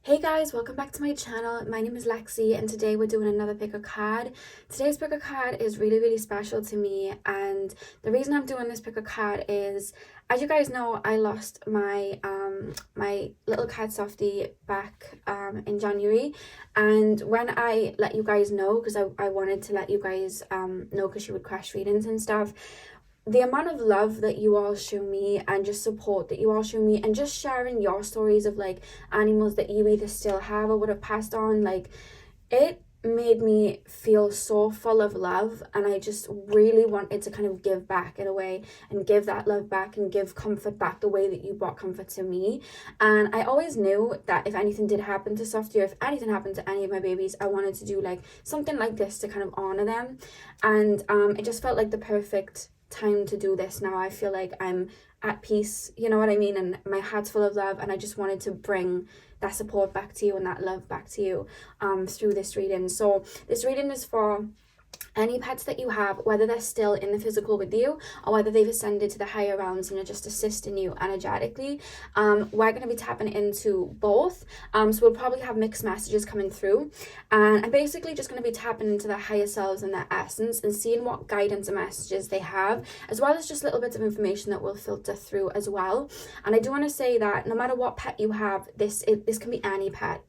Hey guys, welcome back to my channel. My name is Lexi and today we're doing another pick a card. Today's pick a card is really special to me, and the reason I'm doing this pick a card is, as you guys know, I lost my my little cat Softie back in January. And when I let you guys know, because I wanted to let you guys know because she would crash readings and stuff, the amount of love that you all show me and just support that you all show me, and just sharing your stories of like animals that you either still have or would have passed on, like, it made me feel so full of love, and I just really wanted to kind of give back in a way and give that love back and give comfort back the way that you brought comfort to me. And I always knew that if anything did happen to Softie, or if anything happened to any of my babies, I wanted to do like something like this to kind of honor them. And it just felt like the perfect time to do this now. I feel like I'm at peace, you know what I mean, and my heart's full of love, and I just wanted to bring that support back to you and that love back to you through this reading. So this reading is for any pets that you have, whether they're still in the physical with you or whether they've ascended to the higher realms and are just assisting you energetically. We're going to be tapping into both, so we'll probably have mixed messages coming through, and I'm basically just going to be tapping into their higher selves and their essence and seeing what guidance and messages they have, as well as just little bits of information that will filter through as well. And I do want to say that no matter what pet you have, this can be any pet,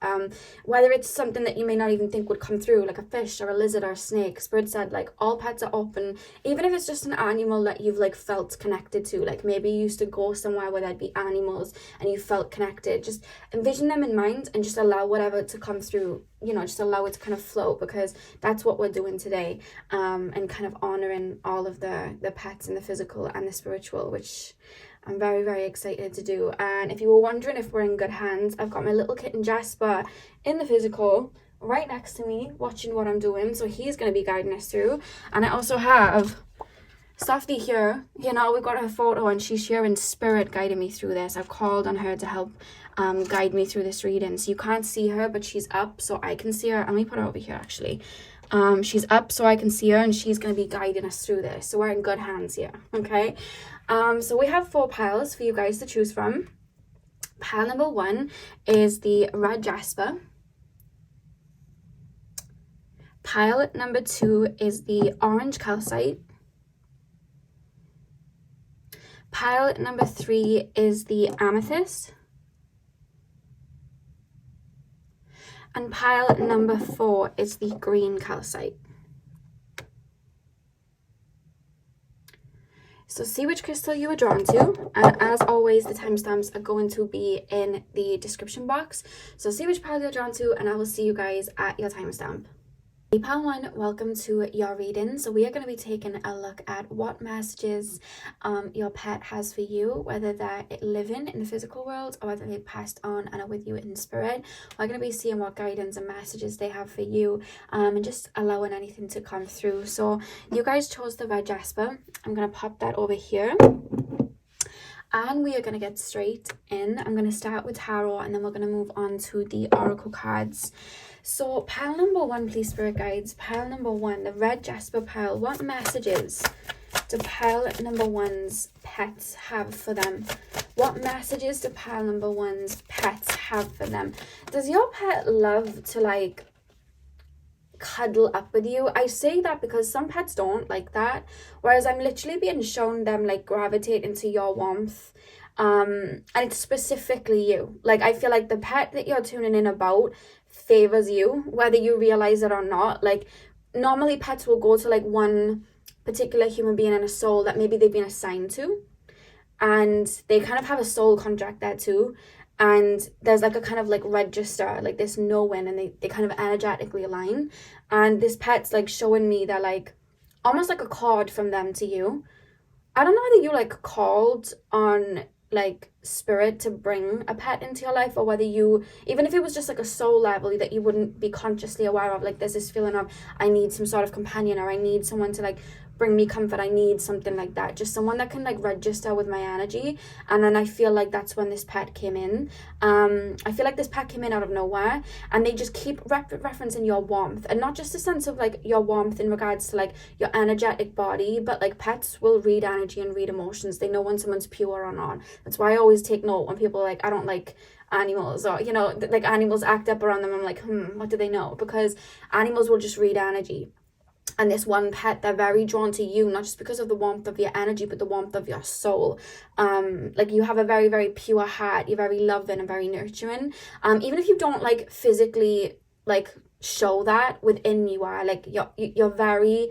whether it's something that you may not even think would come through, like a fish or a lizard or a snake. Spirit said like all pets are open, even if it's just an animal that you've like felt connected to, like maybe you used to go somewhere where there'd be animals and you felt connected. Just envision them in mind and just allow whatever to come through, you know, just allow it to kind of flow, because that's what we're doing today, and kind of honoring all of the pets in the physical and the spiritual, which I'm very excited to do. And if you were wondering if we're in good hands, I've got my little kitten Jasper in the physical right next to me watching what I'm doing, so he's going to be guiding us through. And I also have Softie here, you know, we've got her photo and she's here in spirit guiding me through this. I've called on her to help guide me through this reading. So you can't see her, but she's up so I can see her. And let me put her over here actually. She's up so I can see her, and she's going to be guiding us through this, so we're in good hands here. Okay, so we have 4 piles for you guys to choose from. Pile number 1 is the red jasper. Pile number 2 is the orange calcite. Pile number 3 is the amethyst. And pile number 4 is the green calcite. So see which crystal you are drawn to, and as always the timestamps are going to be in the description box. So see which pile you're drawn to, and I will see you guys at your timestamp. Pile 1, welcome to your reading. So we are going to be taking a look at what messages your pet has for you, whether they're living in the physical world or whether they passed on and are with you in spirit. We're going to be seeing what guidance and messages they have for you, and just allowing anything to come through. So you guys chose the red jasper. I'm going to pop that over here. And we are going to get straight in. I'm going to start with tarot, and then we're going to move on to the oracle cards. So pile number 1, please, spirit guides. Pile number 1, the red jasper pile. What messages do pile number 1's pets have for them? What messages do pile number 1's pets have for them? Does your pet love to like cuddle up with you? I say that because some pets don't like that, whereas I'm literally being shown them like gravitate into your warmth, and it's specifically you. Like, I feel like the pet that you're tuning in about favors you, whether you realize it or not. Like, normally pets will go to like one particular human being and a soul that maybe they've been assigned to, and they kind of have a soul contract there too. And there's like a kind of like register, like this knowing, and they kind of energetically align. And this pet's like showing me that like almost like a card from them to you. I don't know whether you like called on like spirit to bring a pet into your life, or whether you, even if it was just like a soul level that you wouldn't be consciously aware of, like there's this feeling of I need some sort of companion, or I need someone to like bring me comfort. I need something like that, just someone that can like register with my energy. And then I feel like that's when this pet came in. I feel like this pet came in out of nowhere, and they just keep referencing your warmth, and not just a sense of like your warmth in regards to like your energetic body, but like pets will read energy and read emotions. They know when someone's pure or not. That's why I always take note when people are like, I don't like animals, or you know, like animals act up around them. I'm like, what do they know? Because animals will just read energy. And this one pet, they're very drawn to you, not just because of the warmth of your energy, but the warmth of your soul. Like you have a very, very pure heart. You're very loving and very nurturing. Even if you don't like physically like show that, within you are like you're very,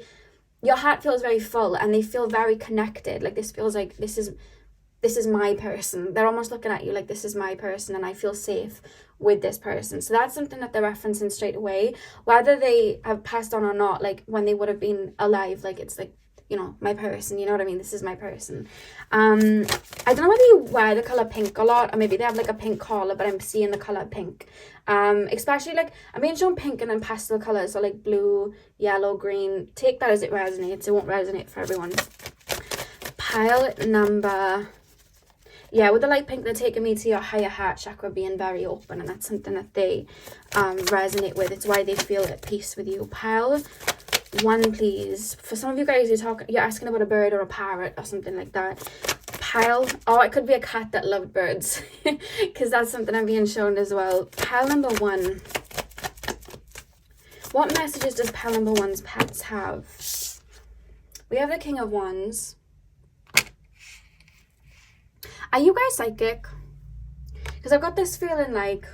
your heart feels very full, and they feel very connected. Like this feels like this is my person. They're almost looking at you like, this is my person, and I feel safe with this person. So that's something that they're referencing straight away, whether they have passed on or not. Like when they would have been alive, like it's like, you know, my person, you know what I mean? This is my person. I don't know whether you wear the color pink a lot, or maybe they have like a pink collar, but I'm seeing the color pink. Especially like I'm being shown pink and then pastel colors, so like blue, yellow, green. Take that as it resonates. It won't resonate for everyone. Pile number, yeah, with the light pink, they're taking me to your higher heart chakra being very open, and that's something that they resonate with. It's why they feel at peace with you. Pile 1, please. For some of you guys, you're asking about a bird or a parrot or something like that. Pile, oh, it could be a cat that loved birds, because that's something I'm being shown as well. Pile number 1. What messages does pile number 1's pets have? We have the King of Wands. Are you guys psychic? Because I've got this feeling like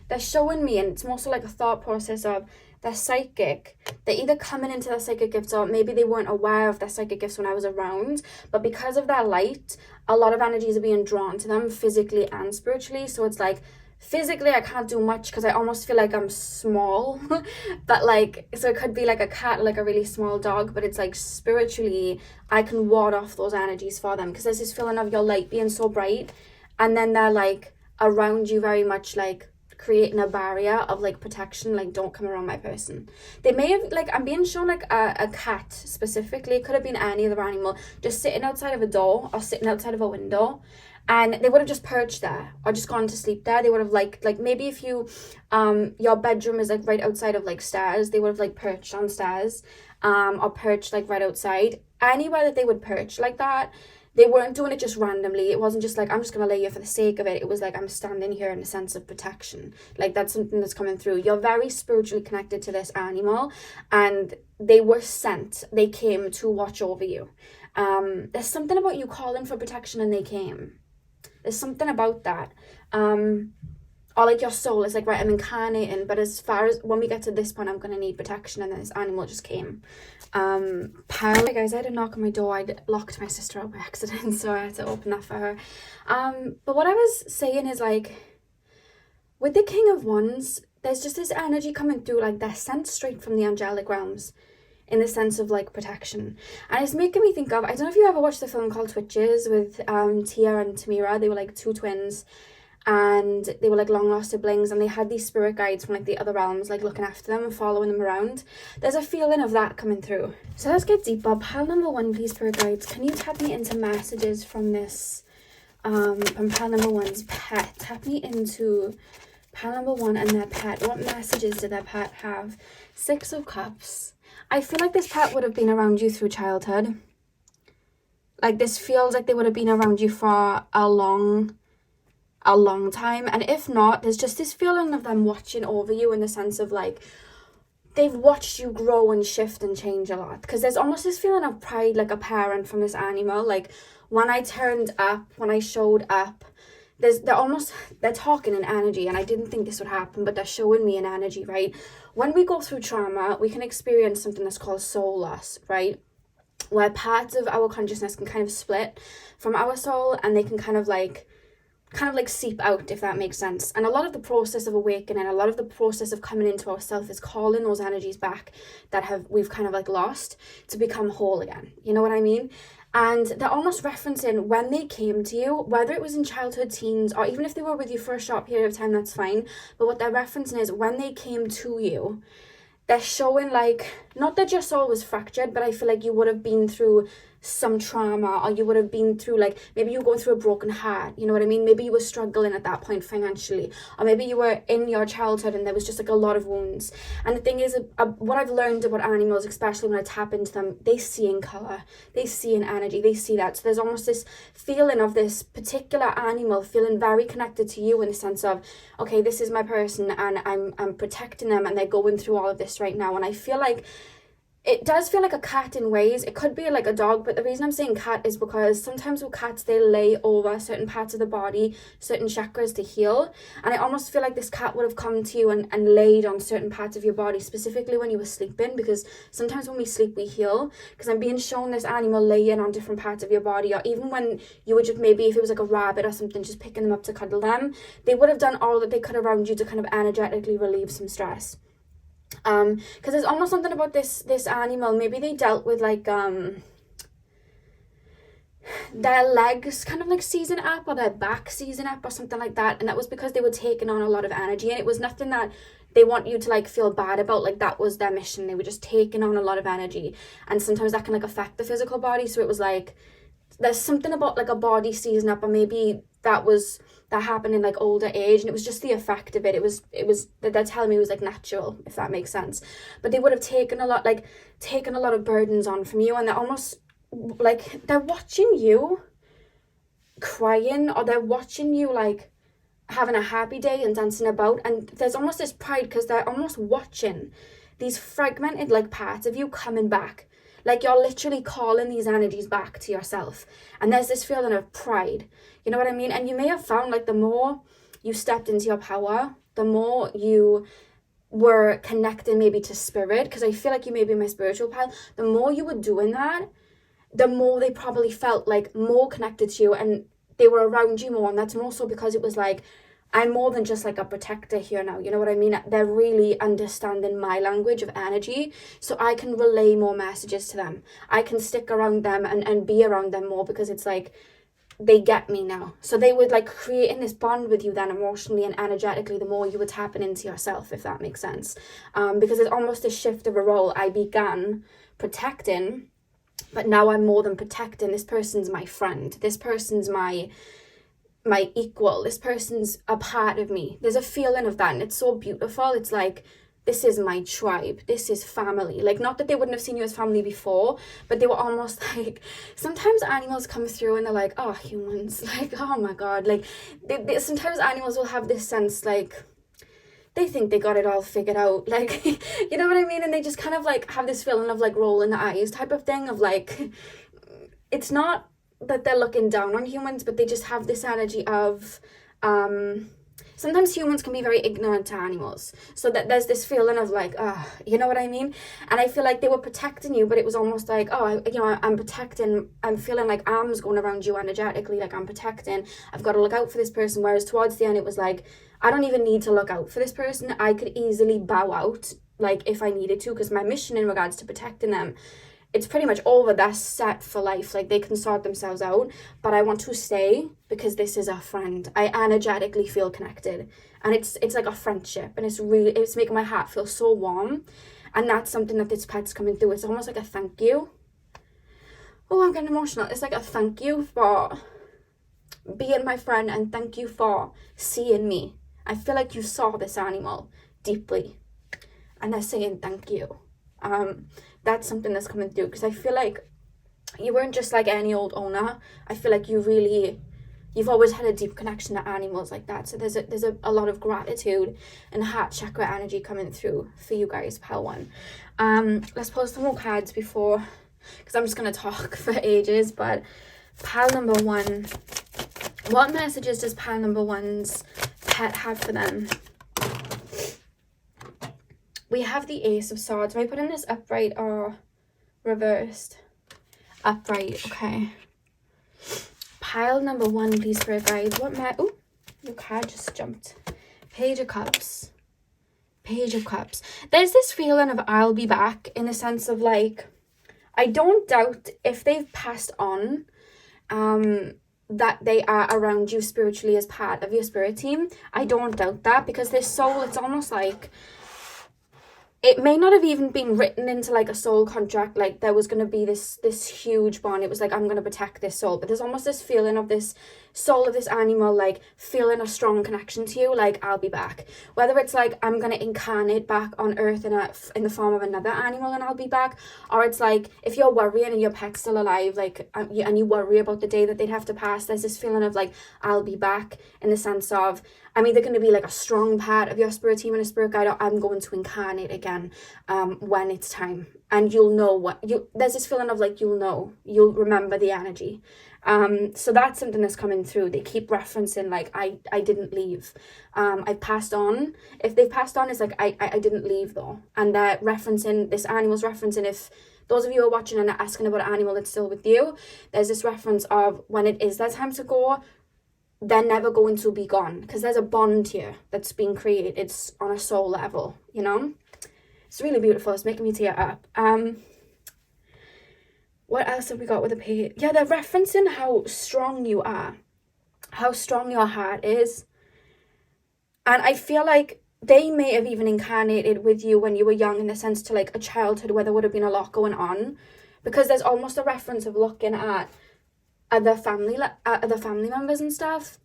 they're showing me, and it's more so like a thought process of they're psychic. They're either coming into their psychic gifts, or maybe they weren't aware of their psychic gifts when I was around. But because of their light, a lot of energies are being drawn to them physically and spiritually. So it's like, physically I can't do much because I almost feel like I'm small. But like, so it could be like a cat, like a really small dog, but it's like spiritually I can ward off those energies for them, because there's this feeling of your light being so bright, and then they're like around you very much, like creating a barrier of like protection, like don't come around my person. They may have, like I'm being shown like a cat specifically, it could have been any other animal, just sitting outside of a door or sitting outside of a window. And they would have just perched there or just gone to sleep there. They would have like maybe if you your bedroom is like right outside of like stairs, they would have like perched on stairs or perched like right outside. Anywhere that they would perch like that, they weren't doing it just randomly. It wasn't just like, I'm just gonna lay here for the sake of it. It was like, I'm standing here in a sense of protection. Like that's something that's coming through. You're very spiritually connected to this animal, and they were sent. They came to watch over you. There's something about you calling for protection, and they came. There's something about that. Or like your soul is like, right, I'm incarnating, but as far as when we get to this point, I'm going to need protection, and then this animal just came. Hey guys, I had a knock on my door. I locked my sister out by accident, so I had to open that for her. But what I was saying is like, with the King of Wands, there's just this energy coming through, like they're sent straight from the angelic realms, in the sense of like protection. And it's making me think of, I don't know if you ever watched the film called Twitches with Tia and Tamira. They were like two twins, and they were like long lost siblings, and they had these spirit guides from like the other realms like looking after them and following them around. There's a feeling of that coming through. So let's get deeper. Pile number 1, please, spirit guides. Can you tap me into messages from this from pile number 1's pet? Tap me into pile number 1 and their pet. What messages did their pet have? 6 of Cups. I feel like this pet would have been around you through childhood. Like this feels like they would have been around you for a long time. And if not, there's just this feeling of them watching over you, in the sense of like they've watched you grow and shift and change a lot. Because there's almost this feeling of pride, like a parent from this animal. Like when I turned up, when I showed up, they're talking in energy, and I didn't think this would happen, but they're showing me an energy, right? When we go through trauma, we can experience something that's called soul loss, right? Where parts of our consciousness can kind of split from our soul, and they can kind of like seep out, if that makes sense. And a lot of the process of awakening, a lot of the process of coming into ourselves is calling those energies back that we've kind of like lost, to become whole again. You know what I mean? And they're almost referencing when they came to you, whether it was in childhood, teens, or even if they were with you for a short period of time, that's fine. But what they're referencing is when they came to you, they're showing like not that your soul was fractured, but I feel like you would have been through some trauma, or you would have been through, like, maybe you were going through a broken heart, you know what I mean? Maybe you were struggling at that point financially, or maybe you were in your childhood and there was just like a lot of wounds. And the thing is, what I've learned about animals, especially when I tap into them, they see in color, they see in energy, they see that. So there's almost this feeling of this particular animal feeling very connected to you, in the sense of, okay, this is my person and I'm protecting them, and they're going through all of this right now. And I feel like it does feel like a cat in ways. It could be like a dog, but the reason I'm saying cat is because sometimes with cats, they lay over certain parts of the body, certain chakras to heal. And I almost feel like this cat would have come to you and laid on certain parts of your body, specifically when you were sleeping, because sometimes when we sleep, we heal. Because I'm being shown this animal laying on different parts of your body, or even when you were just, maybe if it was like a rabbit or something, just picking them up to cuddle them, they would have done all that they could around you to kind of energetically relieve some stress. Because there's almost something about this animal, maybe they dealt with like their legs kind of like seizing up, or their back seizing up, or something like that, and that was because they were taking on a lot of energy, and it was nothing that they want you to like feel bad about. Like, that was their mission, they were just taking on a lot of energy, and sometimes that can like affect the physical body. So it was like, there's something about like a body seizing up, or maybe that happened in like older age, and it was just the effect of it. It was they're telling me it was like natural, if that makes sense. But they would have taken a lot of burdens on from you, and they're almost like they're watching you crying, or they're watching you like having a happy day and dancing about, and there's almost this pride because they're almost watching these fragmented like parts of you coming back. Like, you're literally calling these energies back to yourself. And there's this feeling of pride. You know what I mean? And you may have found, like, the more you stepped into your power, the more you were connecting maybe to spirit, because I feel like you may be my spiritual pal. The more you were doing that, the more they probably felt, like, more connected to you, and they were around you more. And that's more so because it was like, I'm more than just like a protector here now, you know what I mean? They're really understanding my language of energy, so I can relay more messages to them. I can stick around them and be around them more, because it's like, they get me now. So they would like creating this bond with you then, emotionally and energetically, the more you were tapping into yourself, if that makes sense. Because it's almost a shift of a role. I began protecting, but now I'm more than protecting. This person's my friend. This person's my equal. This person's a part of me. There's a feeling of that, and it's so beautiful. It's like, this is my tribe, this is family. Like, not that they wouldn't have seen you as family before, but they were almost like, sometimes animals come through and they're like, oh, humans, like, oh my god, like they sometimes animals will have this sense, like, they think they got it all figured out, like, you know what I mean? And they just kind of like have this feeling of like rolling the eyes type of thing, of like, it's not that they're looking down on humans, but they just have this energy of sometimes humans can be very ignorant to animals, so that there's this feeling of like, you know what I mean? And I feel like they were protecting you, but it was almost like, I'm protecting, I'm feeling like arms going around you energetically, like I'm protecting, I've got to look out for this person. Whereas towards the end it was like, I don't even need to look out for this person, I could easily bow out, like, if I needed to, because my mission in regards to protecting them, it's pretty much over. They're set for life, like they can sort themselves out, but I want to stay because this is a friend. I energetically feel connected, and it's like a friendship, and it's making my heart feel so warm. And that's something that this pet's coming through. It's almost like a thank you. Oh, I'm getting emotional. It's like a thank you for being my friend, and thank you for seeing me. I feel like you saw this animal deeply, and they're saying thank you. That's something that's coming through, because I feel like you weren't just like any old owner. I feel like you've always had a deep connection to animals like that. So there's a lot of gratitude and heart chakra energy coming through for you guys, pile one. Let's pull some more cards before, because I'm just going to talk for ages. But pile number one, what messages does pile number one's pet have for them? We have the Ace of Swords. Am I putting this upright or reversed? Upright, okay. Pile number one, please, spirit guides. Oh, your card just jumped. Page of Cups. Page of Cups. There's this feeling of I'll be back, in the sense of like, I don't doubt if they've passed on, that they are around you spiritually as part of your spirit team. I don't doubt that, because this soul, it's almost like, it may not have even been written into like a soul contract, like there was going to be this huge bond. It was like, I'm going to protect this soul, but there's almost this feeling of this soul of this animal like feeling a strong connection to you, like I'll be back. Whether it's like I'm going to incarnate back on earth in the form of another animal and I'll be back, or it's like if you're worrying and your pet's still alive, like and you worry about the day that they'd have to pass, there's this feeling of like I'll be back, in the sense of I'm either going to be like a strong part of your spirit team and a spirit guide, or I'm going to incarnate again when it's time. And you'll know there's this feeling of like, you'll remember the energy. So that's something that's coming through. They keep referencing like, I didn't leave. I passed on. If they've passed on, it's like, I didn't leave though. And they're referencing, this animal's referencing, if those of you who are watching and are asking about an animal that's still with you, there's this reference of when it is their time to go, they're never going to be gone, because there's a bond here that's being created. It's on a soul level, you know. It's really beautiful. It's making me tear up. What else have we got with the page? Yeah, they're referencing how strong you are, how strong your heart is. And I feel like they may have even incarnated with you when you were young, in the sense to like a childhood where there would have been a lot going on, because there's almost a reference of looking at other family members and stuff,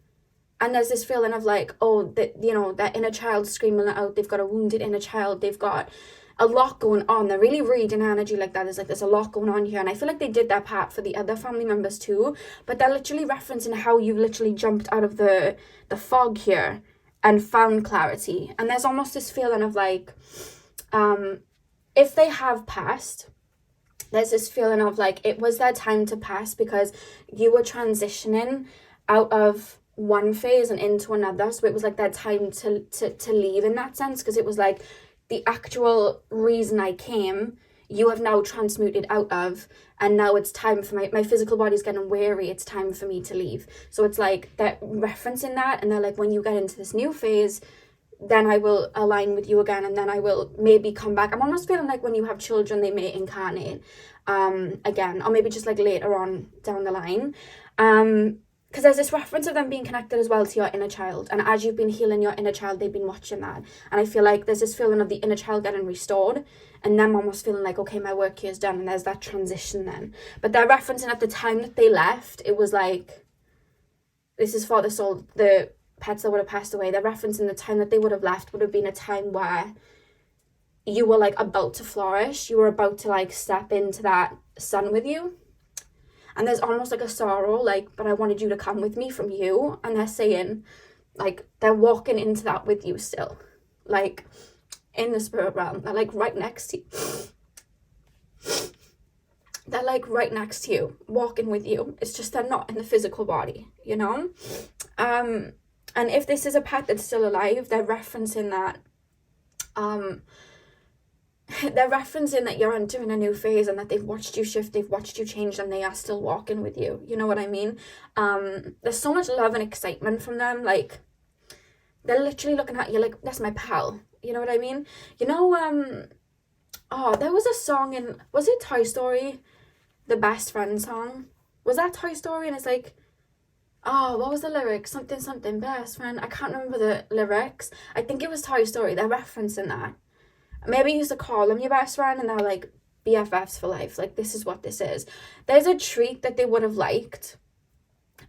and there's this feeling of like, oh, that, you know, that inner child screaming out, they've got a wounded inner child, they've got a lot going on, they're really reading energy like that. There's a lot going on here, and I feel like they did their part for the other family members too, but they're literally referencing how you literally jumped out of the fog here and found clarity. And there's almost this feeling of like, if they have passed, there's this feeling of like it was their time to pass, because you were transitioning out of one phase and into another. So it was like their time to leave, in that sense, because it was like the actual reason I came, you have now transmuted out of, and now it's time for my physical body's getting weary, it's time for me to leave. So it's like they're referencing that, and they're like, when you get into this new phase, then I will align with you again, and then I will maybe come back. I'm almost feeling like when you have children, they may incarnate again, or maybe just like later on down the line, because there's this reference of them being connected as well to your inner child, and as you've been healing your inner child, they've been watching that. And I feel like there's this feeling of the inner child getting restored, and them almost feeling like, okay, my work here is done, and there's that transition then. But they're referencing at the time that they left, it was like, this is for the soul, the pets that would have passed away. They're referencing the time that they would have left would have been a time where you were like about to flourish, you were about to like step into that sun with you, and there's almost like a sorrow, like, but I wanted you to come with me from you. And they're saying like they're walking into that with you still, like in the spirit realm. They're like right next to you, they're like right next to you, walking with you. It's just they're not in the physical body, you know. And if this is a pet that's still alive, they're referencing that, they're referencing that you're entering a new phase, and that they've watched you shift, they've watched you change, and they are still walking with you. You know what I mean? There's so much love and excitement from them. Like, they're literally looking at you like, that's my pal. You know what I mean? You know, oh, there was a song in, was it Toy Story? The best friend song? Was that Toy Story? And it's like, oh, what was the lyrics? Something best friend. I can't remember the lyrics. I think it was Toy Story. They're referencing that. Maybe you used to call them your best friend, and they're like BFFs for life. Like, this is what this is. There's a treat that they would have liked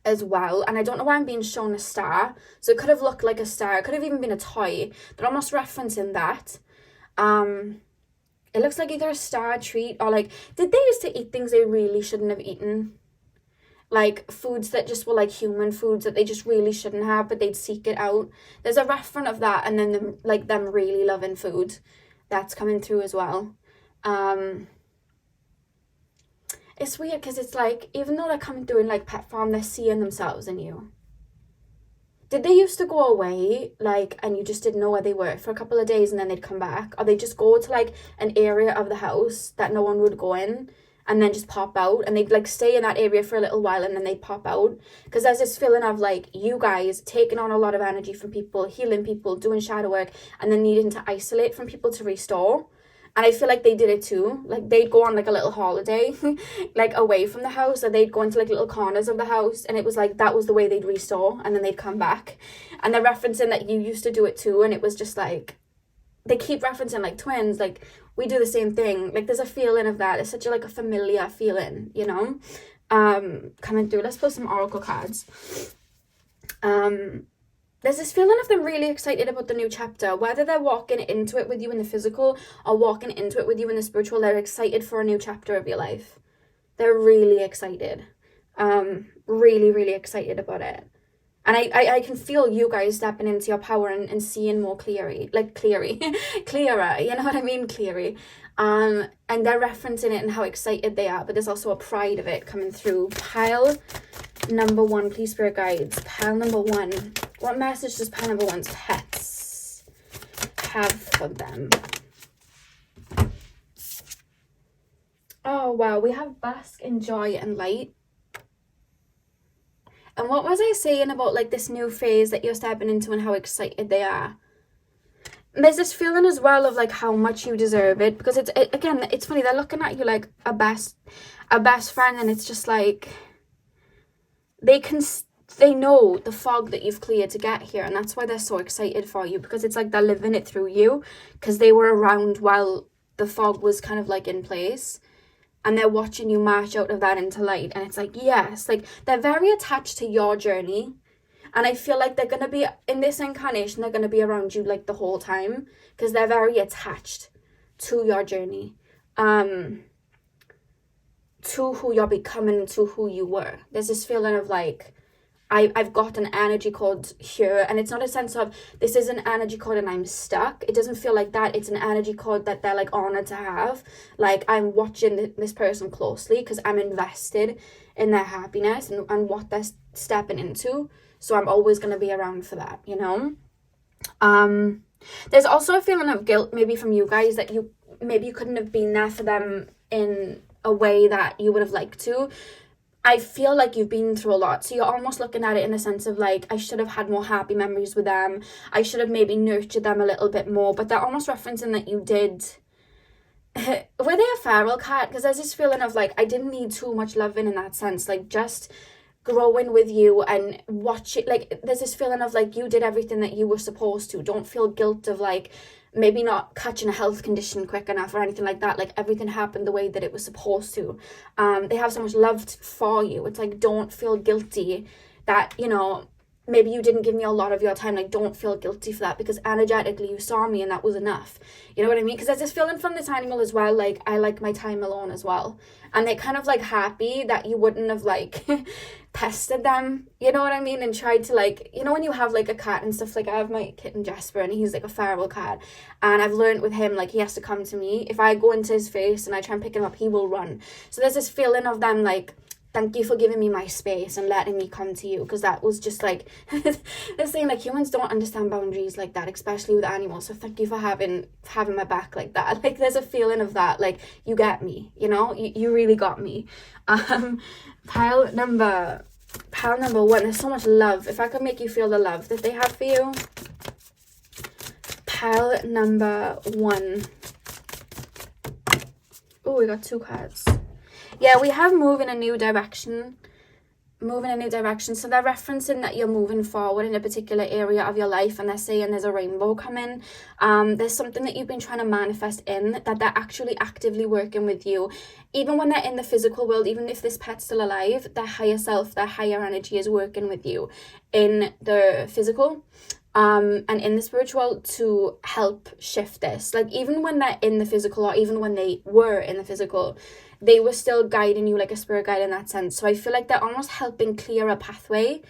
as well, and I don't know why I'm being shown a star. So it could have looked like a star. It could have even been a toy. They're almost referencing that. It looks like either a star treat, or like, did they used to eat things they really shouldn't have eaten? Like foods that just were like human foods that they just really shouldn't have, but they'd seek it out. There's a reference of that, and then them really loving food. That's coming through as well. It's weird, because it's like, even though they're coming through in like pet form, they're seeing themselves in you. Did they used to go away, like, and you just didn't know where they were for a couple of days, and then they'd come back? Or they just go to like an area of the house that no one would go in, and then just pop out, and they'd like stay in that area for a little while, and then they'd pop out? Because there's this feeling of like you guys taking on a lot of energy from people, healing people, doing shadow work, and then needing to isolate from people to restore. And I feel like they did it too. Like, they'd go on like a little holiday like away from the house, or they'd go into like little corners of the house, and it was like that was the way they'd restore, and then they'd come back. And they're referencing that you used to do it too, and it was just like they keep referencing like twins, like we do the same thing. Like there's a feeling of that. It's such a like a familiar feeling, you know, coming through. Let's pull some oracle cards. There's this feeling of them really excited about the new chapter, whether they're walking into it with you in the physical or walking into it with you in the spiritual. They're excited for a new chapter of your life. They're really excited, really, really excited about it. And I can feel you guys stepping into your power and seeing more clearly, like clearer, you know what I mean? Clearly. And they're referencing it and how excited they are, but there's also a pride of it coming through. Pile number 1, please, spirit guides. Pile number 1. What message does pile number 1's pets have for them? Oh, wow. We have bask in joy and light. And what was I saying about like this new phase that you're stepping into and how excited they are? There's this feeling as well of like how much you deserve it, because again, it's funny, they're looking at you like a best friend, and it's just like they know the fog that you've cleared to get here, and that's why they're so excited for you, because it's like they're living it through you, because they were around while the fog was kind of like in place. And they're watching you march out of that into light. And it's like, yes, like they're very attached to your journey. And I feel like they're going to be, in this incarnation, they're going to be around you like the whole time. Because they're very attached to your journey. To who you're becoming, to who you were. There's this feeling of like, I've got an energy code here, and it's not a sense of this is an energy code and I'm stuck. It doesn't feel like that. It's an energy code that they're like honored to have. Like I'm watching this person closely because I'm invested in their happiness and what they're stepping into. So I'm always going to be around for that, you know. There's also a feeling of guilt maybe from you guys that you couldn't have been there for them in a way that you would have liked to. I feel like you've been through a lot, so you're almost looking at it in the sense of like, I should have had more happy memories with them. I should have maybe nurtured them a little bit more, but they're almost referencing that you did. Were they a feral cat? Because there's this feeling of like, I didn't need too much loving in that sense, like just growing with you and watch it. Like there's this feeling of like, you did everything that you were supposed to. Don't feel guilt of like, maybe not catching a health condition quick enough or anything like that. Like everything happened the way that it was supposed to. They have so much love for you. It's like, don't feel guilty that, you know, maybe you didn't give me a lot of your time. Like, don't feel guilty for that, because energetically you saw me and that was enough. You know what I mean? Because there's this feeling from this animal as well, like, I like my time alone as well. And they're kind of like happy that you wouldn't have like pestered them, you know what I mean? And tried to like, you know, when you have like a cat and stuff, like I have my kitten Jasper and he's like a feral cat. And I've learned with him, like he has to come to me. If I go into his face and I try and pick him up, he will run. So there's this feeling of them like, thank you for giving me my space and letting me come to you, because that was just like they're saying like humans don't understand boundaries like that, especially with animals, so thank you for having my back like that. Like there's a feeling of that, like you get me, you know, you really got me. Pile number 1, there's so much love. If I could make you feel the love that they have for you. Pile number 1. Oh, we got 2 cards. Yeah, we have move in a new direction. So they're referencing that you're moving forward in a particular area of your life, and they're saying there's a rainbow coming. There's something that you've been trying to manifest in, that they're actually actively working with you. Even when they're in the physical world, even if this pet's still alive, their higher self, their higher energy is working with you in the physical. And in the spiritual to help shift this. Like even when they're in the physical, or even when they were in the physical, they were still guiding you like a spirit guide in that sense. So I feel like they're almost helping clear a pathway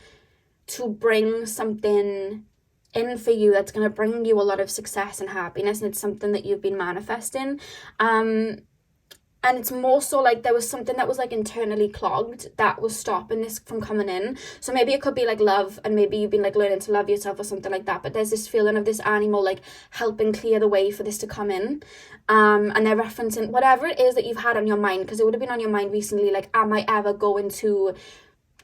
to bring something in for you that's going to bring you a lot of success and happiness, and it's something that you've been manifesting. And it's more so like there was something that was like internally clogged that was stopping this from coming in. So maybe it could be like love, and maybe you've been like learning to love yourself or something like that. But there's this feeling of this animal like helping clear the way for this to come in. And they're referencing whatever it is that you've had on your mind, because it would have been on your mind recently. Like, am I ever going to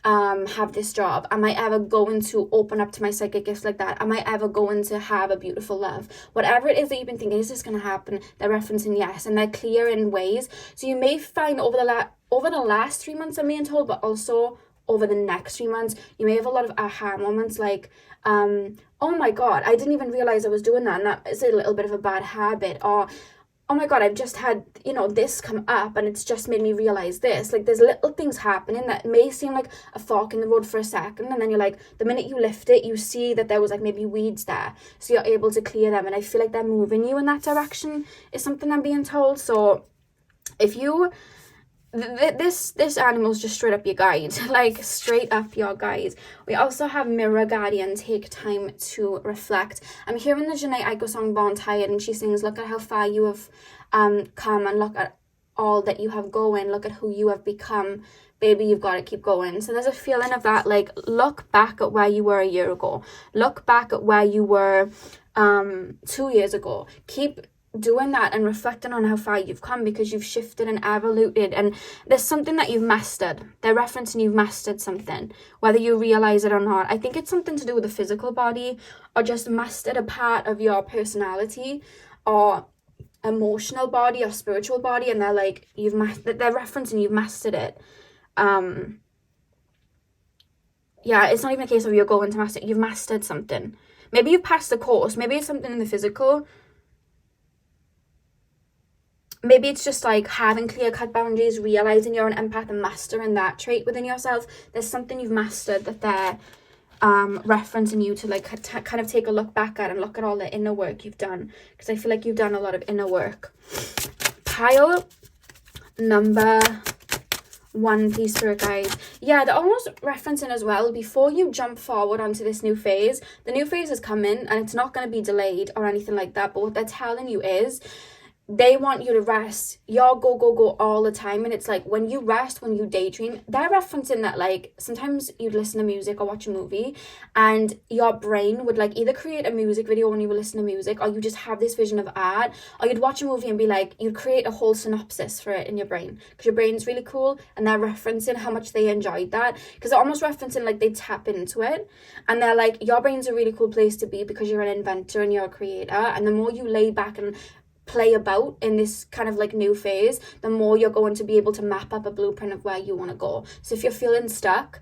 have this job? Am I ever going to open up to my psychic gifts like that? Am I ever going to have a beautiful love? Whatever it is that you've been thinking, is this going to happen? They're referencing yes, and they're clear in ways. So you may find over the last 3 months, I'm being told, but also over the next 3 months. You may have a lot of aha moments, like, oh my god, I didn't even realize I was doing that, and that is a little bit of a bad habit. Or, oh my god, I've just had, this come up and it's just made me realize this. Like, there's little things happening that may seem like a fork in the road for a second, and then you're like, the minute you lift it, you see that there was like maybe weeds there, so you're able to clear them, and I feel like they're moving you in that direction, is something I'm being told. So if you this animal's just straight up your guide, like straight up your guide. We also have Mirror Guardian, take time to reflect. I'm hearing the Janae Aiko song Born Tired, and she sings, look at how far you have come, and look at all that you have going, look at who you have become, baby, you've got to keep going. So there's a feeling of that, like, look back at where you were a year ago, look back at where you were 2 years ago. Keep doing that and reflecting on how far you've come, because you've shifted and evoluted, and there's something that you've mastered. They're referencing you've mastered something, whether you realize it or not. I think it's something to do with the physical body, or just mastered a part of your personality or emotional body or spiritual body, and they're like, they're referencing you've mastered it. Yeah, it's not even a case of you're going to master it. You've mastered something. Maybe you've passed the course. Maybe it's something in the physical. Maybe it's just like having clear-cut boundaries, realizing you're an empath and mastering that trait within yourself. There's something you've mastered that they're referencing you to, like, kind of take a look back at and look at all the inner work you've done, because I feel like you've done a lot of inner work. Pile number 1, please, spirit guide. Yeah, they're almost referencing as well, before you jump forward onto this new phase, the new phase is coming and it's not going to be delayed or anything like that, but what they're telling you is they want you to rest. You're go all the time, and it's like, when you rest, when you daydream, they're referencing that, like, sometimes you'd listen to music or watch a movie and your brain would, like, either create a music video when you were listening to music, or you just have this vision of art, or you'd watch a movie and be like, you'd create a whole synopsis for it in your brain, because your brain's really cool, and they're referencing how much they enjoyed that, because they're almost referencing like they tap into it, and they're like, your brain's a really cool place to be because you're an inventor and you're a creator, and the more you lay back and play about in this kind of like new phase, the more you're going to be able to map up a blueprint of where you want to go. So if you're feeling stuck,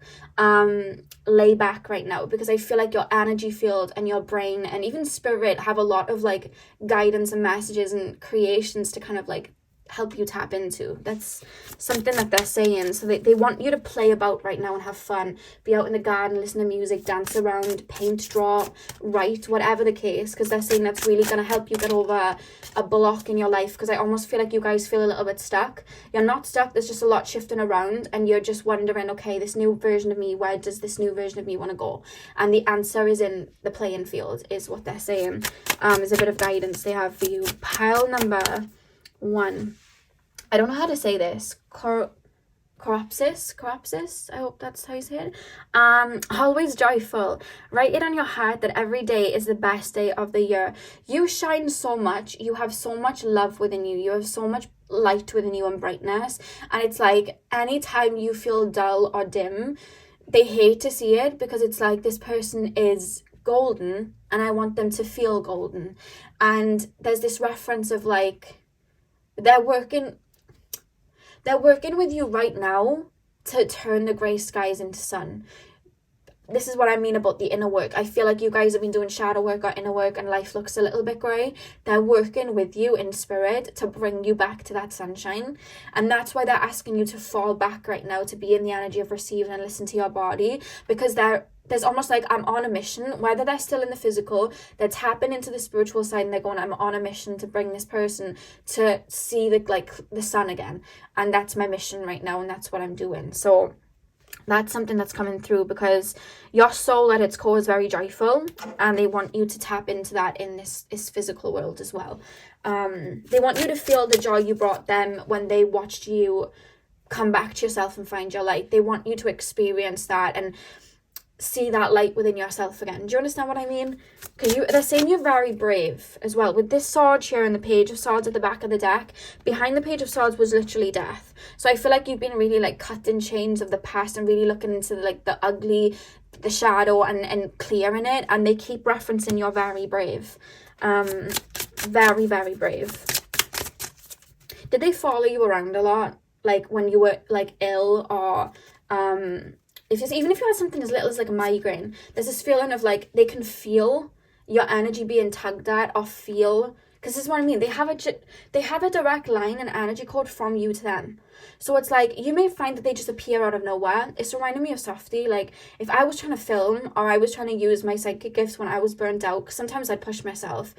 lay back right now, because I feel like your energy field and your brain and even spirit have a lot of like guidance and messages and creations to kind of like help you tap into. That's something that they're saying. So they want you to play about right now and have fun, be out in the garden, listen to music, dance around, paint, draw, write, whatever the case, because they're saying that's really going to help you get over a block in your life, because I almost feel like you guys feel a little bit stuck. You're not stuck, there's just a lot shifting around, and you're just wondering, okay, this new version of me, where does this new version of me want to go? And the answer is in the playing field, is what they're saying. There's a bit of guidance they have for you. Pile number 1. I don't know how to say this. Coropsis, I hope that's how you say it. Always joyful. Write it on your heart that every day is the best day of the year. You shine so much. You have so much love within you. You have so much light within you and brightness. And it's like, anytime you feel dull or dim, they hate to see it, because it's like, this person is golden and I want them to feel golden. And there's this reference of like, they're working with you right now to turn the grey skies into sun. This is what I mean about the inner work. I feel like you guys have been doing shadow work or inner work and life looks a little bit grey. They're working with you in spirit to bring you back to that sunshine. And that's why they're asking you to fall back right now, to be in the energy of receiving and listen to your body, because there's almost like, I'm on a mission. Whether they're still in the physical, they're tapping into the spiritual side and they're going, I'm on a mission to bring this person to see the sun again, and that's my mission right now, and that's what I'm doing. So that's something that's coming through, because your soul at its core is very joyful, and they want you to tap into that in this physical world as well. They want you to feel the joy you brought them when they watched you come back to yourself and find your light. They want you to experience that and see that light within yourself again. Do you understand what I mean? Because they're saying you're very brave as well. With this sword here and the Page of Swords at the back of the deck, behind the Page of Swords was literally death. So I feel like you've been really like cut in chains of the past and really looking into the ugly, the shadow, and clearing it. And they keep referencing you're very brave. Very, very brave. Did they follow you around a lot? Like when you were like ill, or even if you had something as little as like a migraine, there's this feeling of like they can feel your energy being tugged at, or feel, because this is what I mean, they have a direct line and energy code from you to them. So it's like, you may find that they just appear out of nowhere. It's reminding me of Softie. Like, if I was trying to film, or I was trying to use my psychic gifts when I was burnt out, because sometimes I'd push myself,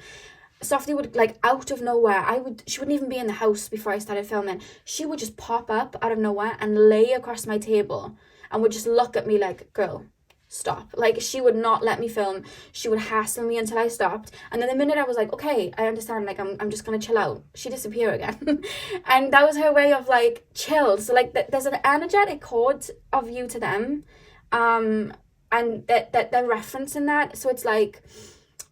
Softie would, like, out of nowhere, she wouldn't even be in the house before I started filming. She would just pop up out of nowhere and lay across my table and would just look at me like, girl, stop. Like, she would not let me film. She would hassle me until I stopped. And then the minute I was like, okay, I understand, like, I'm just gonna chill out, she'd disappear again. And that was her way of, like, chill. So, like, there's an energetic code of you to them, and that they're referencing that. So it's like,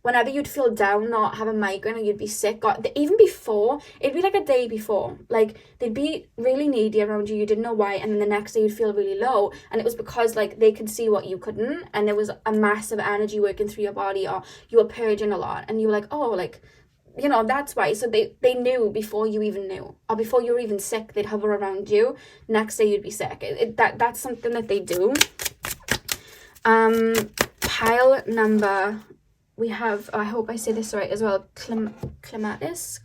whenever you'd feel down or have a migraine or you'd be sick, or even before, it'd be like a day before, like, they'd be really needy around you, you didn't know why, and then the next day you'd feel really low, and it was because, like, they could see what you couldn't, and there was a massive energy working through your body, or you were purging a lot, and you were like, oh, like, you know, that's why. So they knew before you even knew, or before you were even sick, they'd hover around you. Next day you'd be sick. That's something that they do. Pile number, we have, I hope I say this right as well, clematis,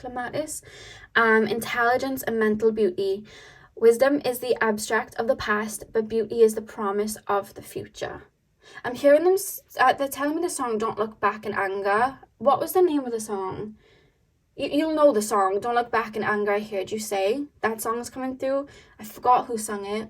intelligence and mental beauty. Wisdom is the abstract of the past, but beauty is the promise of the future. I'm hearing them, they're telling me the song Don't Look Back in Anger. What was the name of the song? You'll know the song, Don't Look Back in Anger, I Heard You Say. That song's coming through. I forgot who sung it.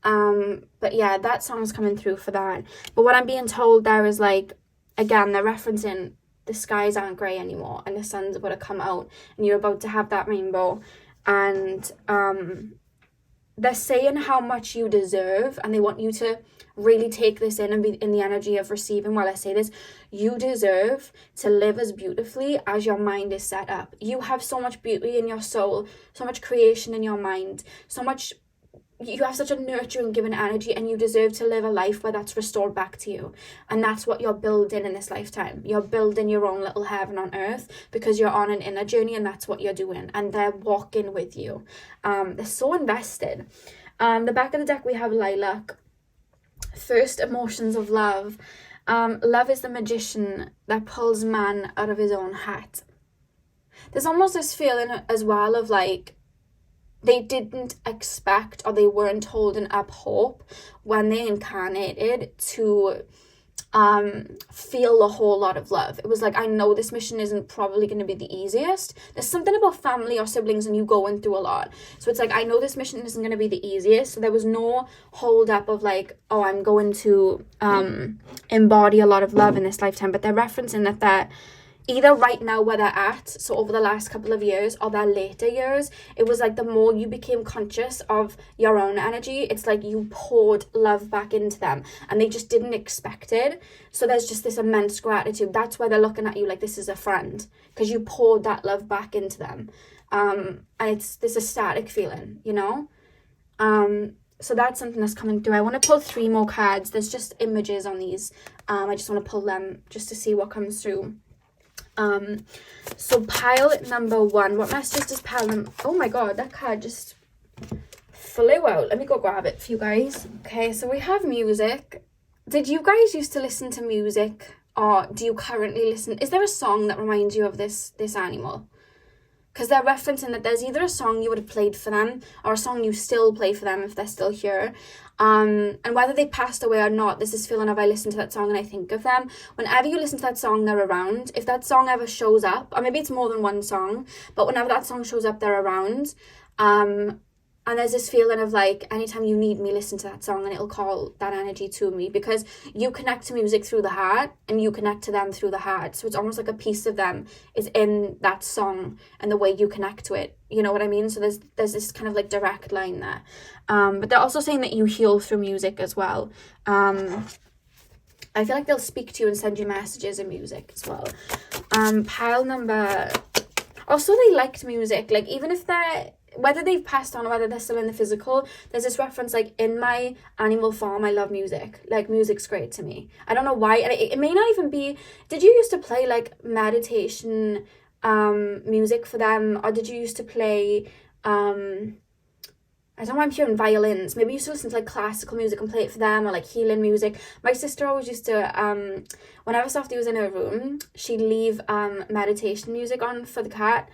But yeah, that song's coming through for that. But what I'm being told there is, like, again, they're referencing the skies aren't grey anymore, and the sun's about to come out, and you're about to have that rainbow. And they're saying how much you deserve, and they want you to really take this in and be in the energy of receiving while I say this. You deserve to live as beautifully as your mind is set up. You have so much beauty in your soul, so much creation in your mind, so much. You have such a nurturing, giving energy, and you deserve to live a life where that's restored back to you. And that's what you're building in this lifetime. You're building your own little heaven on earth, because you're on an inner journey, and that's what you're doing. And they're walking with you. They're so invested. The back of the deck, we have Lilac. First emotions of love. Love is the magician that pulls man out of his own hat. There's almost this feeling as well of, like, they didn't expect, or they weren't holding up hope when they incarnated to feel a whole lot of love. It was like, I know this mission isn't probably going to be the easiest. There's something about family or siblings and you going through a lot. So it's like, I know this mission isn't going to be the easiest. So there was no hold up of, like, oh, I'm going to embody a lot of love in this lifetime. But they're referencing that either right now where they're at, so over the last couple of years, or their later years, it was like the more you became conscious of your own energy, it's like you poured love back into them, and they just didn't expect it. So there's just this immense gratitude. That's why they're looking at you like this is a friend, because you poured that love back into them. And it's this ecstatic feeling, you know? So that's something that's coming through. I want to pull 3 more cards. There's just images on these. I just want to pull them just to see what comes through. So pile number 1, what messages does pile number, oh my god, that card just flew out. Let me go grab it for you guys. Okay, so we have music. Did you guys used to listen to music, or do you currently listen? Is there a song that reminds you of this animal? Because they're referencing that there's either a song you would have played for them, or a song you still play for them if they're still here. And whether they passed away or not, there's this feeling of, I listen to that song and I think of them. Whenever you listen to that song, they're around. If that song ever shows up, or maybe it's more than one song, but whenever that song shows up, they're around. And there's this feeling of, like, anytime you need me, listen to that song and it'll call that energy to me, because you connect to music through the heart and you connect to them through the heart. So it's almost like a piece of them is in that song and the way you connect to it. You know what I mean? So there's this kind of, like, direct line there. But they're also saying that you heal through music as well. I feel like they'll speak to you and send you messages in music as well. Pile number... Also, they liked music. Like, even if they're... whether they've passed on or whether they're still in the physical, there's this reference, like, in my animal form, I love music. Like, music's great to me. I don't know why. And it may not even be... Did you used to play, like, meditation music for them? Or did you used to play... I don't know why I'm hearing violins. Maybe you used to listen to like classical music and play it for them, or like healing music. My sister always used to, whenever Softie was in her room, she'd leave meditation music on for the cat.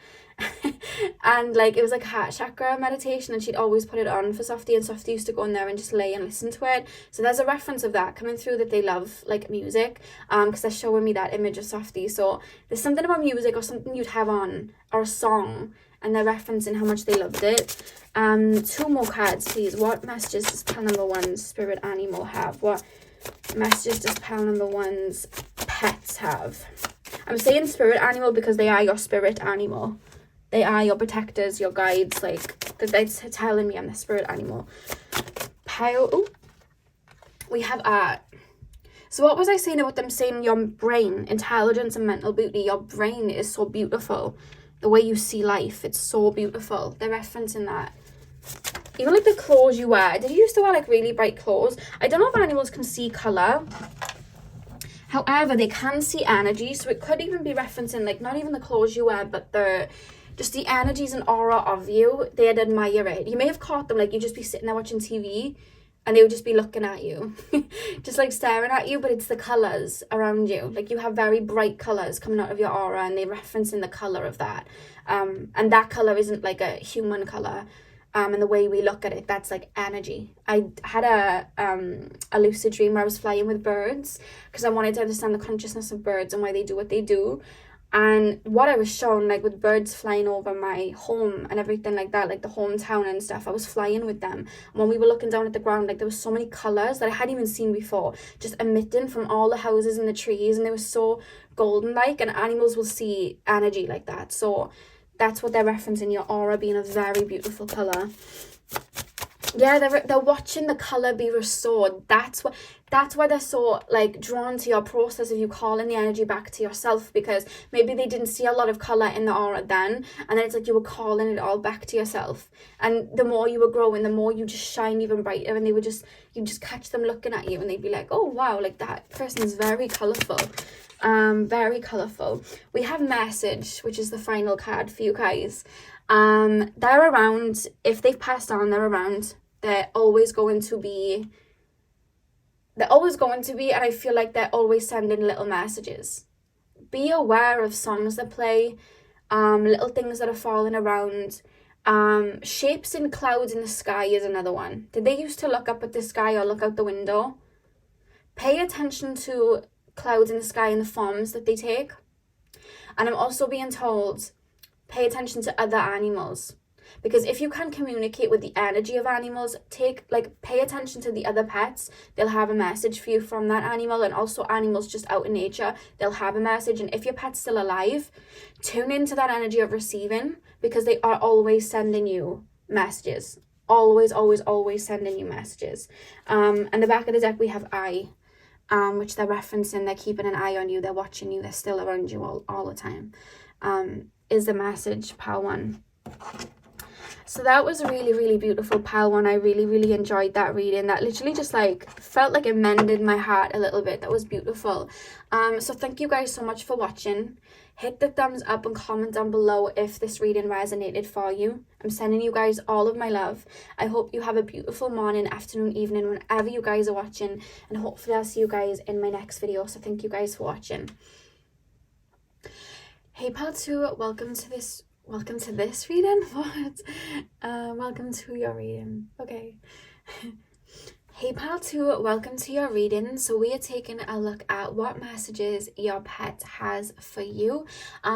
And like it was like heart chakra meditation, and she'd always put it on for Softie, and Softie used to go in there and just lay and listen to it. So there's a reference of that coming through, that they love like music, because they're showing me that image of Softie. So there's something about music, or something you'd have on, or a song, and they're referencing how much they loved it. 2 more cards, please. What messages does pile number 1's spirit animal have? What messages does pile number 1's pets have? I'm saying spirit animal because they are your spirit animal. They are your protectors, your guides, like, they're telling me I'm the spirit animal. Pile, oh, we have art. So what was I saying about them saying your brain, intelligence and mental beauty? Your brain is so beautiful. The way you see life, it's so beautiful. They're referencing that. Even like the clothes you wear. Did you used to wear like really bright clothes? I don't know if animals can see colour. However, they can see energy. So it could even be referencing like not even the clothes you wear, but just the energies and aura of you. They'd admire it. You may have caught them, like you'd just be sitting there watching TV and they would just be looking at you. Just like staring at you, but it's the colours around you. Like you have very bright colours coming out of your aura, and they're referencing the colour of that. And that colour isn't like a human colour. And the way we look at it, that's like energy. I had a lucid dream where I was flying with birds, because I wanted to understand the consciousness of birds and why they do what they do. And what I was shown, like with birds flying over my home and everything like that, like the hometown and stuff, I was flying with them. And when we were looking down at the ground, like there was so many colours that I hadn't even seen before, just emitting from all the houses and the trees, and they were so golden like, and animals will see energy like that. So that's what they're referencing, your aura being a very beautiful colour. Yeah, they're watching the colour be restored. That's why they're so like drawn to your process of you calling the energy back to yourself, because maybe they didn't see a lot of colour in the aura then, and then it's like you were calling it all back to yourself. And the more you were growing, the more you just shine even brighter, and you just catch them looking at you, and they'd be like, oh wow, like that person's very colourful. Very colourful. We have message, which is the final card for you guys. They're around. If they've passed on, they're around. They're always going to be, and I feel like they're always sending little messages. Be aware of songs that play, little things that are falling around. Shapes in clouds in the sky is another one. Did they used to look up at the sky or look out the window? Pay attention to clouds in the sky and the forms that they take. And I'm also being told, pay attention to other animals. Because if you can communicate with the energy of animals, pay attention to the other pets. They'll have a message for you from that animal, and also animals just out in nature, they'll have a message. And if your pet's still alive, tune into that energy of receiving, because they are always sending you messages. Always, always, always sending you messages. And the back of the deck we have I, which they're referencing. They're keeping an eye on you. They're watching you. They're still around you all the time. Is the message, pile 1. So that was really, really beautiful, pile 1. I really, really enjoyed that reading. That literally just like felt like it mended my heart a little bit. That was beautiful. So thank you guys so much for watching. Hit the thumbs up and comment down below if this reading resonated for you. I'm sending you guys all of my love. I hope you have a beautiful morning, afternoon, evening, whenever you guys are watching. And hopefully I'll see you guys in my next video. So thank you guys for watching. Hey pile 2, welcome to this reading. What? Welcome to your reading. Okay. Hey pile 2, welcome to your reading. So we are taking a look at what messages your pet has for you.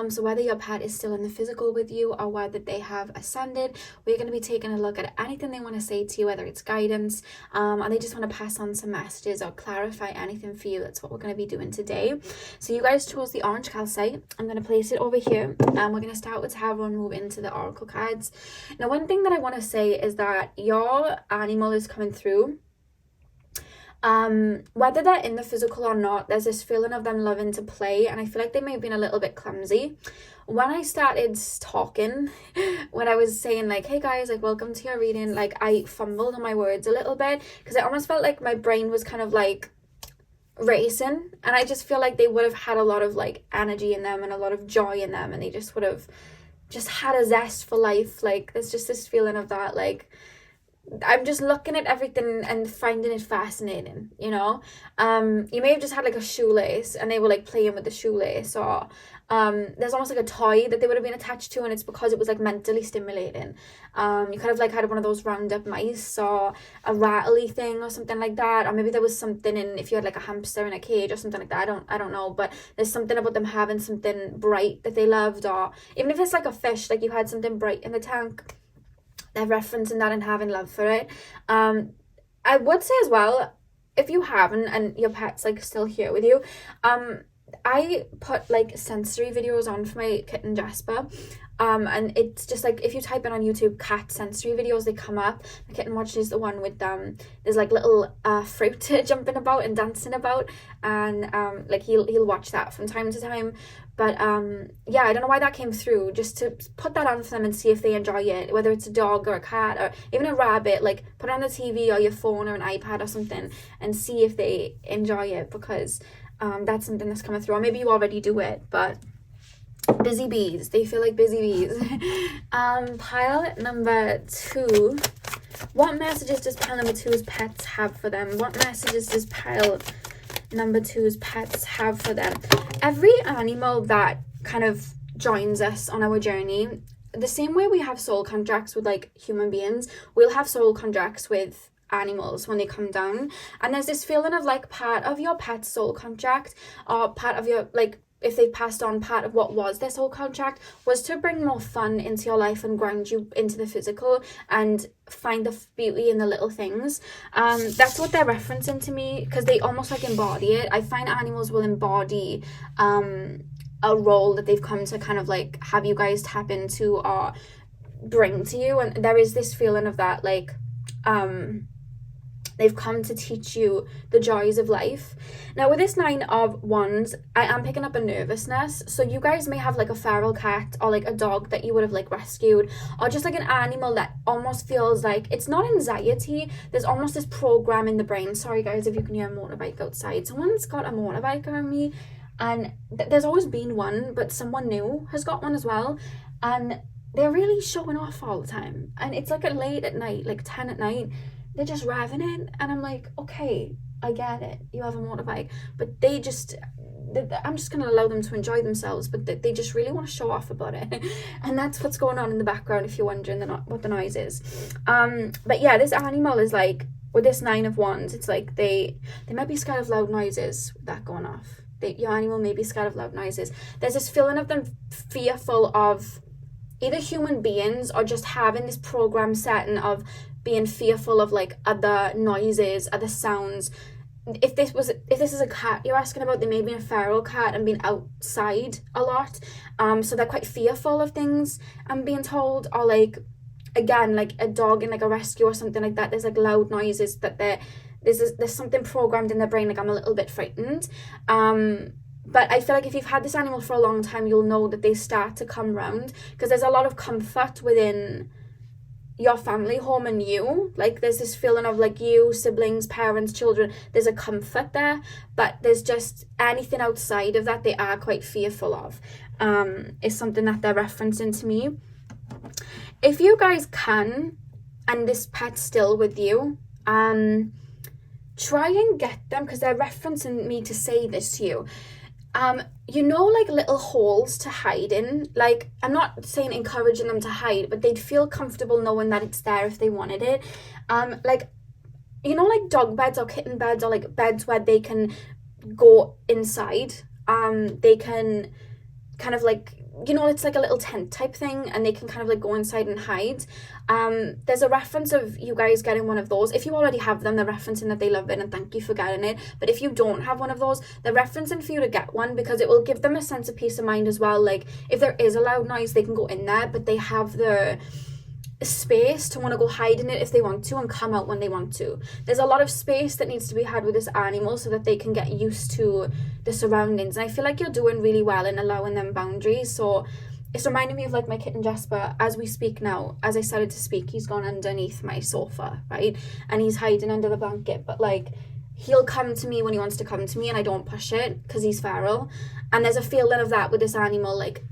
So whether your pet is still in the physical with you or whether they have ascended, we're going to be taking a look at anything they want to say to you, whether it's guidance, or they just want to pass on some messages or clarify anything for you. That's what we're going to be doing today. So you guys chose the orange calcite. I'm going to place it over here, and we're going to start with tarot and move into the oracle cards. Now, one thing that I want to say is that your animal is coming through. Whether they're in the physical or not, there's this feeling of them loving to play, and I feel like they may have been a little bit clumsy. When I started talking, when I was saying like, hey guys, like welcome to your reading, like I fumbled on my words a little bit, because I almost felt like my brain was kind of like racing, and I just feel like they would have had a lot of like energy in them and a lot of joy in them, and they just would have just had a zest for life. Like there's just this feeling of that, like I'm just looking at everything and finding it fascinating, you know. You may have just had like a shoelace and they were like playing with the shoelace, or there's almost like a toy that they would have been attached to, and it's because it was like mentally stimulating. You kind of like had one of those round up mice or a rattly thing or something like that, or maybe there was something in, if you had like a hamster in a cage or something like that. I don't know, but there's something about them having something bright that they loved, or even if it's like a fish, like you had something bright in the tank, they're referencing that and having love for it. I would say as well, if you haven't and your pet's like still here with you, I put like sensory videos on for my kitten Jasper, and it's just like, if you type in on YouTube cat sensory videos, they come up. My kitten watches the one with there's like little fruit jumping about and dancing about, and like he'll watch that from time to time. But yeah, I don't know why that came through, just to put that on for them and see if they enjoy it, whether it's a dog or a cat or even a rabbit. Like, put it on the TV or your phone or an iPad or something and see if they enjoy it, because that's something that's coming through. Or maybe you already do it, but busy bees, they feel like busy bees. Pile number 2. What messages does pile number 2's pets have for them? What messages does pile number 2's pets have for them? Every animal that kind of joins us on our journey, the same way we have soul contracts with like human beings, we'll have soul contracts with animals when they come down. And there's this feeling of like, part of your pet's soul contract, or part of your, like, if they've passed on, part of what was their soul contract was to bring more fun into your life and ground you into the physical and find the beauty in the little things. That's what they're referencing to me, because they almost like embody it. I find animals will embody a role that they've come to kind of like have you guys tap into or bring to you, and there is this feeling of that, like they've come to teach you the joys of life. Now, with this 9 of Wands, I am picking up a nervousness. So you guys may have like a feral cat or like a dog that you would have like rescued, or just like an animal that almost feels like, it's not anxiety, there's almost this program in the brain. Sorry guys if you can hear a motorbike outside. Someone's got a motorbike around me, and there's always been one, but someone new has got one as well, and they're really showing off all the time. And it's like late at night, like 10 at night, they're just revving it, and I'm like, okay, I get it, you have a motorbike, but I'm just going to allow them to enjoy themselves, but they just really want to show off about it. And that's what's going on in the background, if you're wondering what the noise is. But yeah, this animal is like, with this 9 of Wands, it's like they might be scared of loud noises with that going off. Your animal may be scared of loud noises. There's this feeling of them fearful of either human beings, or just having this program setting of being fearful of like other noises, other sounds. If this is a cat you're asking about, they may be a feral cat and being outside a lot, so they're quite fearful of things, I'm being told. Or like, again, like a dog in like a rescue or something like that, there's like loud noises that there's something programmed in their brain, like I'm a little bit frightened. But I feel like if you've had this animal for a long time, you'll know that they start to come round, because there's a lot of comfort within your family home and you. Like, there's this feeling of like you, siblings, parents, children, there's a comfort there, but there's just anything outside of that they are quite fearful of, is something that they're referencing to me. If you guys can, and this pet's still with you, try and get them, because they're referencing me to say this to you. You know, like little holes to hide in. Like, I'm not saying encouraging them to hide, but they'd feel comfortable knowing that it's there if they wanted it. Like, you know, like dog beds or kitten beds, or like beds where they can go inside. They can kind of like, you know, it's like a little tent type thing, and they can kind of like go inside and hide. There's a reference of you guys getting one of those. If you already have them, they're referencing that they love it and thank you for getting it. But if you don't have one of those, they're referencing for you to get one, because it will give them a sense of peace of mind as well. Like, if there is a loud noise, they can go in there, but they have the space to want to go hide in it if they want to, and come out when they want to. There's a lot of space that needs to be had with this animal so that they can get used to the surroundings, and I feel like you're doing really well in allowing them boundaries. So it's reminding me of like my kitten Jasper. As we speak now, as I started to speak, he's gone underneath my sofa, right, and he's hiding under the blanket, but like, he'll come to me when he wants to come to me, and I don't push it because he's feral. And there's a feeling of that with this animal, like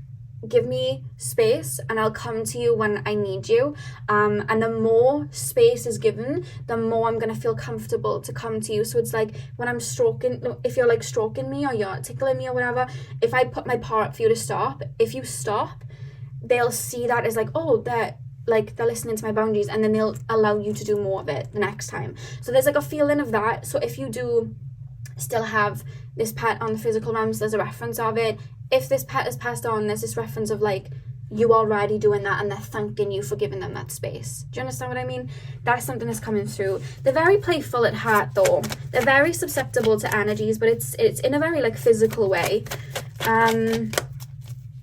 give me space and I'll come to you when I need you. And the more space is given, the more I'm going to feel comfortable to come to you. So it's like when I'm stroking, if you're like stroking me or you're tickling me or whatever, if I put my paw up for you to stop, if you stop, they'll see that as like, oh, they're listening to my boundaries, and then they'll allow you to do more of it the next time. So there's like a feeling of that. So if you do still have this pet on the physical realms, there's a reference of it. If this pet is passed on, there's this reference of like you already doing that and they're thanking you for giving them that space. Do you understand what I mean? That's something that's coming through. They're very playful at heart though. They're very susceptible to energies, but it's in a very like physical way.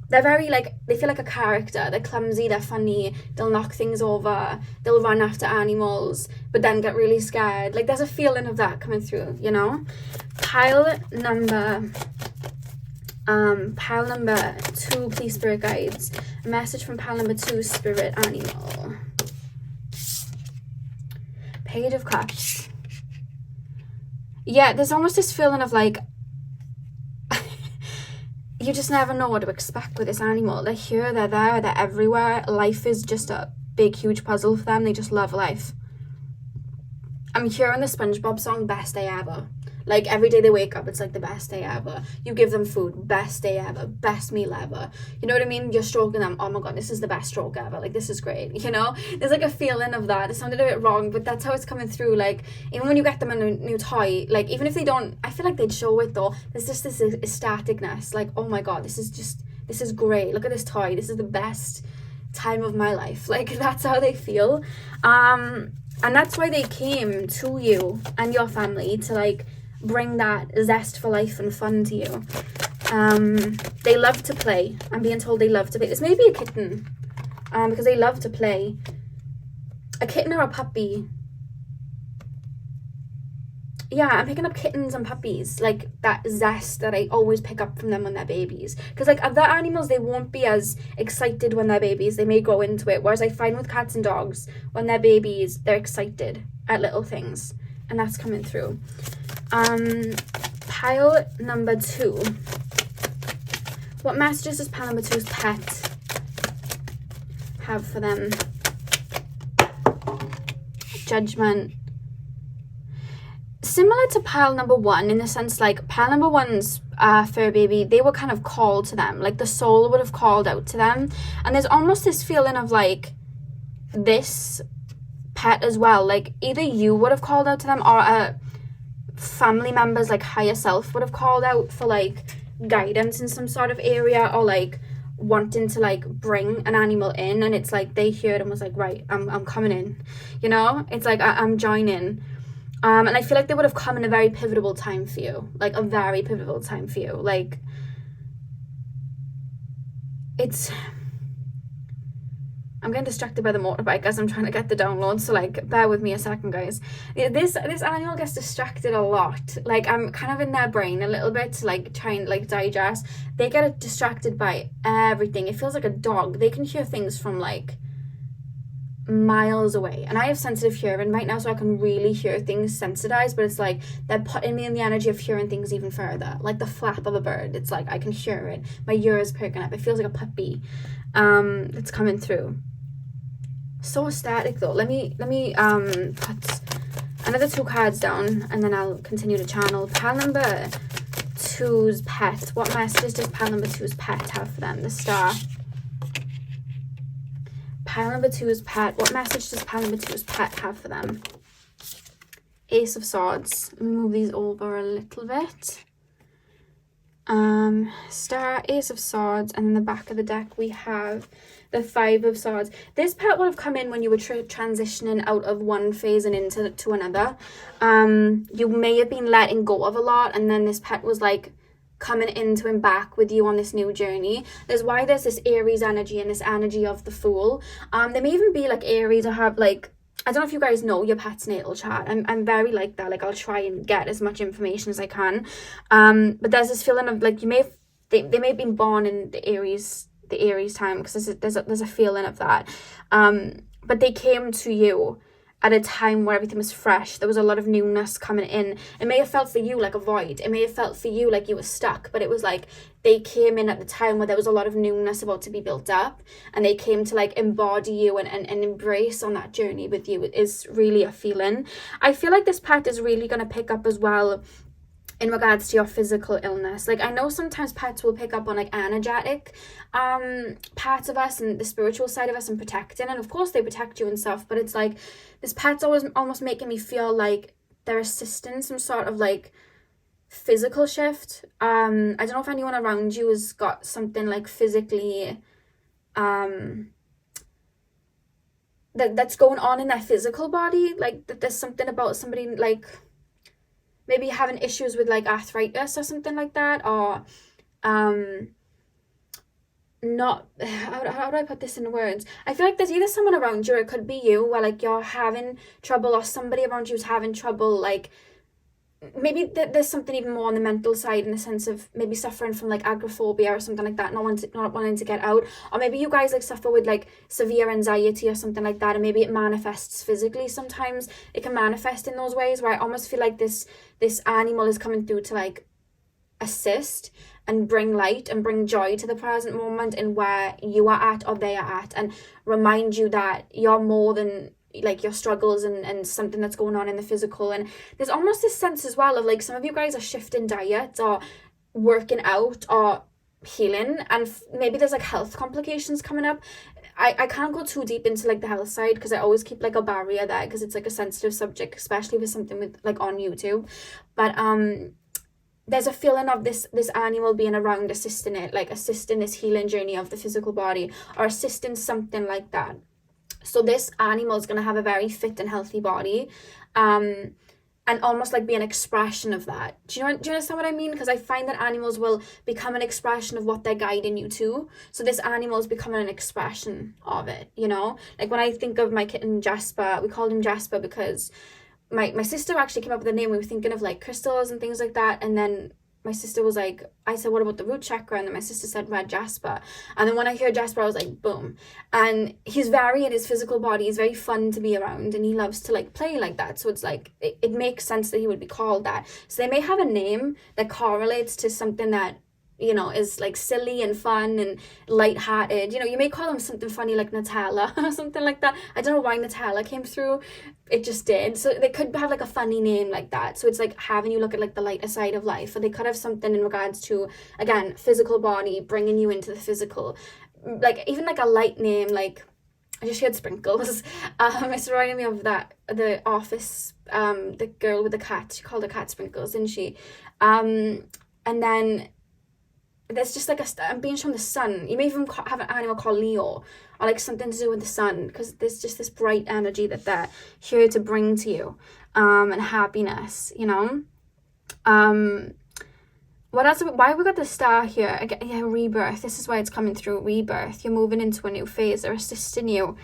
They're very like, they feel like a character. They're clumsy, they're funny, they'll knock things over, they'll run after animals, but then get really scared. Like there's a feeling of that coming through, you know? Pile number 2, please, spirit guides. A message from pile number 2, spirit animal. Page of Cups. Yeah, there's almost this feeling of like, you just never know what to expect with this animal. They're here, they're there, they're everywhere. Life is just a big, huge puzzle for them. They just love life. I'm hearing the SpongeBob song, Best Day Ever. Like, every day they wake up, it's like the best day ever. You give them food, best day ever, best meal ever. You know what I mean? You're stroking them, oh my god, this is the best stroke ever. Like, this is great, you know? There's like a feeling of that. It sounded a bit wrong, but that's how it's coming through. Like, even when you get them a new toy, like, even if they don't, I feel like they'd show it though. There's just this ecstaticness. Like, oh my god, this is great. Look at this toy. This is the best time of my life. Like, that's how they feel. And that's why they came to you and your family, to like bring that zest for life and fun to you. They love to play. I'm being told they love to play. This may be a kitten, because they love to play. A kitten or a puppy. Yeah, I'm picking up kittens and puppies, like that zest that I always pick up from them when they're babies. Because like other animals, they won't be as excited when they're babies. They may grow into it. Whereas I find with cats and dogs, when they're babies, they're excited at little things. And that's coming through. Pile number 2. What messages does pile number 2's pet have for them? Judgment. Similar to pile number 1 in the sense, like pile number 1's fur baby, they were kind of called to them, like the soul would have called out to them. And there's almost this feeling of like this pet as well, like either you would have called out to them or a family members, like higher self, would have called out for like guidance in some sort of area, or like wanting to like bring an animal in, and it's like they heard and was like, right, I'm coming in, you know? It's like I'm joining. And I feel like they would have come in a very pivotal time for you, like a very pivotal time for you. Like, it's, I'm getting distracted by the motorbike as I'm trying to get the download, so like bear with me a second, guys. This animal gets distracted a lot. Like, I'm kind of in their brain a little bit to like try and like digest. They get distracted by everything. It feels like a dog. They can hear things from like miles away, and I have sensitive hearing right now, so I can really hear things sensitized, but it's like they're putting me in the energy of hearing things even further, like the flap of a bird. It's like I can hear it. My ears perking up. It feels like a puppy that's coming through. So static though. Let me put another 2 cards down and then I'll continue to channel. Pile number 2's pet. What messages does pile number 2's pet have for them? The Star. Pile number 2's pet. What message does pile number 2's pet have for them? Ace of Swords. Let me move these over a little bit. Star, Ace of Swords, and in the back of the deck we have the 5 of Swords. This pet would have come in when you were transitioning out of one phase and into another. You may have been letting go of a lot, and then this pet was like coming in to embark with you on this new journey. There's this Aries energy and this energy of the Fool. There may even be like Aries or have like, I don't know if you guys know your pet's natal chart. I'm very like that. Like, I'll try and get as much information as I can. But there's this feeling of like, they may have been born in the Aries time, because there's a feeling of that. But they came to you at a time where everything was fresh. There was a lot of newness coming in. It may have felt for you like a void. It may have felt for you like you were stuck, but it was like they came in at the time where there was a lot of newness about to be built up, and they came to like embody you and embrace on that journey with you. It is really a feeling. I feel like this pet is really going to pick up as well in regards to your physical illness. Like, I know sometimes pets will pick up on like energetic parts of us and the spiritual side of us and protecting, and of course they protect you and stuff, but it's like this pet's always almost making me feel like they're assisting some sort of like physical shift. I don't know if anyone around you has got something like physically that's going on in their physical body, like that there's something about somebody like maybe having issues with like arthritis or something like that, or not, how do I put this in words? I feel like there's either someone around you, or it could be you, where like you're having trouble, or somebody around you is having trouble, like maybe there's something even more on the mental side, in the sense of maybe suffering from like agoraphobia or something like that, not wanting to get out, or maybe you guys like suffer with like severe anxiety or something like that, and maybe it manifests physically. Sometimes it can manifest in those ways where I almost feel like this animal is coming through to like assist and bring light and bring joy to the present moment and where you are at or they are at, and remind you that you're more than like your struggles and something that's going on in the physical. And there's almost this sense as well of like some of you guys are shifting diets or working out or healing, and maybe there's like health complications coming up. I can't go too deep into like the health side because I always keep like a barrier there, because it's like a sensitive subject, especially with something with like on YouTube. But there's a feeling of this animal being around, assisting it, like assisting this healing journey of the physical body, or assisting something like that. So this animal is going to have a very fit and healthy body, and almost like be an expression of that. Do you understand what I mean? Because I find that animals will become an expression of what they're guiding you to. So this animal is becoming an expression of it, you know? Like when I think of my kitten Jasper, we called him Jasper because my sister actually came up with a name. We were thinking of like crystals and things like that, and then my sister was like, I said, what about the root chakra? And then my sister said red Jasper. And then when I heard Jasper, I was like, boom. And he's very in his physical body. He's very fun to be around, and he loves to like play like that. So it's like, it makes sense that he would be called that. So they may have a name that correlates to something that, you know, is like silly and fun and lighthearted. You know, you may call him something funny like Nutella or something like that. I don't know why Nutella came through. It just did. So they could have like a funny name like that. So it's like having you look at like the lighter side of life. Or they could have something in regards to, again, physical body, bringing you into the physical. Like even like a light name, like I just heard Sprinkles. It's reminding me of that, the Office, the girl with the cat. She called her cat Sprinkles, didn't she? And then there's just like I'm being shown the sun. You may even have an animal called Leo, or like something to do with the sun, because there's just this bright energy that they're here to bring to you, and happiness, you know. What else? Why have we got the star here? Again, yeah, rebirth. This is why it's coming through. Rebirth. You're moving into a new phase. They're assisting you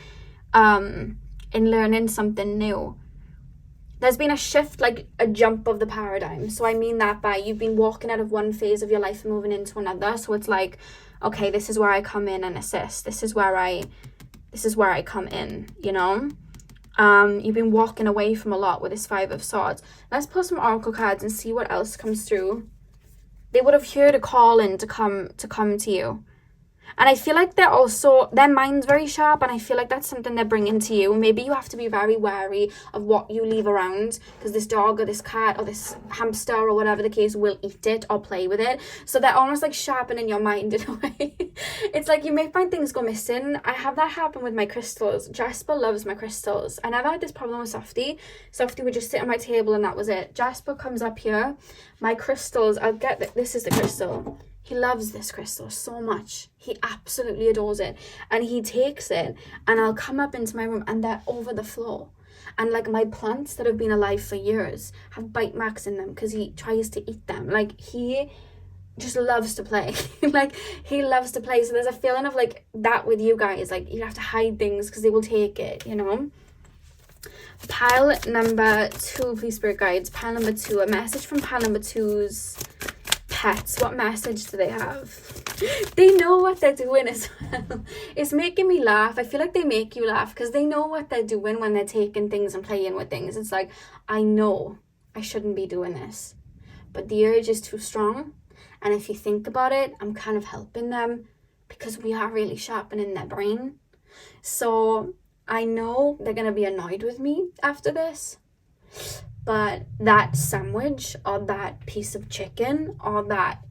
in learning something new. There's been a shift, like a jump of the paradigm. So I mean that by you've been walking out of one phase of your life and moving into another. So it's like, okay, this is where I come in and assist. This is where I come in, you know? You've been walking away from a lot with this Five of Swords. Let's pull some oracle cards and see what else comes through. They would have heard a call in to come to you. And I feel like their mind's very sharp, and I feel like that's something they're bringing to you. Maybe you have to be very wary of what you leave around, because this dog or this cat or this hamster or whatever the case will eat it or play with it. So they're almost like sharpening your mind in a way. It's like you may find things go missing. I have that happen with my crystals. Jasper loves my crystals. I never had this problem with Softy. Softy would just sit on my table and that was it. Jasper comes up here. My crystals, this is the crystal. He loves this crystal so much. He absolutely adores it. And he takes it, and I'll come up into my room and they're over the floor. And like my plants that have been alive for years have bite marks in them because he tries to eat them. Like he just loves to play. Like he loves to play. So there's a feeling of like that with you guys. Like you have to hide things because they will take it, you know. Pile number 2, please, spirit guides. Pile number 2, a message from pile number 2's pets. What message do they have? They know what they're doing as well. It's making me laugh. I feel like they make you laugh because they know what they're doing when they're taking things and playing with things. It's like, I know I shouldn't be doing this, but the urge is too strong. And if you think about it, I'm kind of helping them because we are really sharpening their brain. So I know they're going to be annoyed with me after this, but that sandwich or that piece of chicken or that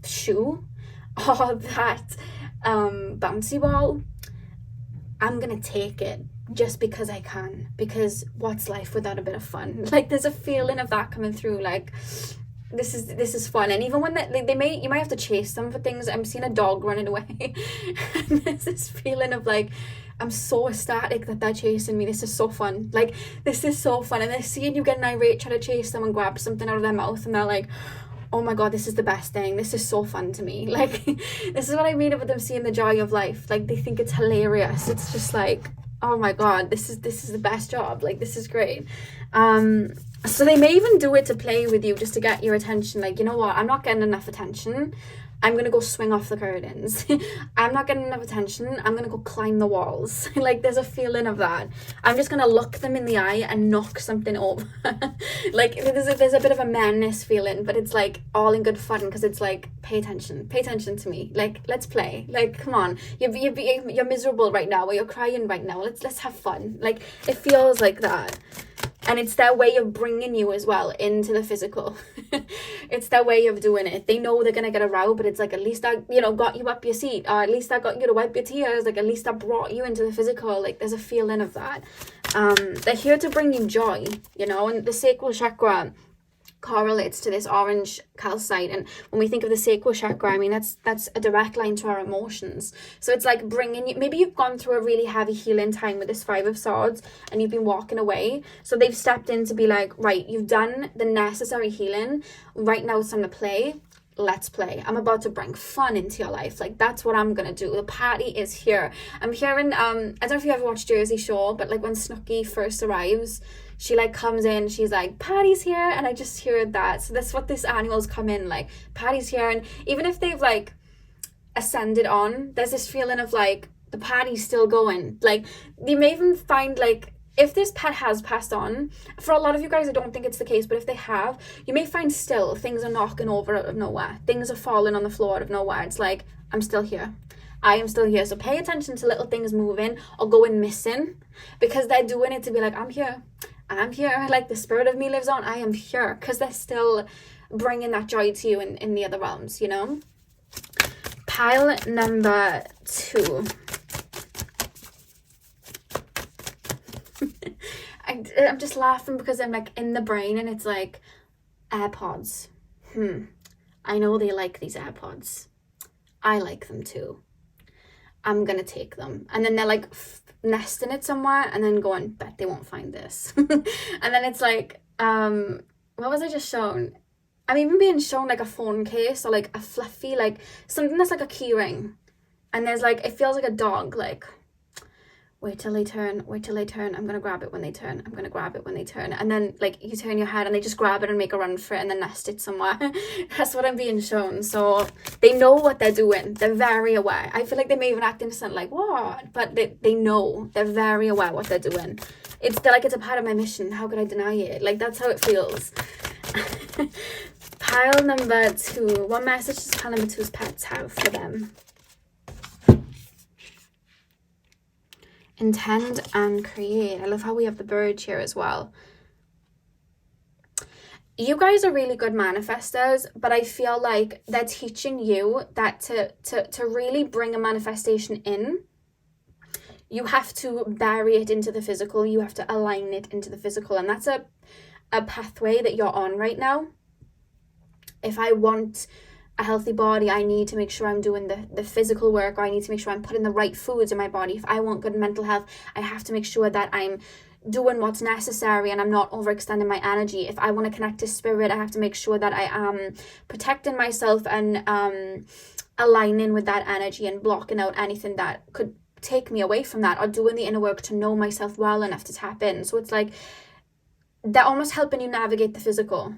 shoe or that bouncy ball, I'm gonna take it just because I can, because what's life without a bit of fun? Like, there's a feeling of that coming through, like this is fun. And even when you might have to chase them for things. I'm seeing a dog running away and there's this feeling of like, I'm so ecstatic that they're chasing me. This is so fun. Like, this is so fun. And they're seeing you getting irate, try to chase them and grab something out of their mouth, and they're like, oh my god, this is the best thing. This is so fun to me. Like, this is what I mean about them seeing the joy of life. Like, they think it's hilarious. It's just like, oh my god, this is the best job. Like, this is great. So they may even do it to play with you, just to get your attention. Like, you know what, I'm not getting enough attention, I'm gonna go swing off the curtains. I'm not getting enough attention, I'm gonna go climb the walls. Like, there's a feeling of that. I'm just gonna look them in the eye and knock something over. Like, there's a bit of a madness feeling, but it's like all in good fun, because it's like, pay attention to me. Like, let's play. Like, come on, you're miserable right now, or you're crying right now. Let's have fun. Like, it feels like that. And it's their way of bringing you as well into the physical. It's their way of doing it. They know they're going to get a row, but it's like, at least I, got you up your seat. Or at least I got you to wipe your tears. Like, at least I brought you into the physical. Like, there's a feeling of that. They're here to bring you joy, and the sacral chakra correlates to this orange calcite. And when we think of the sacral chakra, I mean, that's a direct line to our emotions. So it's like bringing you, maybe you've gone through a really heavy healing time with this 5 of Swords and you've been walking away, so they've stepped in to be like, right, you've done the necessary healing, right now it's time to play. Let's play. I'm about to bring fun into your life. Like, that's what I'm gonna do. The party is here. I'm hearing I don't know if you ever watched Jersey Shore, but like when Snooki first arrives, she like comes in, she's like, party's here, and I just hear that. So that's what this animals come in, like, party's here. And even if they've like ascended on, there's this feeling of like, the party's still going. Like, you may even find, like, if this pet has passed on, for a lot of you guys, I don't think it's the case, but if they have, you may find still things are knocking over out of nowhere. Things are falling on the floor out of nowhere. It's like, I'm still here. I am still here. So pay attention to little things moving or going missing, because they're doing it to be like, I'm here. Like, the spirit of me lives on. I am here, because they're still bringing that joy to you in the other realms, Pile number 2. I'm just laughing because I'm like in the brain, and it's like, AirPods. I know they like these AirPods. I like them too. I'm gonna take them. And then they're like nesting it somewhere and then going, bet they won't find this. And then it's like, what was I just shown? I'm even being shown like a phone case, or like a fluffy, like something that's like a key ring. And there's like, it feels like a dog, like, wait till they turn, I'm gonna grab it when they turn, and then like you turn your head and they just grab it and make a run for it and then nest it somewhere. That's what I'm being shown. So they know what they're doing. They're very aware. I feel like they may even act innocent, like, what? But they know. They're very aware what they're doing. They're like, it's a part of my mission. How could I deny it? Like, that's how it feels. Pile number 2. What message does pile number 2's pets have for them? Intend and create. I love how we have the bird here as well. You guys are really good manifestors, but I feel like they're teaching you that to really bring a manifestation in, you have to bury it into the physical. You have to align it into the physical. And that's a pathway that you're on right now. If I want a healthy body, I need to make sure I'm doing the physical work, or I need to make sure I'm putting the right foods in my body. If I want good mental health, I have to make sure that I'm doing what's necessary and I'm not overextending my energy. If I want to connect to spirit, I have to make sure that I am protecting myself and aligning with that energy and blocking out anything that could take me away from that, or doing the inner work to know myself well enough to tap in. So it's like they're almost helping you navigate the physical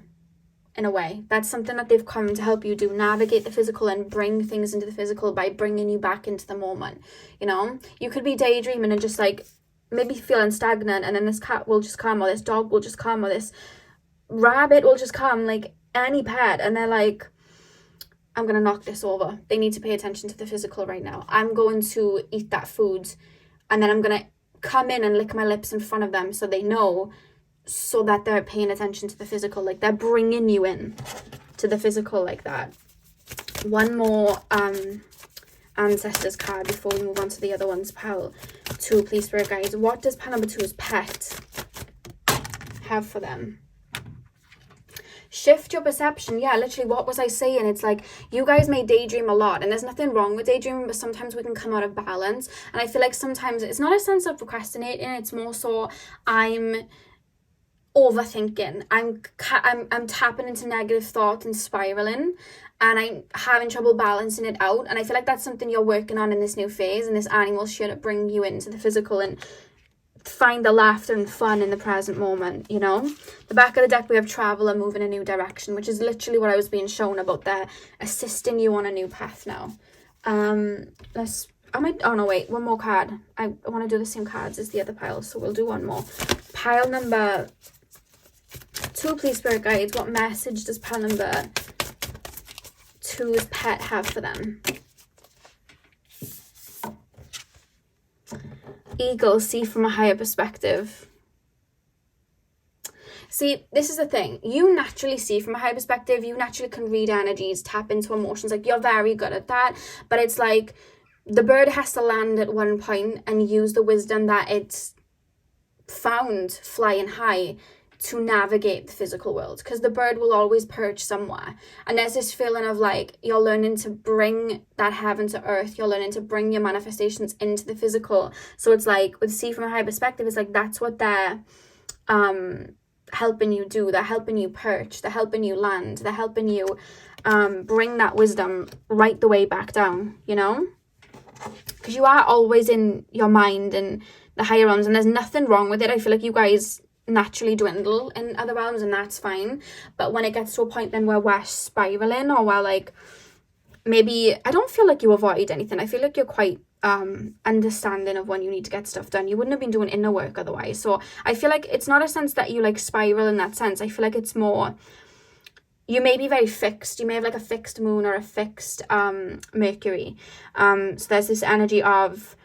in a way. That's something that they've come to help you do, navigate the physical and bring things into the physical by bringing you back into the moment. You know, you could be daydreaming and just like maybe feeling stagnant, and then this cat will just come, or this dog will just come, or this rabbit will just come, like any pet, and they're like, I'm gonna knock this over. They need to pay attention to the physical right now. I'm going to eat that food, and then I'm gonna come in and lick my lips in front of them so they know, so that they're paying attention to the physical. Like they're bringing you in to the physical like that. One more ancestors card before we move on to the other ones. Pile 2, please, spirit guides. What does pile number 2's pet have for them? Shift your perception. Yeah, literally, what was I saying? It's like, you guys may daydream a lot, and there's nothing wrong with daydreaming, but sometimes we can come out of balance. And I feel like sometimes it's not a sense of procrastinating, it's more so I'm overthinking. I'm tapping into negative thought and spiraling, and I'm having trouble balancing it out. And I feel like that's something you're working on in this new phase, and this animal should bring you into the physical and find the laughter and fun in the present moment, you know. The back of the deck, we have travel and move in a new direction, which is literally what I was being shown about. They're assisting you on a new path now. Oh no, wait, one more card. I want to do the same cards as the other pile, so we'll do one more. Pile number 2, please, spirit guides. What message does pile number 2's pet have for them? Eagle, see from a higher perspective. See, this is the thing. You naturally see from a higher perspective. You naturally can read energies, tap into emotions. Like, you're very good at that. But it's like the bird has to land at one point and use the wisdom that it's found flying high to navigate the physical world, because the bird will always perch somewhere. And there's this feeling of like, you're learning to bring that heaven to earth, you're learning to bring your manifestations into the physical. So it's like, with see from a high perspective, it's like that's what they're helping you do. They're helping you perch, they're helping you land, they're helping you bring that wisdom right the way back down, you know, because you are always in your mind and the higher realms, and there's nothing wrong with it. I feel like you guys naturally dwindle in other realms, and that's fine. But when it gets to a point then where we're spiraling, or where like maybe, I don't feel like you avoid anything. I feel like you're quite understanding of when you need to get stuff done. You wouldn't have been doing inner work otherwise. So I feel like it's not a sense that you like spiral in that sense. I feel like it's more, you may be very fixed. You may have like a fixed moon or a fixed Mercury. So there's this energy of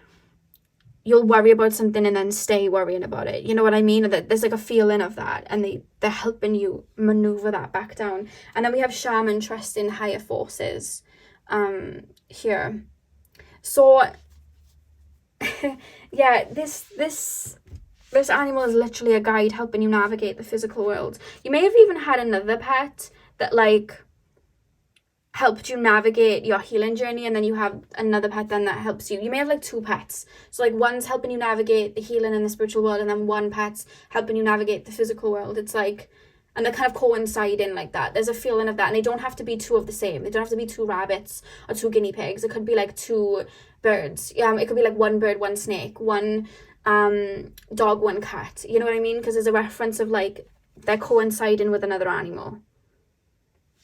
you'll worry about something and then stay worrying about it. You know what I mean? That there's like a feeling of that, and they're helping you maneuver that back down. And then we have shaman, trust in higher forces here. So yeah, this animal is literally a guide helping you navigate the physical world. You may have even had another pet that like helped you navigate your healing journey, and then you have another pet then that helps you. You may have like 2 pets. So like one's helping you navigate the healing and the spiritual world, and then one pet's helping you navigate the physical world. It's like, and they're kind of coinciding like that. There's a feeling of that, and they don't have to be 2 of the same. They don't have to be 2 rabbits or 2 guinea pigs. It could be like 2 birds. It could be like 1 bird, 1 snake, 1 dog, 1 cat. You know what I mean? Because there's a reference of like they're coinciding with another animal.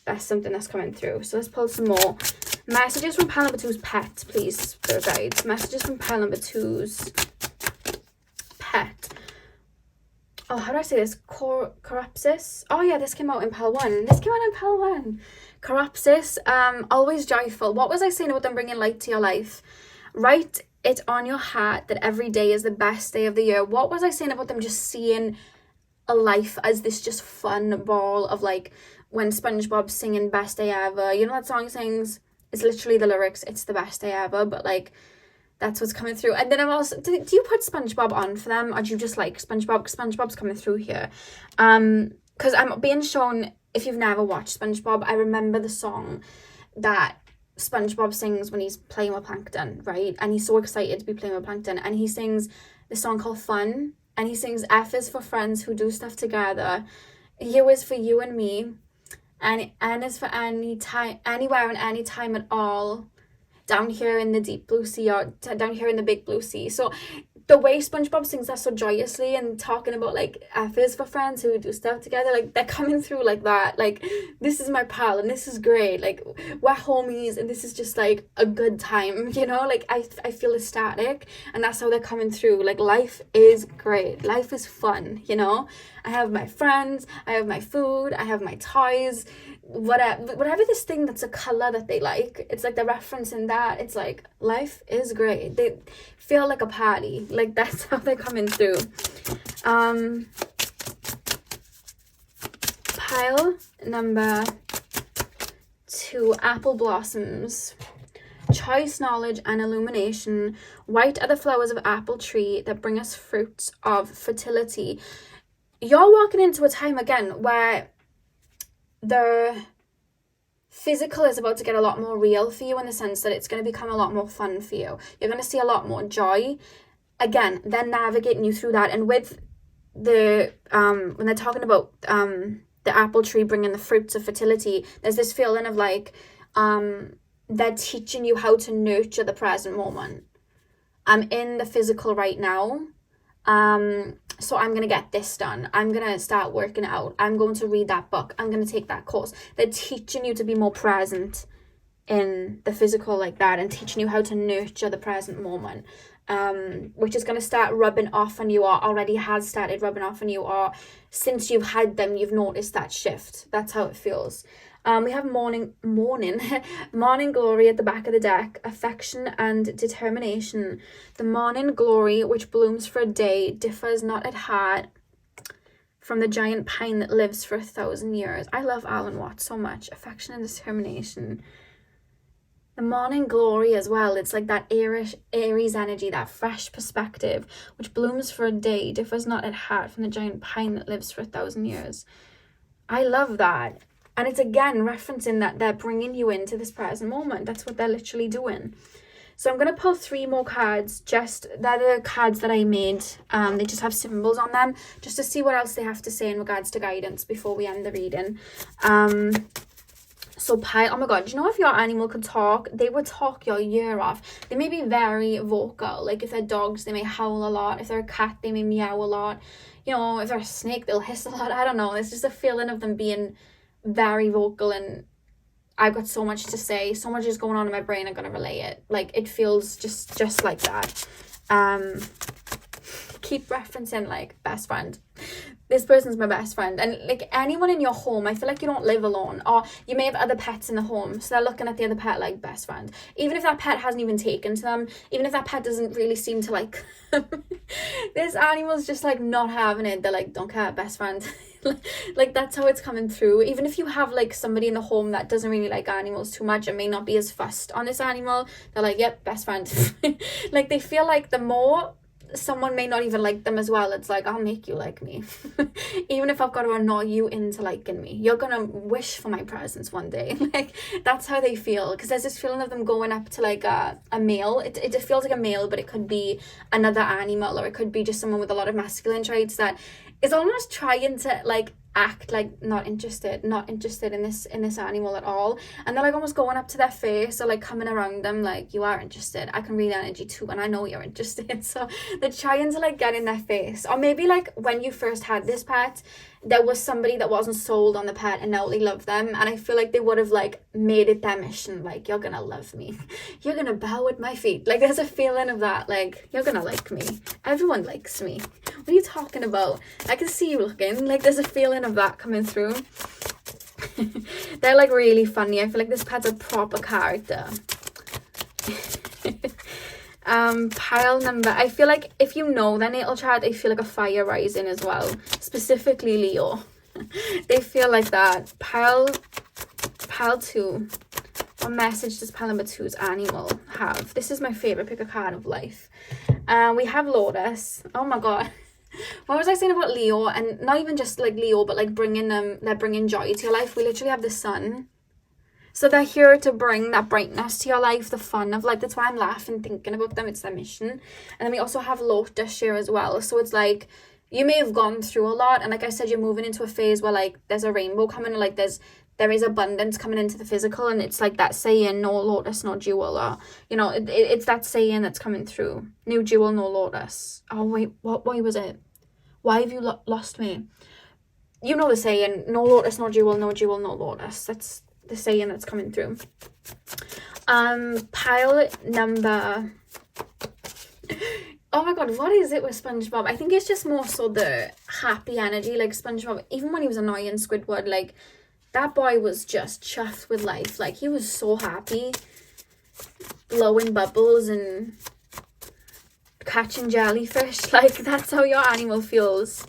That's something that's coming through. So let's pull some more messages from pile number 2's pet, please, spirit guides. Messages from pile number 2's pet. Oh, how do I say this? Corrupsis. Oh yeah, this came out in pile 1. This came out in pile 1. Corrupsis, always joyful. What was I saying about them bringing light to your life? Write it on your heart that every day is the best day of the year. What was I saying about them just seeing a life as this just fun ball of like, when SpongeBob's singing best day ever, you know that song he sings? It's literally the lyrics, it's the best day ever, but like, that's what's coming through. And then I'm also, do you put SpongeBob on for them, or do you just like SpongeBob? SpongeBob's coming through here. Because I'm being shown, if you've never watched SpongeBob, I remember the song that SpongeBob sings when he's playing with Plankton, right? And he's so excited to be playing with Plankton, and he sings the song called Fun, and he sings F is for friends who do stuff together, U is for you and me, and N is for any time, anywhere and any time at all, down here in the deep blue sea, or down here in the big blue sea. So the way SpongeBob sings that so joyously and talking about like F is for friends who do stuff together, like they're coming through like that. Like, this is my pal and this is great. Like, we're homies and this is just like a good time, you know? Like, I feel ecstatic, and that's how they're coming through. Like, life is great. Life is fun, you know? I have my friends, I have my food, I have my toys, whatever this thing that's a color that they like, it's like the reference in that. It's like, life is great. They feel like a party. Like, that's how they're coming through. Pile number 2, apple blossoms. Choice, knowledge, and illumination. White are the flowers of apple tree that bring us fruits of fertility. You're walking into a time again where the physical is about to get a lot more real for you, in the sense that it's going to become a lot more fun for you. You're going to see a lot more joy. Again, they're navigating you through that. And with the when they're talking about the apple tree bringing the fruits of fertility, there's this feeling of like they're teaching you how to nurture the present moment. I'm in the physical right now. So I'm going to get this done. I'm going to start working out. I'm going to read that book. I'm going to take that course. They're teaching you to be more present in the physical like that, and teaching you how to nurture the present moment, which is going to start rubbing off on you, or already has started rubbing off on you, or since you've had them, you've noticed that shift. That's how it feels. We have morning glory at the back of the deck. Affection and determination. The morning glory, which blooms for a day, differs not at heart from the giant pine that lives for 1,000 years. I love Alan Watts so much. Affection and determination. The morning glory as well. It's like that Aries energy, that fresh perspective, which blooms for a day, differs not at heart from the giant pine that lives for 1,000 years. I love that. And it's again referencing that they're bringing you into this present moment. That's what they're literally doing. So I'm going to pull 3 more cards. They're the cards that I made. They just have symbols on them, just to see what else they have to say in regards to guidance before we end the reading. So pile, oh my god, do you know if your animal could talk, they would talk your ear off. They may be very vocal. Like, if they're dogs, they may howl a lot. If they're a cat, they may meow a lot. You know, if they're a snake, they'll hiss a lot. I don't know. It's just a feeling of them being very vocal, and I've got so much to say, so much is going on in my brain. I'm gonna relay it. Like, it feels just like that. Keep referencing like best friend. This person's my best friend. And like anyone in your home, I feel like you don't live alone, or you may have other pets in the home, so they're looking at the other pet like best friend, even if that pet hasn't even taken to them, even if that pet doesn't really seem to like this animal's just like not having it. They're like, don't care, best friend. Like, that's how it's coming through. Even if you have like somebody in the home that doesn't really like animals too much and may not be as fussed on this animal, they're like, yep, best friend. Like, they feel like the more someone may not even like them as well, it's like, I'll make you like me. Even if I've got to annoy you into liking me, you're gonna wish for my presence one day. Like, that's how they feel, because there's this feeling of them going up to like a male. It feels like a male, but it could be another animal, or it could be just someone with a lot of masculine traits that is almost trying to like act like not interested in this animal at all, and they're like almost going up to their face, or like coming around them like, you are interested, I can read energy too, and I know you're interested. So they're trying to like get in their face. Or maybe like when you first had this pet, there was somebody that wasn't sold on the pet and now they love them, and I feel like they would have like made it their mission, like, you're gonna love me, you're gonna bow at my feet. Like, there's a feeling of that, like, you're gonna like me, everyone likes me, what are you talking about, I can see you looking. Like, there's a feeling of that coming through. They're like really funny. I feel like this pet's a proper character. Pile number, I feel like if you know their natal chart, they feel like a fire rising as well, specifically Leo. They feel like that. Pile 2, what message does pile number 2's animal have? This is my favorite pick a card of life. We have Lotus. Oh my god, what was I saying about Leo? And not even just like Leo, but like they're bringing joy to your life. We literally have the sun. So they're here to bring that brightness to your life, the fun of life. That's why I'm laughing thinking about them. It's their mission. And then we also have Lotus here as well. So it's like, you may have gone through a lot, and like I said, you're moving into a phase where like there's a rainbow coming, like there's there is abundance coming into the physical, and it's like that saying, no lotus, no jewel, or, you know, it's that saying that's coming through. No jewel, no lotus. Oh, wait, why was it? Why have you lost me? You know the saying, no lotus, no jewel, no jewel, no lotus. That's the saying that's coming through. Pile number... Oh my god, what is it with SpongeBob? I think it's just more so the happy energy, like SpongeBob, even when he was annoying Squidward, like, that boy was just chuffed with life. Like, he was so happy, blowing bubbles and catching jellyfish. Like, that's how your animal feels.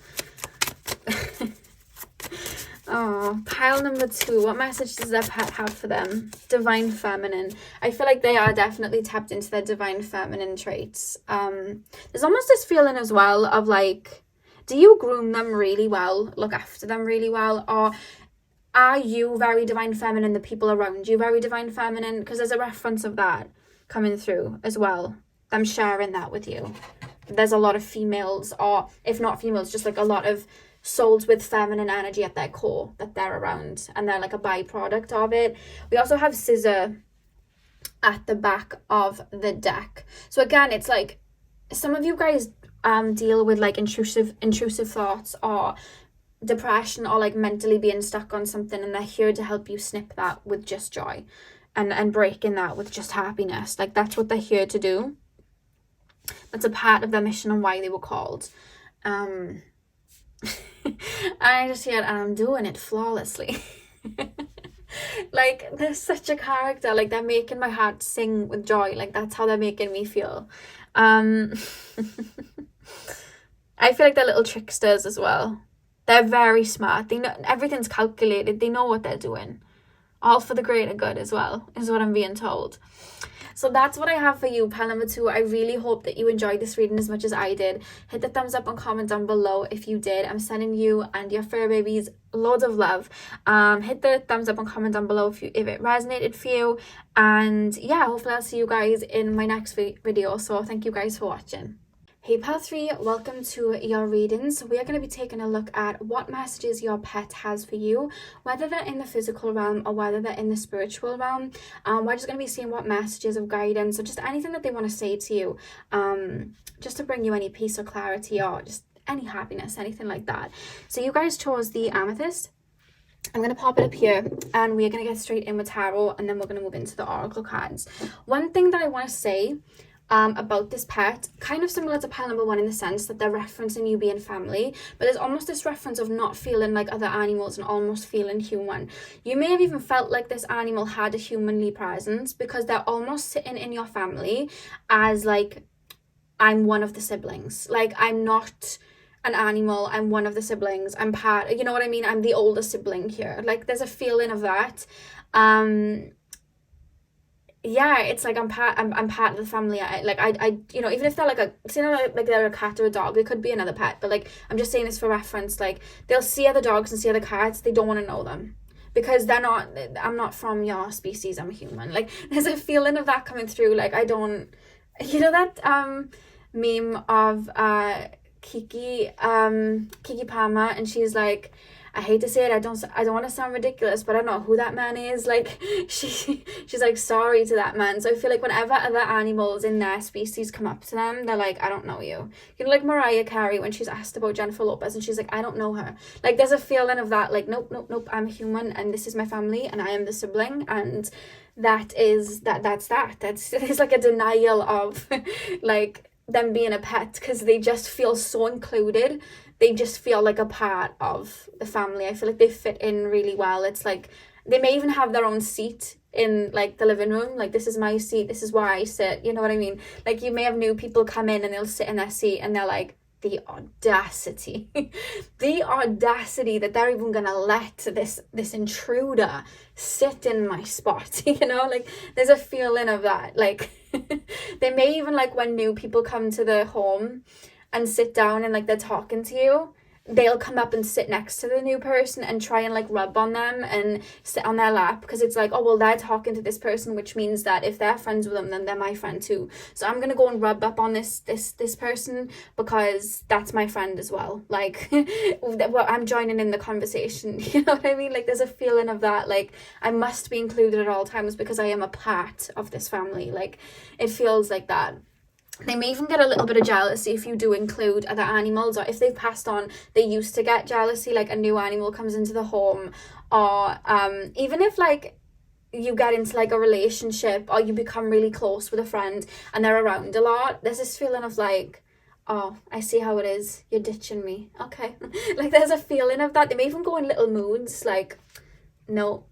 Oh, pile number 2. What message does their pet have for them? Divine Feminine. I feel like they are definitely tapped into their Divine Feminine traits. There's almost this feeling as well of like, do you groom them really well? Look after them really well? Or are you very Divine Feminine, the people around you very Divine Feminine? Because there's a reference of that coming through as well. I'm sharing that with you. There's a lot of females, or if not females, just like a lot of souls with feminine energy at their core that they're around, and they're like a byproduct of it. We also have Scissor at the back of the deck. So again, it's like some of you guys deal with like intrusive thoughts or depression, or like mentally being stuck on something, and they're here to help you snip that with just joy and breaking that with just happiness. Like, that's what they're here to do. That's a part of their mission and why they were called. I just hear it, and I'm doing it flawlessly. Like, they're such a character. Like, they're making my heart sing with joy. Like, that's how they're making me feel. I feel like they're little tricksters as well. They're very smart. They know everything's calculated. They know what they're doing, all for the greater good as well, is what I'm being told. So that's what I have for you, pile number 2. I really hope that you enjoyed this reading as much as I did. Hit the thumbs up and comment down below if you did. I'm sending you and your fur babies loads of love. Hit the thumbs up and comment down below if it resonated for you. And yeah, hopefully I'll see you guys in my next video. So thank you guys for watching. Hey pile 3, welcome to your readings. We are going to be taking a look at what messages your pet has for you, whether they're in the physical realm or whether they're in the spiritual realm. We're just going to be seeing what messages of guidance, or just anything that they want to say to you, just to bring you any peace or clarity, or just any happiness, anything like that. So you guys chose the Amethyst. I'm going to pop it up here, and we're going to get straight in with tarot, and then we're going to move into the oracle cards. One thing that I want to say about this pet, kind of similar to pile number 1 in the sense that they're referencing you being family, but there's almost this reference of not feeling like other animals and almost feeling human. You may have even felt like this animal had a humanly presence, because they're almost sitting in your family as like, I'm one of the siblings. Like, I'm not an animal, I'm one of the siblings, I'm part, you know what I mean? I'm the older sibling here. Like, there's a feeling of that. Yeah, it's like I'm part of the family. I you know, even if they're like a, say like they're a cat or a dog, they could be another pet, but like, I'm just saying this for reference. Like, they'll see other dogs and see other cats, they don't want to know them, because I'm not from your species, I'm a human. Like, there's a feeling of that coming through. Like, I don't, you know that meme of Kiki Palmer, and she's like, I hate to say it, I don't want to sound ridiculous, but I don't know who that man is. Like, she's like, sorry to that man. So I feel like whenever other animals in their species come up to them, they're like, I don't know you. You know, like Mariah Carey, when she's asked about Jennifer Lopez, and she's like, I don't know her. Like, there's a feeling of that, like, nope, I'm a human, and this is my family, and I am the sibling, and that's there's like a denial of like them being a pet, because they just feel so included. They just feel like a part of the family. I feel like they fit in really well. It's like, they may even have their own seat in like the living room. Like, this is my seat, this is where I sit, you know what I mean? Like, you may have new people come in and they'll sit in their seat, and they're like, the audacity the audacity that they're even gonna let this intruder sit in my spot. You know, like, there's a feeling of that. Like, they may even, like, when new people come to the home and sit down and like they're talking to you, they'll come up and sit next to the new person and try and like rub on them and sit on their lap, because it's like, oh well, they're talking to this person, which means that if they're friends with them, then they're my friend too, so I'm gonna go and rub up on this person because that's my friend as well, like well, I'm joining in the conversation. You know what I mean? Like there's a feeling of that, like I must be included at all times because I am a part of this family. Like it feels like that. They may even get a little bit of jealousy if you do include other animals, or if they've passed on, they used to get jealousy, like a new animal comes into the home, or even if like you get into like a relationship or you become really close with a friend and they're around a lot, there's this feeling of like, oh, I see how it is, you're ditching me, okay. Like there's a feeling of that. They may even go in little moods like, no,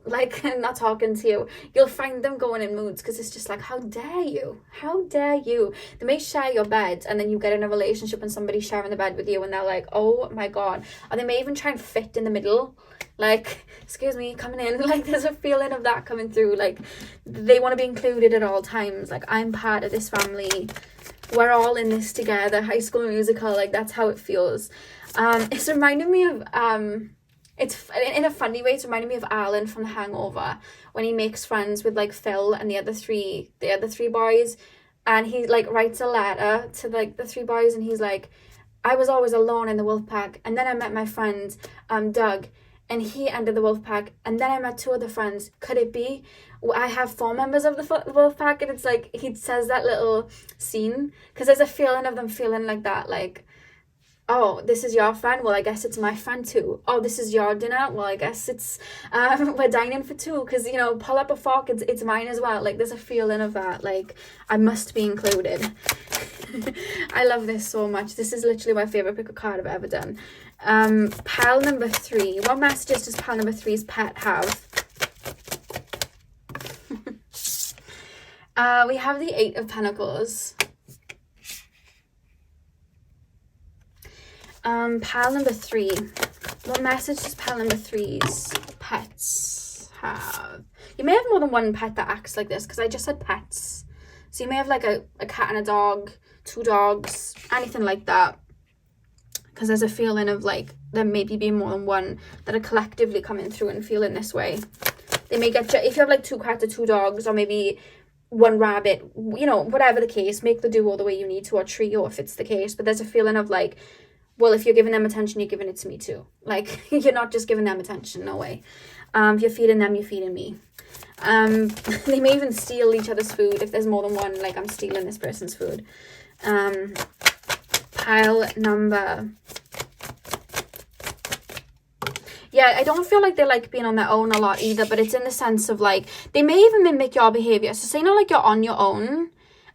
like I'm not talking to you. You'll find them going in moods because it's just like, how dare you, they may share your bed, and then you get in a relationship and somebody's sharing the bed with you and they're like, oh my god. Or they may even try and fit in the middle, like, excuse me, coming in. Like there's a feeling of that coming through, like they want to be included at all times, like I'm part of this family, we're all in this together, High School Musical, like that's how it feels. It's reminding me of it's in a funny way, it's reminding me of Alan from The Hangover, when he makes friends with like Phil and the other three boys, and he like writes a letter to like the three boys, and he's like, I was always alone in the wolf pack, and then I met my friend Doug, and he entered the wolf pack, and then I met two other friends. Could it be I have 4 members of the wolf pack? And it's like he says that little scene because there's a feeling of them feeling like that, like, oh, this is your friend, well I guess it's my friend too. Oh, this is your dinner, well I guess it's we're dining for two, because you know, pull up a fork, it's mine as well. Like there's a feeling of that, like I must be included. I love this so much. This is literally my favorite pick a card I've ever done. Pile number 3, what messages does pile number 3's pet have? We have the 8 of Pentacles. Pile number 3. What message does pile number 3's pets have? You may have more than one pet that acts like this, because I just said pets. So you may have like a cat and a dog, 2 dogs, anything like that. Because there's a feeling of like there maybe being more than one that are collectively coming through and feeling this way. They may get, if you have like 2 cats or 2 dogs, or maybe 1 rabbit, you know, whatever the case, make the duo the way you need to, or trio if it's the case. But there's a feeling of like, well, if you're giving them attention, you're giving it to me too. Like, you're not just giving them attention, no way. If you're feeding them, you're feeding me. They may even steal each other's food if there's more than one, like I'm stealing this person's food. Pile number... Yeah, I don't feel like they like being on their own a lot either, but it's in the sense of like, they may even mimic your behavior. So say not like you're on your own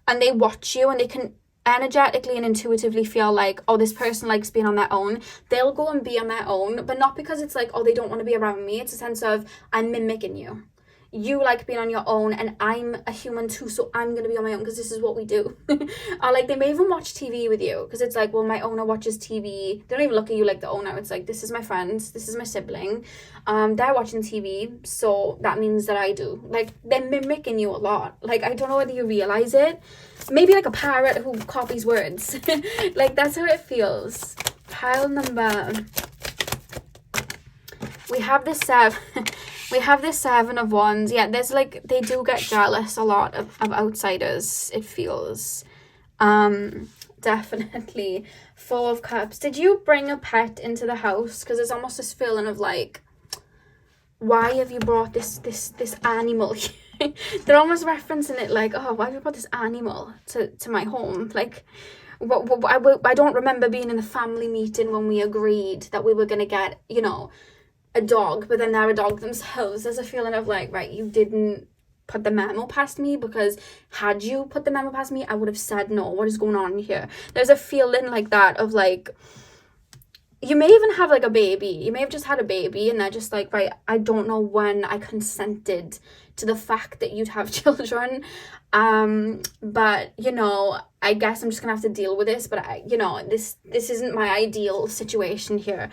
and they watch you and they can energetically and intuitively feel like, oh, this person likes being on their own. They'll go and be on their own, but not because it's like, oh, they don't want to be around me. It's a sense of, I'm mimicking you. You like being on your own and I'm a human too, so I'm going to be on my own because this is what we do. Or like they may even watch TV with you because it's like, well, my owner watches TV. They don't even look at you like the owner. It's like, this is my friend, this is my sibling. They're watching TV, so that means that I do. Like they're mimicking you a lot. Like I don't know whether you realize it. Maybe like a parrot who copies words. Like that's how it feels. Pile number... We have this 7. We have this 7 of Wands. Yeah, there's like, they do get jealous a lot of outsiders, it feels. Definitely. 4 of Cups. Did you bring a pet into the house? Because there's almost this feeling of like, why have you brought this animal here? They're almost referencing it like, oh, why have you brought this animal to my home? Like, I don't remember being in the family meeting when we agreed that we were going to get, you know, a dog, but then they're a dog themselves. There's a feeling of like, right, you didn't put the memo past me, because had you put the memo past me, I would have said no. What is going on here? There's a feeling like that of like, you may even have like a baby. You may have just had a baby and they're just like, right, I don't know when I consented to the fact that you'd have children. But you know, I guess I'm just gonna have to deal with this, but you know, this isn't my ideal situation here.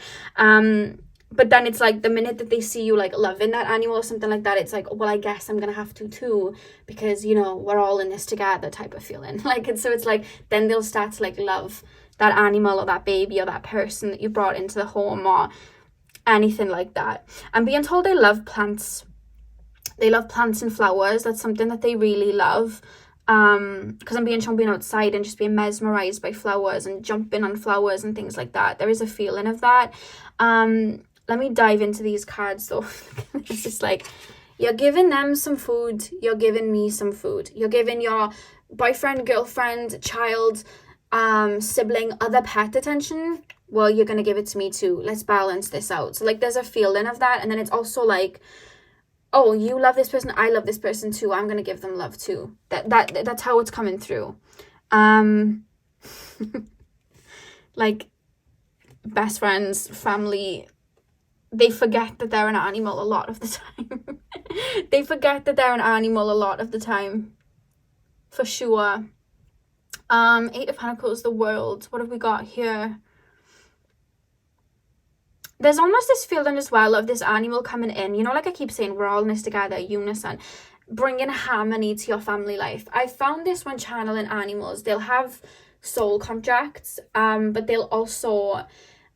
But then it's like the minute that they see you like loving that animal or something like that, it's like, well, I guess I'm gonna have to too, because you know, we're all in this together type of feeling. Like, and so it's like, then they'll start to like love that animal or that baby or that person that you brought into the home or anything like that. I'm being told they love plants. They love plants and flowers. That's something that they really love. Because I'm being shown being outside and just being mesmerized by flowers and jumping on flowers and things like that. There is a feeling of that. Let me dive into these cards though. It's just like, you're giving them some food, you're giving me some food. You're giving your boyfriend, girlfriend, child, sibling, other pet attention. Well, you're going to give it to me too. Let's balance this out. So like there's a feeling of that. And then it's also like, oh, you love this person, I love this person too, I'm going to give them love too. That's how it's coming through. Like best friends, family, they forget that they're an animal a lot of the time. They forget that they're an animal a lot of the time. For sure. Eight of Pentacles, the World. What have we got here? There's almost this feeling as well of this animal coming in. You know, like I keep saying, we're all in this together, unison. Bringing harmony to your family life. I found this when channeling animals. They'll have soul contracts, but they'll also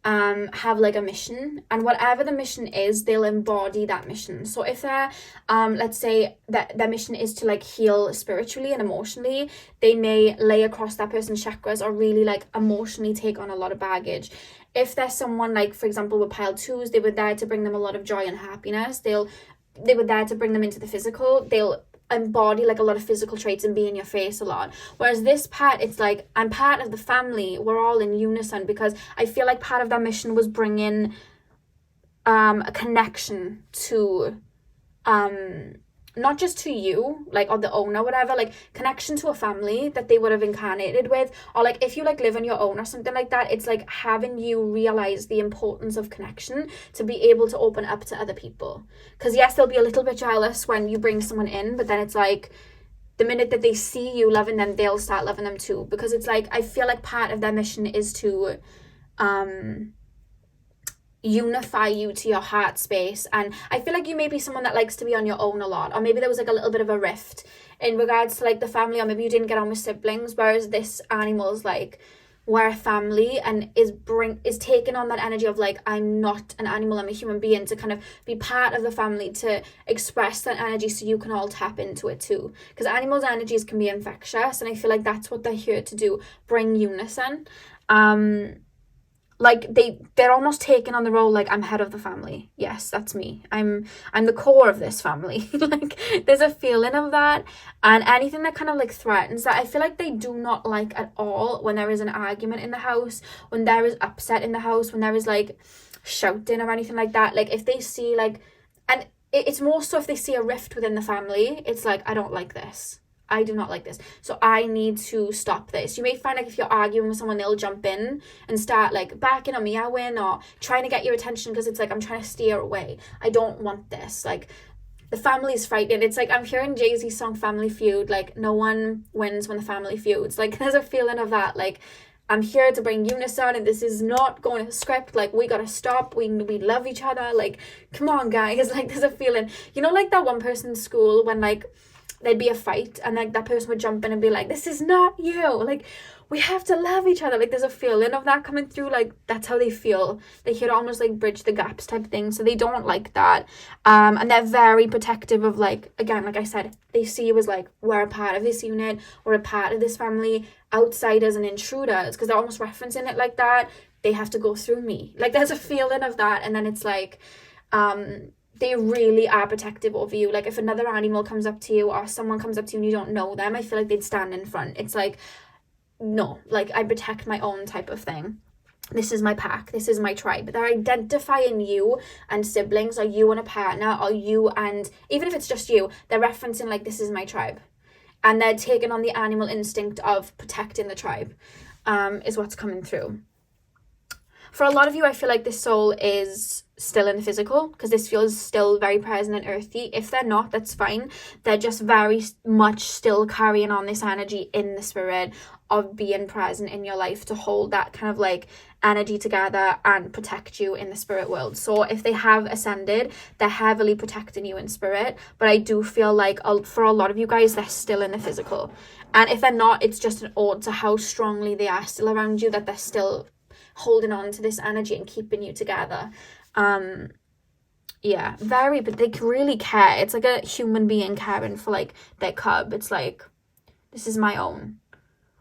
have like a mission, and whatever the mission is, they'll embody that mission. So if they're let's say that their mission is to like heal spiritually and emotionally, they may lay across that person's chakras or really like emotionally take on a lot of baggage. If there's someone like, for example, with pile 2s, they were there to bring them a lot of joy and happiness. They were there to bring them into the physical. They'll embody like a lot of physical traits and be in your face a lot. Whereas this part, it's like, I'm part of the family, we're all in unison, because I feel like part of their mission was bringing a connection to not just to you, like, or the owner, whatever, like connection to a family that they would have incarnated with, or like if you like live on your own or something like that, it's like having you realize the importance of connection to be able to open up to other people. Because yes, they'll be a little bit jealous when you bring someone in, but then it's like the minute that they see you loving them, they'll start loving them too. Because it's like, I feel like part of their mission is to unify you to your heart space. And I feel like you may be someone that likes to be on your own a lot, or maybe there was like a little bit of a rift in regards to like the family, or maybe you didn't get on with siblings, whereas this animal's like, we're a family, and is taking on that energy of like, I'm not an animal, I'm a human being, to kind of be part of the family, to express that energy so you can all tap into it too. Because animals' energies can be infectious, and I feel like that's what they're here to do, bring unison. Like they're almost taking on the role like, I'm head of the family. Yes, that's me. I'm the core of this family. Like there's a feeling of that, and anything that kind of like threatens that, I feel like they do not like at all when there is an argument in the house, when there is upset in the house, when there is like shouting or anything like that. Like if they see like, and it's more so if they see a rift within the family, it's like, I don't like this. I do not like this, so I need to stop this. You may find like if you're arguing with someone, they'll jump in and start like backing or meowing or trying to get your attention, because it's like, I'm trying to steer away. I don't want this. Like the family's fighting. It's like, I'm hearing Jay-Z's song Family Feud, like no one wins when the family feuds. Like there's a feeling of that. Like I'm here to bring unison, and this is not going to script. Like we gotta stop. We love each other. Like come on guys. Like there's a feeling, you know, like that one person in school when like there'd be a fight and like that person would jump in and be like, this is not you, like we have to love each other. Like there's a feeling of that coming through. Like that's how they feel. They here to almost like bridge the gaps type thing. So they don't like that, and they're very protective of, like, again, like I said, they see you as like, we're a part of this unit, we're a part of this family. Outsiders and intruders, because they're almost referencing it like that, they have to go through me. Like there's a feeling of that. And then it's like they really are protective over you. Like if another animal comes up to you, or someone comes up to you and you don't know them, I feel like they'd stand in front. It's like, no, like I protect my own type of thing. This is my pack, this is my tribe. They're identifying you and siblings, or you and a partner, or you and, even if it's just you, they're referencing like, this is my tribe. And they're taking on the animal instinct of protecting the tribe, is what's coming through. For a lot of you, I feel like this soul is still in the physical, because this feels still very present and earthy. If they're not, that's fine. They're just very much still carrying on this energy in the spirit of being present in your life to hold that kind of like energy together and protect you in the spirit world. So if they have ascended, they're heavily protecting you in spirit, but I do feel like for a lot of you guys, they're still in the physical. And if they're not, it's just an ode to how strongly they are still around you, that they're still holding on to this energy and keeping you together. Yeah, very, but they really care. It's like a human being caring for like their cub. It's like, this is my own.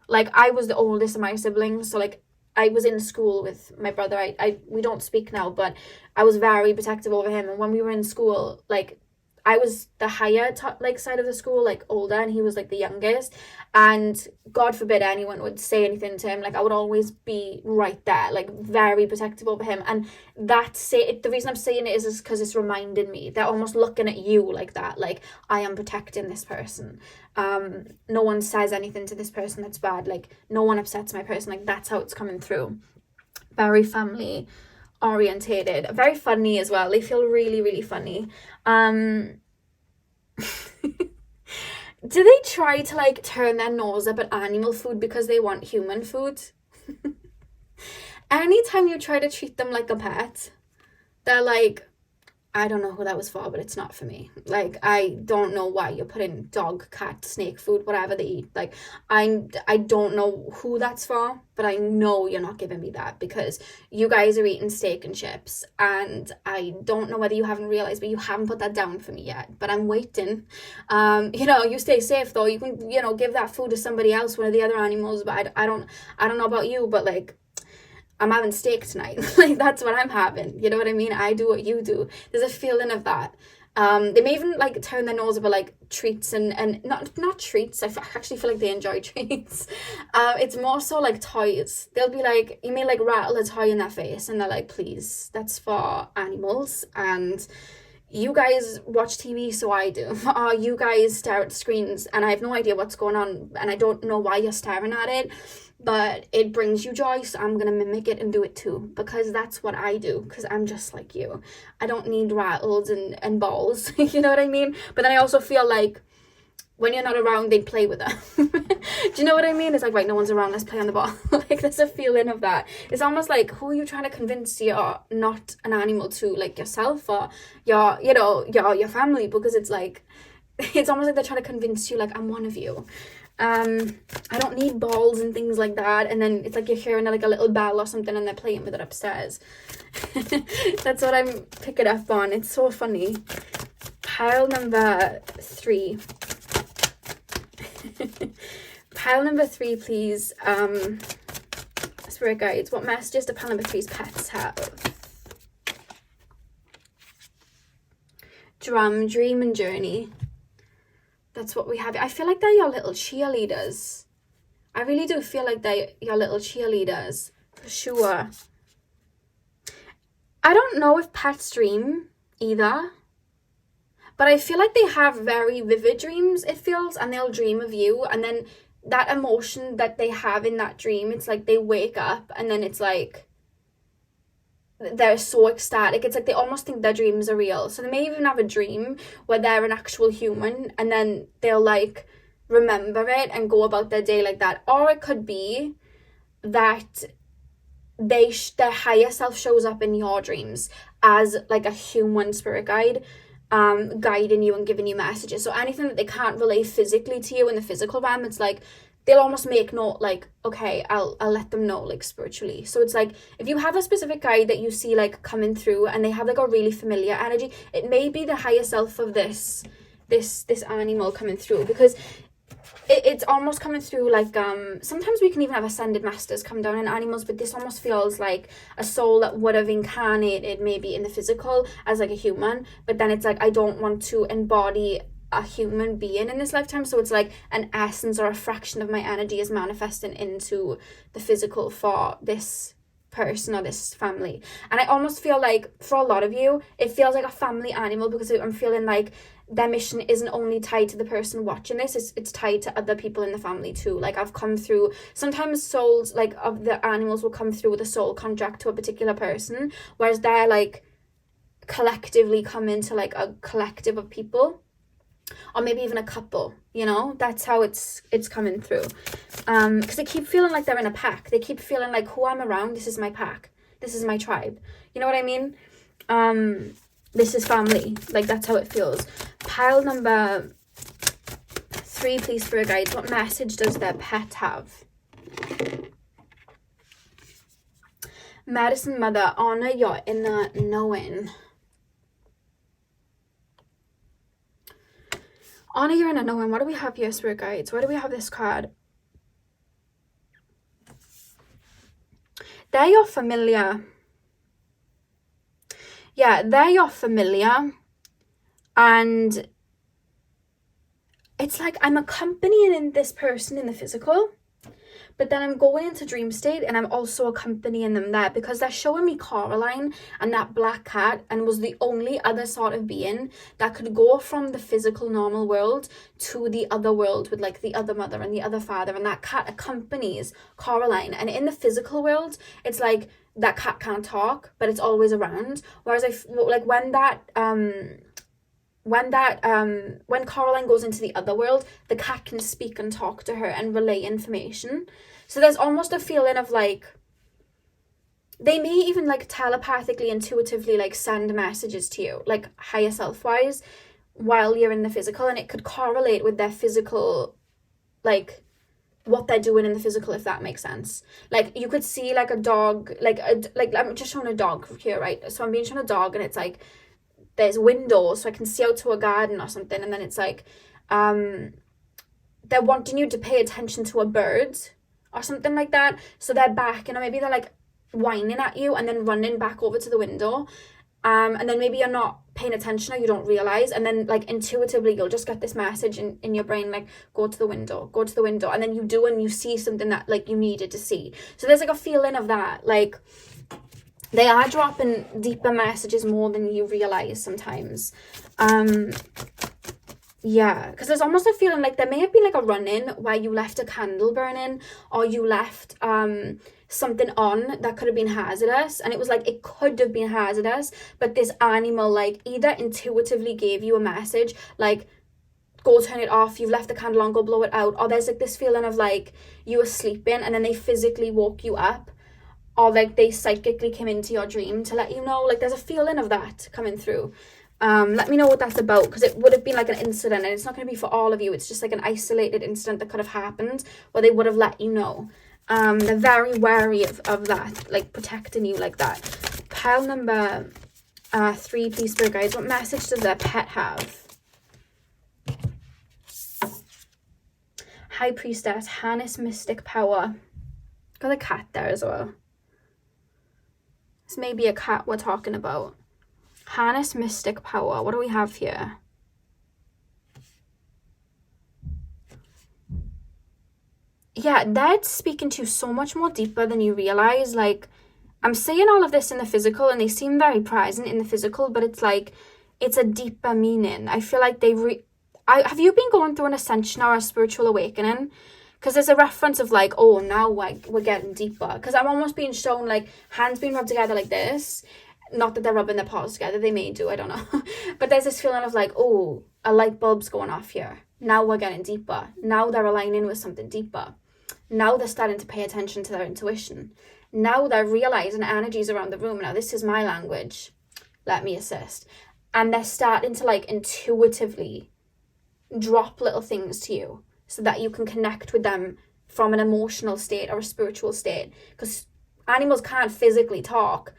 Like, I was the oldest of my siblings, so like I was in school with my brother. We don't speak now, but I was very protective over him. And when we were in school, like, I was the higher side of the school, like older, and he was like the youngest. And God forbid anyone would say anything to him. Like, I would always be right there, like very protective over him. And the reason I'm saying it is because it's reminding me. They're almost looking at you like that. Like, I am protecting this person. No one says anything to this person that's bad. Like, no one upsets my person. Like, that's how it's coming through. Very family orientated, very funny as well. They feel really, really funny. Do they try to like turn their nose up at animal food because they want human food? Anytime you try to treat them like a pet, they're like, I don't know who that was for, but it's not for me. Like, I don't know why you're putting dog, cat, snake food, whatever they eat. Like, I don't know who that's for, but I know you're not giving me that because you guys are eating steak and chips. And I don't know whether you haven't realized, but you haven't put that down for me yet. But I'm waiting. You stay safe though. You can, give that food to somebody else, one of the other animals. But I don't know about you, but like, I'm having steak tonight. Like, that's what I'm having. You know what I mean? I do what you do. There's a feeling of that. They may even like turn their nose up at like treats and not treats. I actually feel like they enjoy treats. It's more so like toys. They'll be like, you may like rattle a toy in their face and they're like, please, that's for animals. And you guys watch TV, so I do. Or you guys stare at screens and I have no idea what's going on and I don't know why you're staring at it. But it brings you joy, so I'm going to mimic it and do it too. Because that's what I do. Because I'm just like you. I don't need rattles and balls. You know what I mean? But then I also feel like when you're not around, they'd play with them. Do you know what I mean? It's like, right, no one's around, let's play on the ball. Like, there's a feeling of that. It's almost like, who are you trying to convince you're not an animal to? Like, yourself or your family? Because it's like, it's almost like they're trying to convince you, like, I'm one of you. I don't need balls and things like that. And then it's like you're hearing like a little bell or something and they're playing with it upstairs. That's what I'm picking up on. It's so funny. Pile number 3. Pile number 3, please. Spirit guides, what messages do pile number 3's pets have? Dream and journey. That's what we have. I feel like they're your little cheerleaders. I really do feel like they're your little cheerleaders. For sure. I don't know if pets dream either. But I feel like they have very vivid dreams, it feels. And they'll dream of you. And then that emotion that they have in that dream, it's like they wake up and then it's like they're so ecstatic. It's like they almost think their dreams are real. So they may even have a dream where they're an actual human and then they'll like remember it and go about their day like that. Or it could be that their higher self shows up in your dreams as like a human spirit guide, guiding you and giving you messages. So anything that they can't relay physically to you in the physical realm, it's like they'll almost make note, like, okay, I'll let them know, like, spiritually. So it's like, if you have a specific guide that you see, like, coming through, and they have, like, a really familiar energy, it may be the higher self of this animal coming through, because it's almost coming through, like, sometimes we can even have ascended masters come down in animals, but this almost feels like a soul that would have incarnated maybe in the physical as, like, a human, but then it's like, I don't want to embody a human being in this lifetime, so it's like an essence or a fraction of my energy is manifesting into the physical for this person or this family. And I almost feel like for a lot of you it feels like a family animal, because I'm feeling like their mission isn't only tied to the person watching this, it's tied to other people in the family too. Like, I've come through, sometimes souls like of the animals will come through with a soul contract to a particular person, whereas they're like collectively come into like a collective of people. or maybe even a couple, you know. That's how it's coming through. Because they keep feeling like they're in a pack. They keep feeling like, who I'm around, this is my pack, this is my tribe, you know what I mean? This is family. Like, that's how it feels. Pile number 3, please, spirit guides. What message does their pet have? Medicine Mother, honor your inner knowing. Honor your inner knowing. What do we have here, spirit guides? Where do we have this card? They're your familiar. Yeah, they're your familiar. And it's like I'm accompanying this person in the physical, but then I'm going into dream state and I'm also accompanying them there, because they're showing me Coraline and that black cat, and was the only other sort of being that could go from the physical normal world to the other world with like the other mother and the other father, and that cat accompanies Coraline. And in the physical world, it's like that cat can't talk, but it's always around. Whereas like when Coraline goes into the other world, the cat can speak and talk to her and relay information. So there's almost a feeling of like, they may even like telepathically, intuitively like send messages to you, like higher self wise, while you're in the physical, and it could correlate with their physical, like what they're doing in the physical, if that makes sense. Like you could see like a dog, like I'm just showing a dog here, right? So I'm being shown a dog, and it's like, there's windows so I can see out to a garden or something, and then it's like they're wanting you to pay attention to a bird or something like that. So they're back, you know, maybe they're like whining at you and then running back over to the window, and then maybe you're not paying attention or you don't realize, and then like intuitively you'll just get this message in your brain, like go to the window, and then you do, and you see something that like you needed to see. So there's like a feeling of that, like they are dropping deeper messages more than you realize sometimes. Yeah, because there's almost a feeling like there may have been like a run-in where you left a candle burning, or you left something on that could have been hazardous, and it was like, it could have been hazardous, but this animal like either intuitively gave you a message like, go turn it off, you've left the candle on, go blow it out, or there's like this feeling of like you were sleeping and then they physically woke you up, or like they psychically came into your dream to let you know. Like there's a feeling of that coming through. Let me know what that's about, because it would have been like an incident, and it's not going to be for all of you. It's just like an isolated incident that could have happened where they would have let you know. They're very wary of that, like protecting you like that. Pile number 3, please, spirit guides. What message does their pet have? High Priestess, harness mystic power. Got a cat there as well. This may be a cat we're talking about. Harness mystic power. What do we have here? Yeah, that's speaking to you so much more deeper than you realize. Like, I'm saying all of this in the physical, and they seem very present in the physical, but it's like, it's a deeper meaning. I feel like have you been going through an ascension or a spiritual awakening? Because there's a reference of like, oh, now we're getting deeper. Because I'm almost being shown like hands being rubbed together like this. Not that they're rubbing their paws together, they may do, I don't know. But there's this feeling of like, oh, a light bulb's going off here. Now we're getting deeper. Now they're aligning with something deeper. Now they're starting to pay attention to their intuition. Now they're realizing energies around the room. Now this is my language. Let me assist. And they're starting to like intuitively drop little things to you so that you can connect with them from an emotional state or a spiritual state. Because animals can't physically talk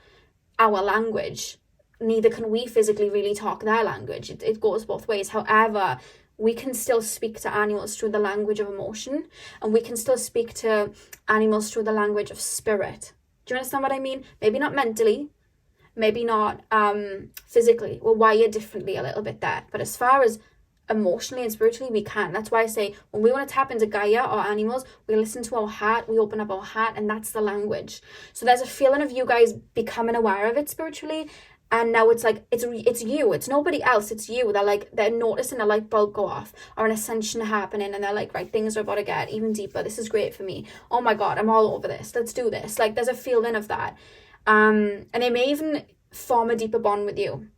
our language, neither can we physically really talk their language. It goes both ways. However, we can still speak to animals through the language of emotion, and we can still speak to animals through the language of spirit. Do you understand what I mean? Maybe not mentally, maybe not physically. We're wired differently a little bit there, but as far as emotionally and spiritually, we can. That's why I say when we want to tap into Gaia or animals, we listen to our heart, we open up our heart, and that's the language. So there's a feeling of you guys becoming aware of it spiritually, and now it's like it's you, it's nobody else, it's you. They're noticing a light bulb go off or an ascension happening, and they're like, right, things are about to get even deeper. This is great for me. Oh my god, I'm all over this, let's do this. Like there's a feeling of that, and they may even form a deeper bond with you.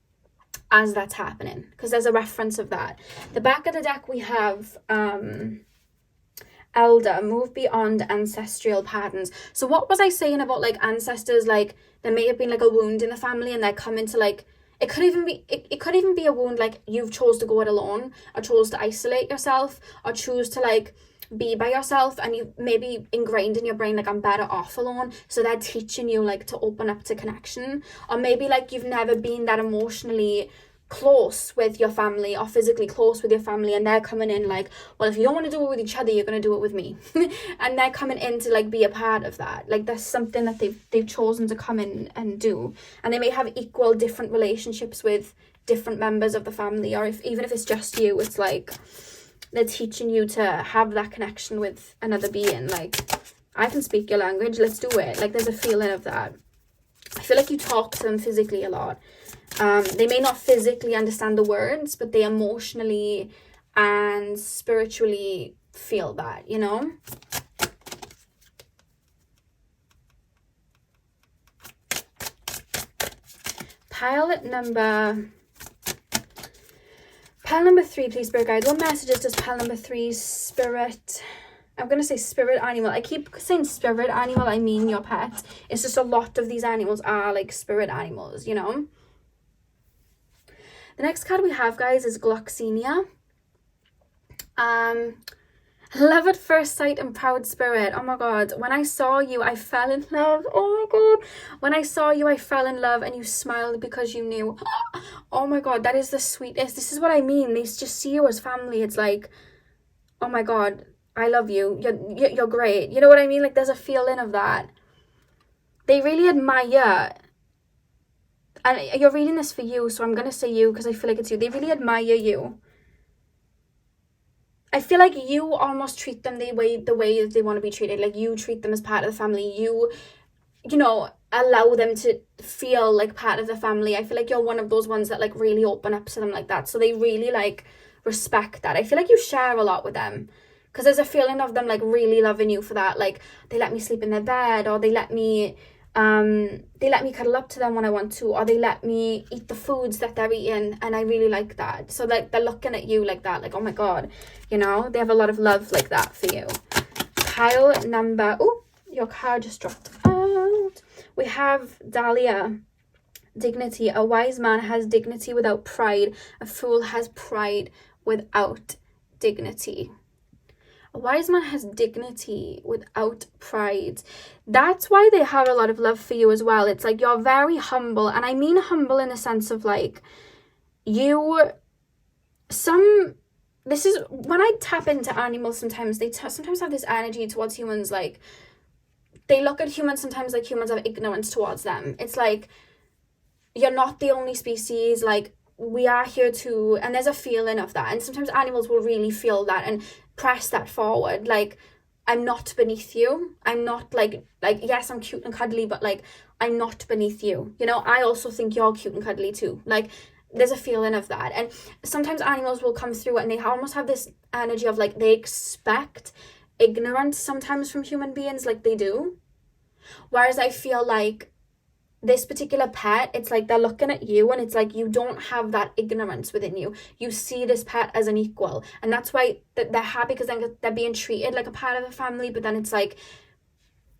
as that's happening, because there's a reference of that. The back of the deck we have Elder, move beyond ancestral patterns. So what was I saying about like ancestors? Like there may have been like a wound in the family, and they're coming to like, it could even be a wound like you've chose to go it alone, or chose to isolate yourself, or choose to like be by yourself, and you maybe ingrained in your brain like I'm better off alone, so they're teaching you like to open up to connection. Or maybe like you've never been that emotionally close with your family, or physically close with your family, and they're coming in like, well, if you don't want to do it with each other, you're going to do it with me. And they're coming in to like be a part of that. Like that's something that they've chosen to come in and do. And they may have equal different relationships with different members of the family, or even if it's just you, it's like they're teaching you to have that connection with another being. Like, I can speak your language, let's do it. Like there's a feeling of that. I feel like you talk to them physically a lot. They may not physically understand the words, but they emotionally and spiritually feel that, you know? Pile number 3, please, Spirit Guides. What messages does pile number 3 Spirit... I'm going to say spirit animal. I keep saying spirit animal, I mean your pet. It's just a lot of these animals are like spirit animals, you know? The next card we have, guys, is Gloxinia. Love at first sight and proud spirit. Oh my god. When I saw you, I fell in love. Oh my god. When I saw you, I fell in love, and you smiled because you knew. Oh my god, that is the sweetest. This is what I mean. They just see you as family. It's like, oh my god, I love you. You're great. You know what I mean? Like there's a feeling of that. They really admire, and you're reading this for you, so I'm going to say you because I feel like it's you. They really admire you. I feel like you almost treat them the way they want to be treated. Like you treat them as part of the family. You know, allow them to feel like part of the family. I feel like you're one of those ones that like really open up to them like that. So they really like respect that. I feel like you share a lot with them. Because there's a feeling of them like really loving you for that. Like they let me sleep in their bed, or they let me cuddle up to them when I want to, or they let me eat the foods that they're eating, and I really like that. So like they're looking at you like that, like, oh my god, you know, they have a lot of love like that for you. Pile number, oh, your card just dropped out. We have Dahlia. Dignity. A wise man has dignity without pride. A fool has pride without dignity. A wise man has dignity without pride. That's why they have a lot of love for you as well. It's like you're very humble. And I mean humble in the sense of like, this is, when I tap into animals sometimes, they sometimes have this energy towards humans. Like, they look at humans sometimes like humans have ignorance towards them. It's like, you're not the only species. Like, we are here too. And there's a feeling of that. And sometimes animals will really feel that and press that forward. Like, I'm not beneath you. I'm not like yes, I'm cute and cuddly, but like I'm not beneath you. You know, I also think you're cute and cuddly too. Like there's a feeling of that. And sometimes animals will come through and they almost have this energy of like they expect ignorance sometimes from human beings, like they do. Whereas I feel like this particular pet, it's like they're looking at you and it's like you don't have that ignorance within you. You see this pet as an equal, and that's why they're happy, because then they're being treated like a part of the family. But then it's like,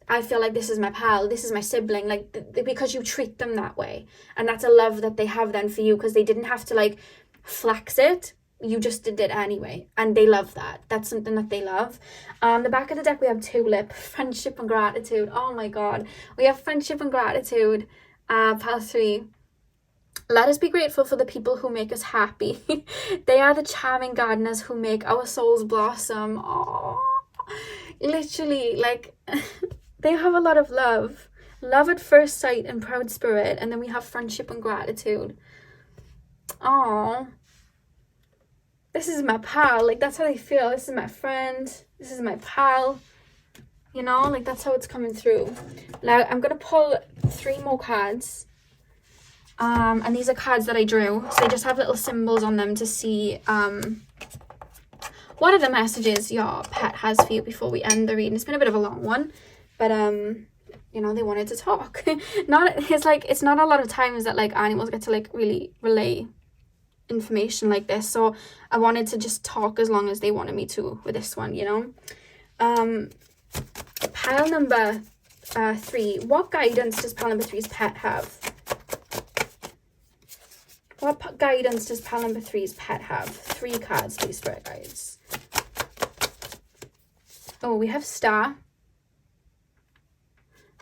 I feel like this is my pal, this is my sibling, like because you treat them that way. And that's a love that they have then for you, because they didn't have to like flex it. You just did it anyway, and they love that. That's something that they love. The back of the deck we have Tulip, friendship and gratitude. Oh my god, we have friendship and gratitude. Pile 3. Let us be grateful for the people who make us happy. They are the charming gardeners who make our souls blossom. Oh, literally, like they have a lot of love at first sight and proud spirit, and then we have friendship and gratitude. Oh, this is my pal. Like that's how they feel. This is my friend. This is my pal. You know, like that's how it's coming through. Now I'm gonna pull 3 more cards. And these are cards that I drew. So they just have little symbols on them to see what are the messages your pet has for you before we end the reading. It's been a bit of a long one, but you know, they wanted to talk. It's not a lot of times that like animals get to like really relay information like this, so I wanted to just talk as long as they wanted me to with this one, you know. Pile number 3. What guidance does pile number 3's pet have? What guidance does pile number 3's pet have? 3 cards, please, spirit guides. Oh, we have Star. I'm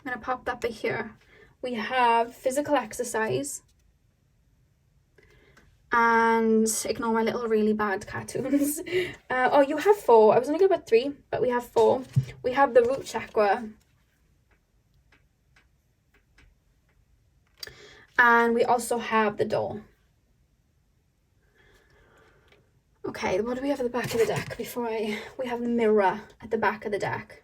going to pop that by here. We have physical exercise. And ignore my little really bad cartoons. Oh, you have 4. I was only going to put 3, but we have 4. We have the root chakra. And we also have the door. Okay, what do we have at the back of the deck we have the mirror at the back of the deck.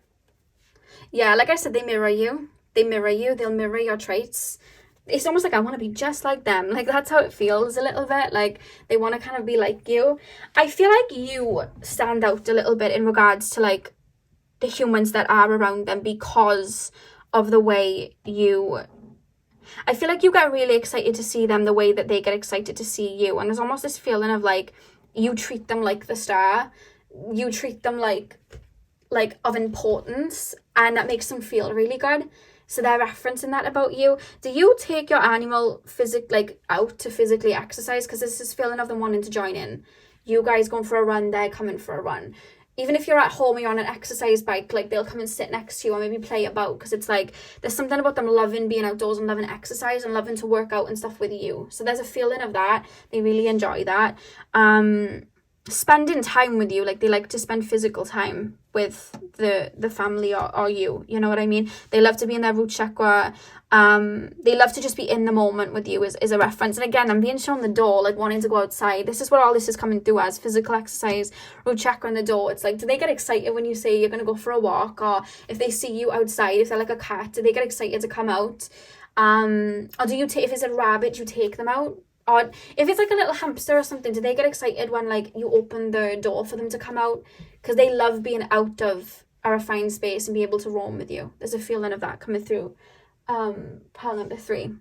Yeah, like I said, they mirror you. They mirror you. They'll mirror your traits. It's almost like I want to be just like them. Like, that's how it feels a little bit. Like, they want to kind of be like you. I feel like you stand out a little bit in regards to, like, the humans that are around them because of the way you... I feel like you get really excited to see them the way that they get excited to see you. And there's almost this feeling of, like, you treat them like the star. You treat them like of importance. And that makes them feel really good. So they're referencing that about you. Do you take your animal out to physically exercise? Because there's this feeling of them wanting to join in. You guys going for a run, they're coming for a run. Even if you're at home or you're on an exercise bike, like, they'll come and sit next to you or maybe play about, because it's like there's something about them loving being outdoors and loving exercise and loving to work out and stuff with you. So there's a feeling of that. They really enjoy that. Spending time with you, like, they like to spend physical time with the family or you know what I mean. They love to be in their root chakra. They love to just be in the moment with you is a reference. And again, I'm being shown the door, like, wanting to go outside. This is what all this is coming through as: physical exercise, root chakra, and the door. It's like, do they get excited when you say you're going to go for a walk? Or if they see you outside, if they're like a cat, do they get excited to come out? Or do you if it's a rabbit, you take them out? Or if it's like a little hamster or something, do they get excited when, like, you open the door for them to come out? Because they love being out of a refined space and be able to roam with you. There's a feeling of that coming through. Pile number 3.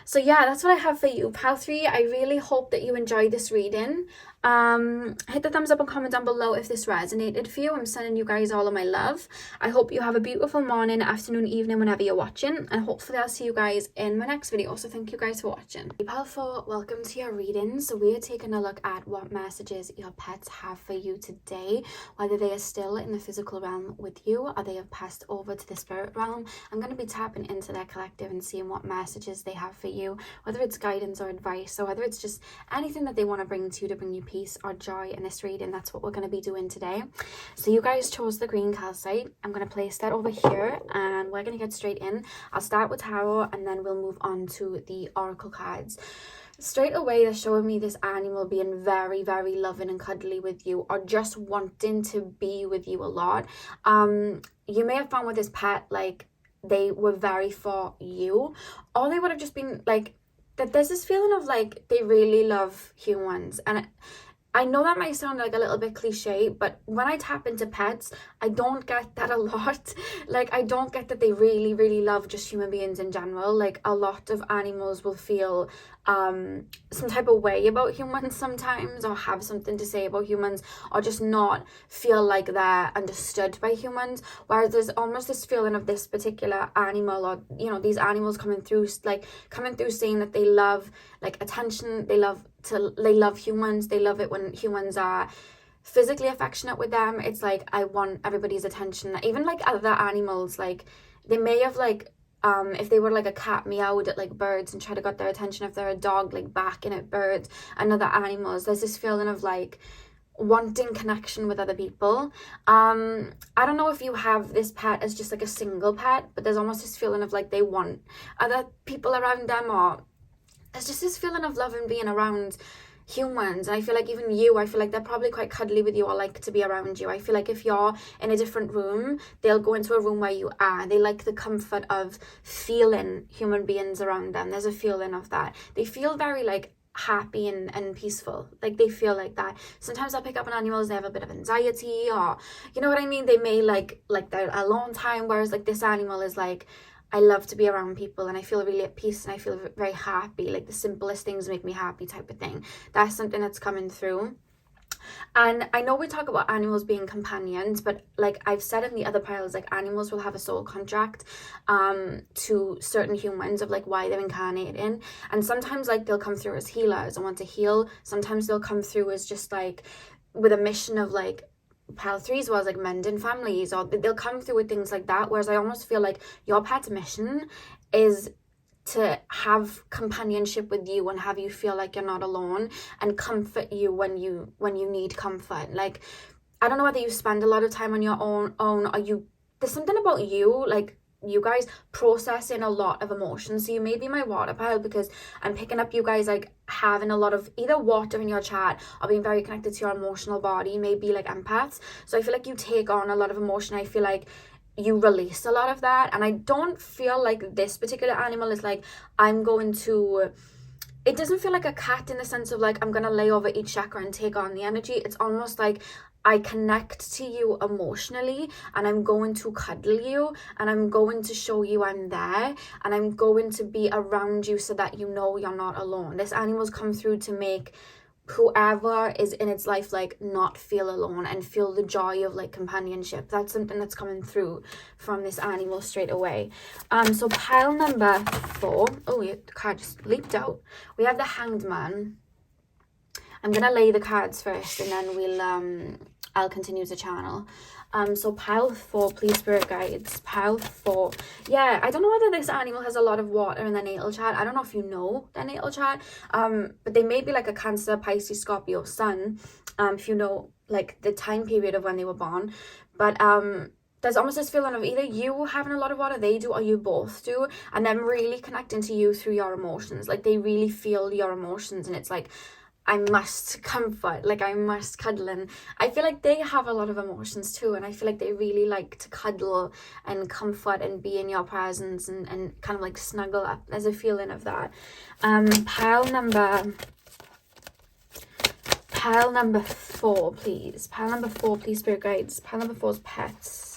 So yeah, that's what I have for you, pile 3. I really hope that you enjoyed this reading. Hit the thumbs up and comment down below if this resonated for you. I'm sending you guys all of my love. I hope you have a beautiful morning, afternoon, evening, whenever you're watching, and hopefully I'll see you guys in my next video. So thank you guys for watching. Pile 4, welcome to your reading. So we are taking a look at what messages your pets have for you today, whether they are still in the physical realm with you or they have passed over to the spirit realm. I'm going to be tapping into their collective and seeing what messages they have for you, whether it's guidance or advice, or whether it's just anything that they want to bring to you to bring you peace or joy in this reading. That's what we're going to be doing today. So you guys chose the green calcite. I'm going to place that over here and we're going to get straight in. I'll start with tarot and then we'll move on to the oracle cards. Straight away, they're showing me this animal being very, very loving and cuddly with you, or just wanting to be with you a lot. You may have found with this pet, like, they were very for you, or they would have just been like that. There's this feeling of, like, they really love humans. And I know that might sound like a little bit cliche, but when I tap into pets, I don't get that a lot. Like, I don't get that they really, really love just human beings in general. Like, a lot of animals will feel some type of way about humans sometimes, or have something to say about humans, or just not feel like they're understood by humans. Whereas there's almost this feeling of this particular animal, or, you know, these animals coming through saying that they love, like, attention. They love humans. They love it when humans are physically affectionate with them. It's like, I want everybody's attention. Even like other animals, like, they may have, like, if they were like a cat, meowed at, like, birds and try to get their attention. If they're a dog, like, barking at birds and other animals. There's this feeling of, like, wanting connection with other people. I don't know if you have this pet as just like a single pet, but there's almost this feeling of, like, they want other people around them, or there's just this feeling of love and being around humans. And I feel like even you, I feel like they're probably quite cuddly with you, or like to be around you. I feel like if you're in a different room, they'll go into a room where you are. They like the comfort of feeling human beings around them. There's a feeling of that. They feel very, like, happy and peaceful. Like, they feel like that. Sometimes I'll pick up on animals, they have a bit of anxiety, or, you know what I mean, they may like their alone time, whereas, like, this animal is like, I love to be around people, and I feel really at peace, and I feel very happy. Like the simplest things make me happy type of thing. That's something that's coming through. And I know we talk about animals being companions, but like I've said in the other piles, like animals will have a soul contract to certain humans of like why they're incarnating. And sometimes like they'll come through as healers and want to heal. Sometimes they'll come through as just like with a mission of like pile 3s was like mending families, or they'll come through with things like that. Whereas I almost feel like your pet's mission is to have companionship with you and have you feel like you're not alone, and comfort you when you need comfort. Like I don't know whether you spend a lot of time on your own or you, there's something about you, like you guys processing a lot of emotions. So you may be my water pile, because I'm picking up you guys like having a lot of either water in your chart or being very connected to your emotional body, maybe like empaths. So I feel like you take on a lot of emotion. I feel like you release a lot of that, and I don't feel like this particular animal is like I'm going to, it doesn't feel like a cat in the sense of like I'm gonna lay over each chakra and take on the energy. It's almost like I connect to you emotionally, and I'm going to cuddle you, and I'm going to show you I'm there, and I'm going to be around you so that you know you're not alone. This animal's come through to make whoever is in its life like not feel alone and feel the joy of like companionship. That's something that's coming through from this animal straight away. So pile number 4, oh yeah, the card just leaped out. We have the Hanged Man. I'm gonna lay the cards first, and then we'll I'll continue the channel. So pile 4, please, spirit guides. Pile 4. Yeah, I don't know whether this animal has a lot of water in their natal chart. I don't know if you know their natal chart. But they may be like a Cancer, Pisces, Scorpio, Sun. If you know like the time period of when they were born. But there's almost this feeling of either you having a lot of water, they do, or you both do, and them really connecting to you through your emotions. Like they really feel your emotions, and it's like, I must comfort, like I must cuddle. And I feel like they have a lot of emotions too, and I feel like they really like to cuddle and comfort and be in your presence and kind of like snuggle up. There's a feeling of that. Pile number 4, please. Pile number 4, please, spirit guides. Pile number 4's pets.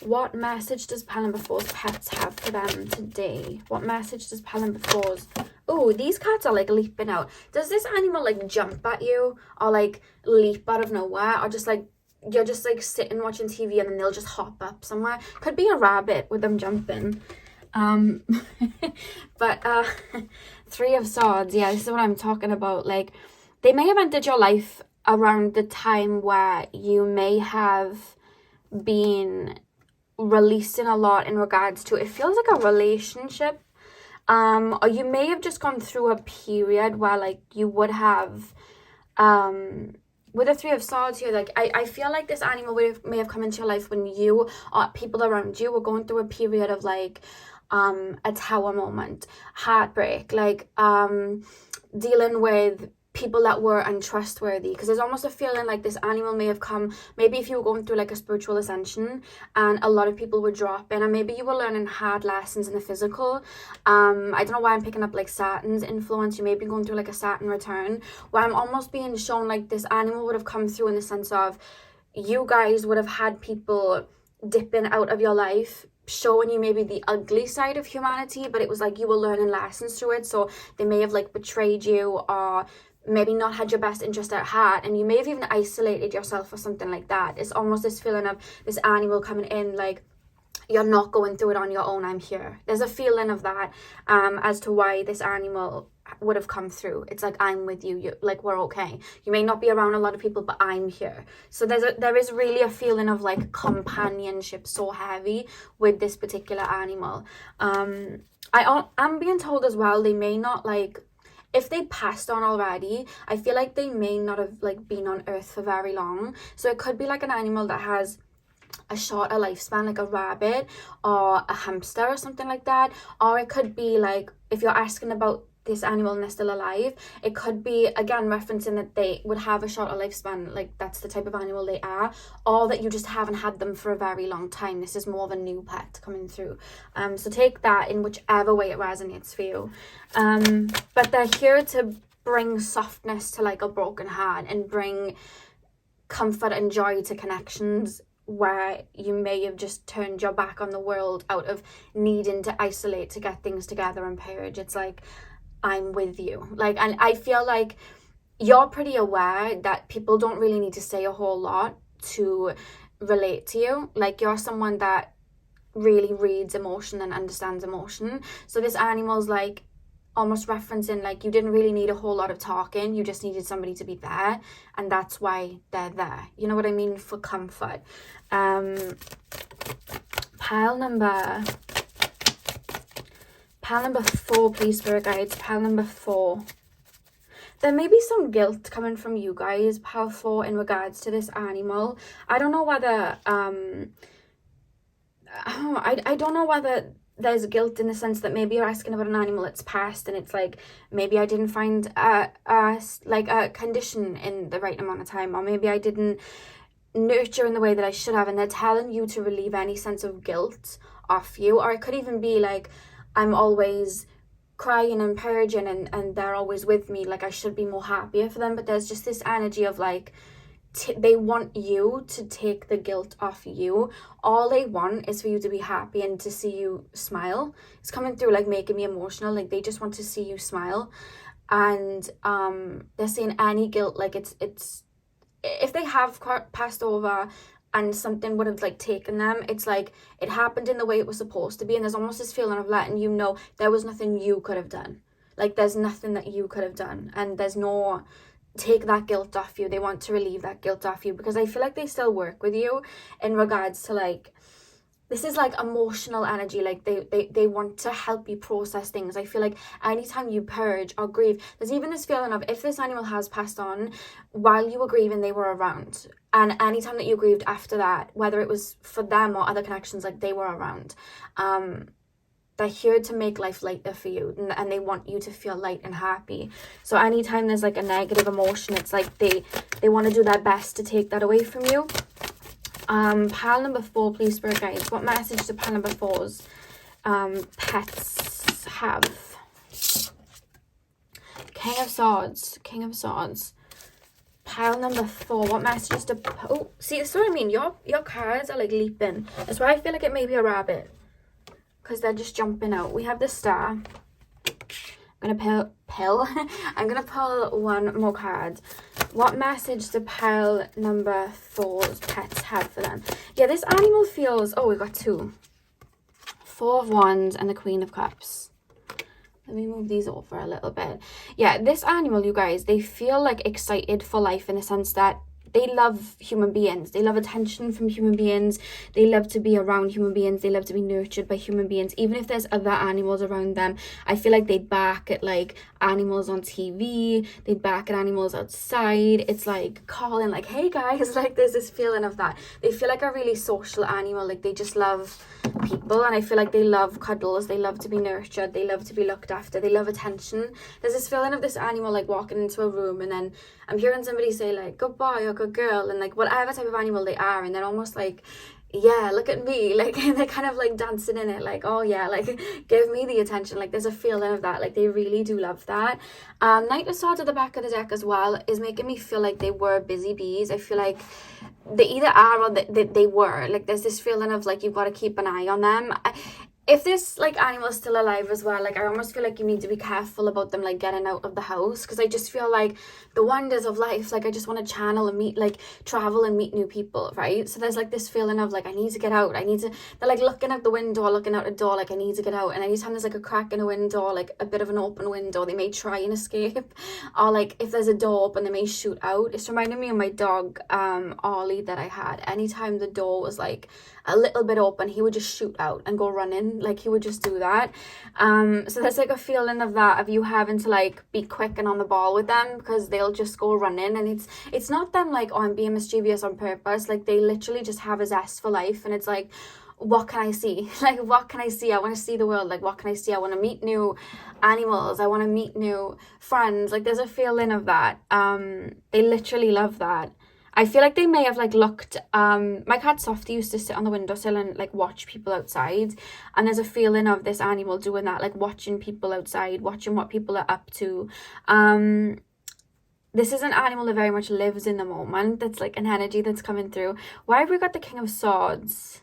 What message does pile number 4's pets have for them today? What message does pile number 4's... Oh, these cards are like leaping out. Does this animal like jump at you, or like leap out of nowhere, or just like you're just like sitting watching TV and then they'll just hop up somewhere? Could be a rabbit with them jumping. But 3 of Swords, yeah, this is what I'm talking about. Like they may have entered your life around the time where you may have been releasing a lot in regards to, it feels like a relationship, or you may have just gone through a period where like you would have with the 3 of Swords here, like I feel like this animal may have come into your life when you or people around you were going through a period of like a tower moment, heartbreak, like dealing with people that were untrustworthy. Because there's almost a feeling like this animal may have come, maybe if you were going through like a spiritual ascension and a lot of people were dropping, and maybe you were learning hard lessons in the physical. I don't know why I'm picking up like Saturn's influence. You may be going through like a Saturn return, where I'm almost being shown like this animal would have come through in the sense of you guys would have had people dipping out of your life, showing you maybe the ugly side of humanity, but it was like you were learning lessons through it. So they may have like betrayed you, or maybe not had your best interest at heart, and you may have even isolated yourself or something like that. It's almost this feeling of this animal coming in like, you're not going through it on your own, I'm here. There's a feeling of that as to why this animal would have come through. It's like, I'm with you, like we're okay. You may not be around a lot of people, but I'm here. So there is really a feeling of like companionship so heavy with this particular animal. I'm being told as well, they may not like, if they passed on already, I feel like they may not have like been on earth for very long. So it could be like an animal that has a shorter lifespan, like a rabbit or a hamster or something like that. Or it could be like, if you're asking about this animal and they're still alive, it could be again referencing that they would have a shorter lifespan, like that's the type of animal they are, or that you just haven't had them for a very long time. This is more of a new pet coming through. So take that in whichever way it resonates for you. But they're here to bring softness to like a broken heart and bring comfort and joy to connections where you may have just turned your back on the world out of needing to isolate to get things together and purge. It's like, I'm with you. Like, and I feel like you're pretty aware that people don't really need to say a whole lot to relate to you. Like, you're someone that really reads emotion and understands emotion. So this animal's like almost referencing like you didn't really need a whole lot of talking, you just needed somebody to be there, and that's why they're there. You know what I mean? For comfort. Pile number 4, please, spirit guides. Pile number 4. There may be some guilt coming from you guys, pile 4, in regards to this animal. I don't know whether I don't know whether there's guilt in the sense that maybe you're asking about an animal that's passed, and it's like, maybe I didn't find a condition in the right amount of time, or maybe I didn't nurture in the way that I should have, and they're telling you to relieve any sense of guilt off you. Or it could even be like, I'm always crying and purging and they're always with me, like I should be more happier for them. But there's just this energy of like, they want you to take the guilt off you. All they want is for you to be happy and to see you smile. It's coming through like making me emotional. Like, they just want to see you smile. And they're saying any guilt, like it's if they have passed over and something would have like taken them, it's like it happened in the way it was supposed to be, and there's almost this feeling of letting you know there was nothing you could have done. Like, there's nothing that you could have done, and there's no take that guilt off you. They want to relieve that guilt off you, because I feel like they still work with you in regards to like, this is like emotional energy. Like they want to help you process things. I feel like anytime you purge or grieve, there's even this feeling of, if this animal has passed on, while you were grieving, they were around. And anytime that you grieved after that, whether it was for them or other connections, like they were around. They're here to make life lighter for you, and they want you to feel light and happy. So anytime there's like a negative emotion, it's like they want to do their best to take that away from you. Pile number 4, please, spirit guides. What message do pile number 4's pets have? King of Swords. Pile number 4. What messages do... Oh, see, that's what I mean. Your cards are like leaping. That's why I feel like it may be a rabbit, because they're just jumping out. We have the Star. I'm gonna I'm gonna pull one more card. What message do pile number 4's pets have for them? Yeah, this animal feels... Oh, we got 2. 4 of Wands and the Queen of Cups. Let me move these over a little bit. Yeah, this animal, you guys, they feel like excited for life in the sense that they love human beings. They love attention from human beings. They love to be around human beings. They love to be nurtured by human beings. Even if there's other animals around them, I feel like they'd bark at like animals on TV. They'd bark at animals outside. It's like calling like, hey guys, like there's this feeling of that. They feel like a really social animal. Like they just love people, and I feel like they love cuddles. They love to be nurtured. They love to be looked after. They love attention. There's this feeling of this animal like walking into a room, and then I'm hearing somebody say like good boy or good girl, and like whatever type of animal they are, and they're almost like, yeah, look at me, like they're kind of like dancing in it, like, oh yeah, like give me the attention. Like there's a feeling of that, like they really do love that. Knight of Swords at the back of the deck as well is making me feel like they were busy bees. I feel like they either are or they were, like there's this feeling of like you've got to keep an eye on them. If this like animal is still alive as well, like I almost feel like you need to be careful about them like getting out of the house, because I just feel like the wonders of life, like I just want to channel and meet, like travel and meet new people, right? So there's like this feeling of like I need to get out. They're like looking out the window, looking out a door, like I need to get out. And anytime there's like a crack in a window, like a bit of an open window, they may try and escape. Or like if there's a door open, they may shoot out. It's reminding me of my dog Ollie that I had. Anytime the door was like a little bit open, he would just shoot out and go running. Like he would just do that. So there's like a feeling of that, of you having to like be quick and on the ball with them, because they'll just go running. And it's not them like, oh, I'm being mischievous on purpose. Like they literally just have a zest for life, and it's like, what can I see? Like what can I see? I want to see the world. Like what can I see? I want to meet new animals. I want to meet new friends. Like there's a feeling of that. They literally love that. I feel like they may have like looked, my cat Softy used to sit on the windowsill and like watch people outside, and there's a feeling of this animal doing that, like watching people outside, watching what people are up to. They this is an animal that very much lives in the moment. That's like an energy that's coming through. Why have we got the King of Swords?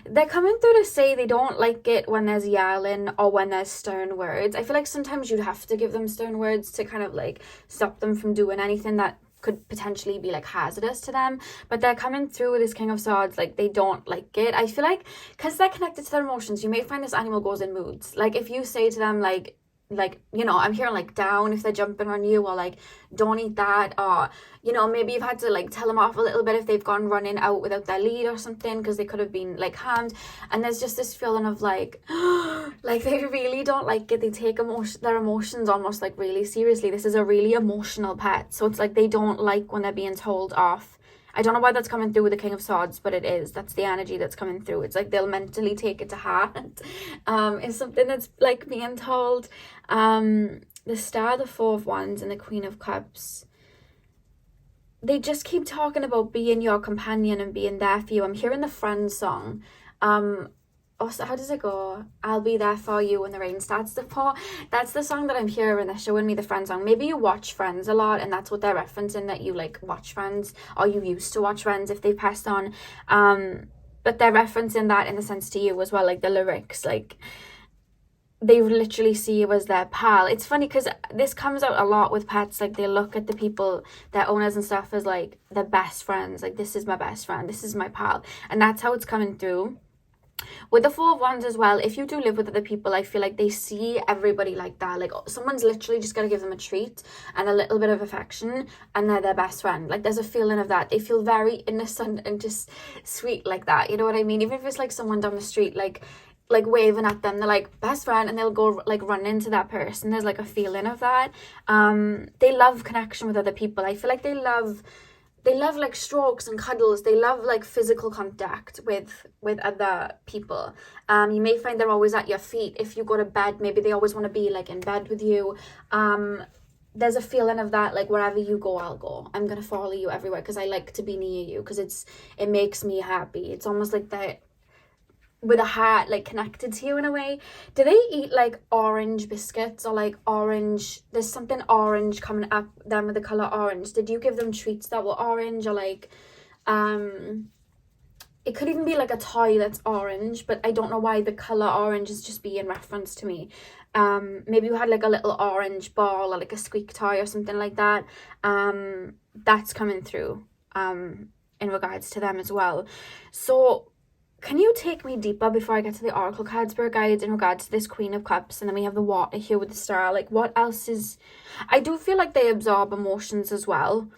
They're coming through to say they don't like it when there's yelling or when there's stern words. I feel like sometimes you'd have to give them stern words to kind of like stop them from doing anything that could potentially be like hazardous to them. But they're coming through with this King of Swords, like they don't like it. I feel like because they're connected to their emotions, you may find this animal goes in moods. Like if you say to them like, you know, I'm hearing like down if they're jumping on you, or like don't eat that, or you know, maybe you've had to like tell them off a little bit if they've gone running out without their lead or something, because they could have been like harmed. And there's just this feeling of like like they really don't like it. They take their emotions almost like really seriously. This is a really emotional pet, so it's like they don't like when they're being told off. I don't know why that's coming through with the King of Swords, but it is. That's the energy that's coming through. It's like they'll mentally take it to heart. It's something that's like being told. The Star, the Four of Wands, and the Queen of Cups. They just keep talking about being your companion and being there for you. I'm hearing the Friends song. Also, how does it go? I'll be there for you when the rain starts to pour. That's the song that I'm hearing. They're showing me the Friends song. Maybe you watch Friends a lot and that's what they're referencing, that you like watch Friends, or you used to watch Friends if they've passed on. But they're referencing that in the sense to you as well, like the lyrics, like they literally see you as their pal. It's funny because this comes out a lot with pets. Like they look at the people, their owners and stuff, as like their best friends. Like, this is my best friend, this is my pal. And that's how it's coming through. With the Four of Wands as well, if you do live with other people, I feel like they see everybody like that. Like someone's literally just going to give them a treat and a little bit of affection and they're their best friend. Like there's a feeling of that. They feel very innocent and just sweet like that. You know what I mean? Even if it's like someone down the street, like waving at them, they're like best friend, and they'll go like run into that person. There's like a feeling of that. They love connection with other people. I feel like they love like strokes and cuddles. They love like physical contact with other people. You may find they're always at your feet. If you go to bed, maybe they always want to be like in bed with you. There's a feeling of that, like wherever you go, I'll go. I'm gonna follow you everywhere because I like to be near you, because it makes me happy. It's almost like that, with a heart like connected to you in a way. Do they eat like orange biscuits or like orange? There's something orange coming up them with the color orange. Did you give them treats that were orange, or like it could even be like a toy that's orange, but I don't know why the color orange is just being referenced to me. Maybe you had like a little orange ball or like a squeak toy or something like that. That's coming through in regards to them as well. So can you take me deeper before I get to the Oracle cards, Spirit Guides, in regards to this Queen of Cups? And then we have the Water here with the Star. Like, what else is... I do feel like they absorb emotions as well.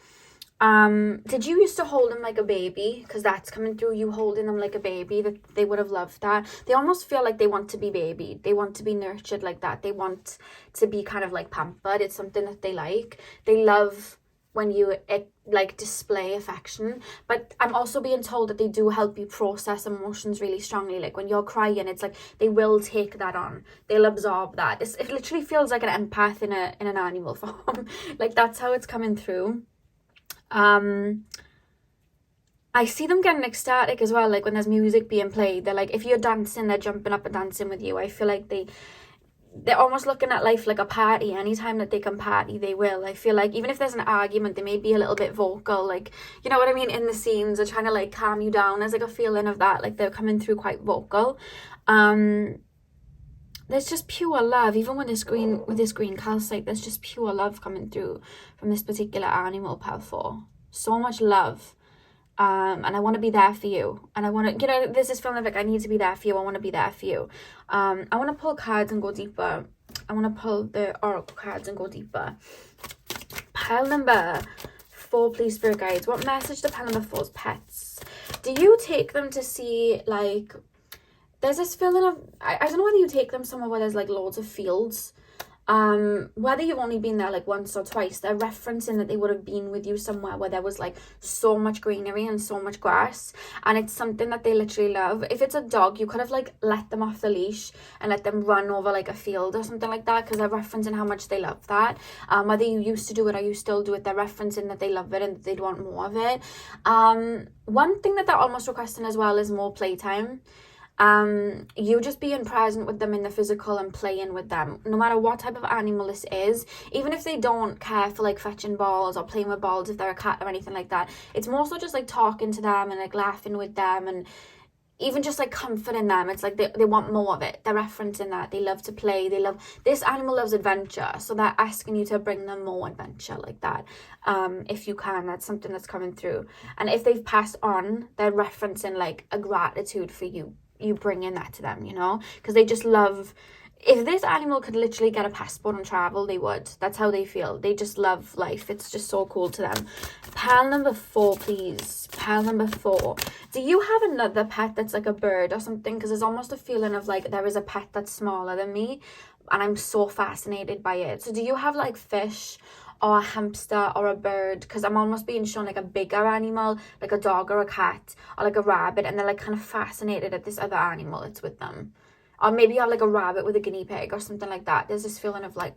Did you used to hold them like a baby? Because that's coming through, you holding them like a baby. That they would have loved that. They almost feel like they want to be babied. They want to be nurtured like that. They want to be kind of like pampered. It's something that they like. They love when you like display affection. But I'm also being told that they do help you process emotions really strongly. Like when you're crying, it's like they will take that on. They'll absorb that. It literally feels like an empath in an animal form. Like that's how it's coming through. I see them getting ecstatic as well, like when there's music being played. They're like, if you're dancing, they're jumping up and dancing with you. I feel like they're almost looking at life like a party. Anytime that they can party, they will. I feel like even if there's an argument, they may be a little bit vocal, like, you know what I mean, in the scenes. They're trying to like calm you down. There's like a feeling of that, like they're coming through quite vocal. There's just pure love. Even with this green calcite, there's just pure love coming through from this particular animal, pile 4. So much love. And I want to be there for you. And I want to, you know, there's this feeling of like, I need to be there for you. I want to be there for you. I want to pull cards and go deeper. I want to pull the Oracle cards and go deeper. Pile number 4, please, Spirit Guides. What message do pile number 4's pets? Do you take them to see, like, there's this feeling of, I don't know whether you take them somewhere where there's like loads of fields. Whether you've only been there like once or twice, they're referencing that they would have been with you somewhere where there was like so much greenery and so much grass, and it's something that they literally love. If it's a dog, you could have like let them off the leash and let them run over like a field or something like that, because they're referencing how much they love that. Whether you used to do it or you still do it, they're referencing that they love it and that they'd want more of it. One thing that they're almost requesting as well is more playtime. You just being present with them in the physical and playing with them, no matter what type of animal this is, even if they don't care for like fetching balls or playing with balls if they're a cat or anything like that. It's more so just like talking to them and like laughing with them and even just like comforting them. It's like they want more of it. They're referencing that they love to play, this animal loves adventure, so they're asking you to bring them more adventure like that, if you can. That's something that's coming through. And if they've passed on, they're referencing like a gratitude for you bringing that to them, you know, because they just love. If this animal could literally get a passport and travel, they would. That's how they feel. They just love life. It's just so cool to them. Pile number 4, please. Pile number 4. Do you have another pet that's like a bird or something? Because there's almost a feeling of like there is a pet that's smaller than me, and I'm so fascinated by it. So do you have like fish or a hamster or a bird? Because I'm almost being shown like a bigger animal, like a dog or a cat or like a rabbit, and they're like kind of fascinated at this other animal that's with them. Or maybe you have like a rabbit with a guinea pig or something like that. There's this feeling of like,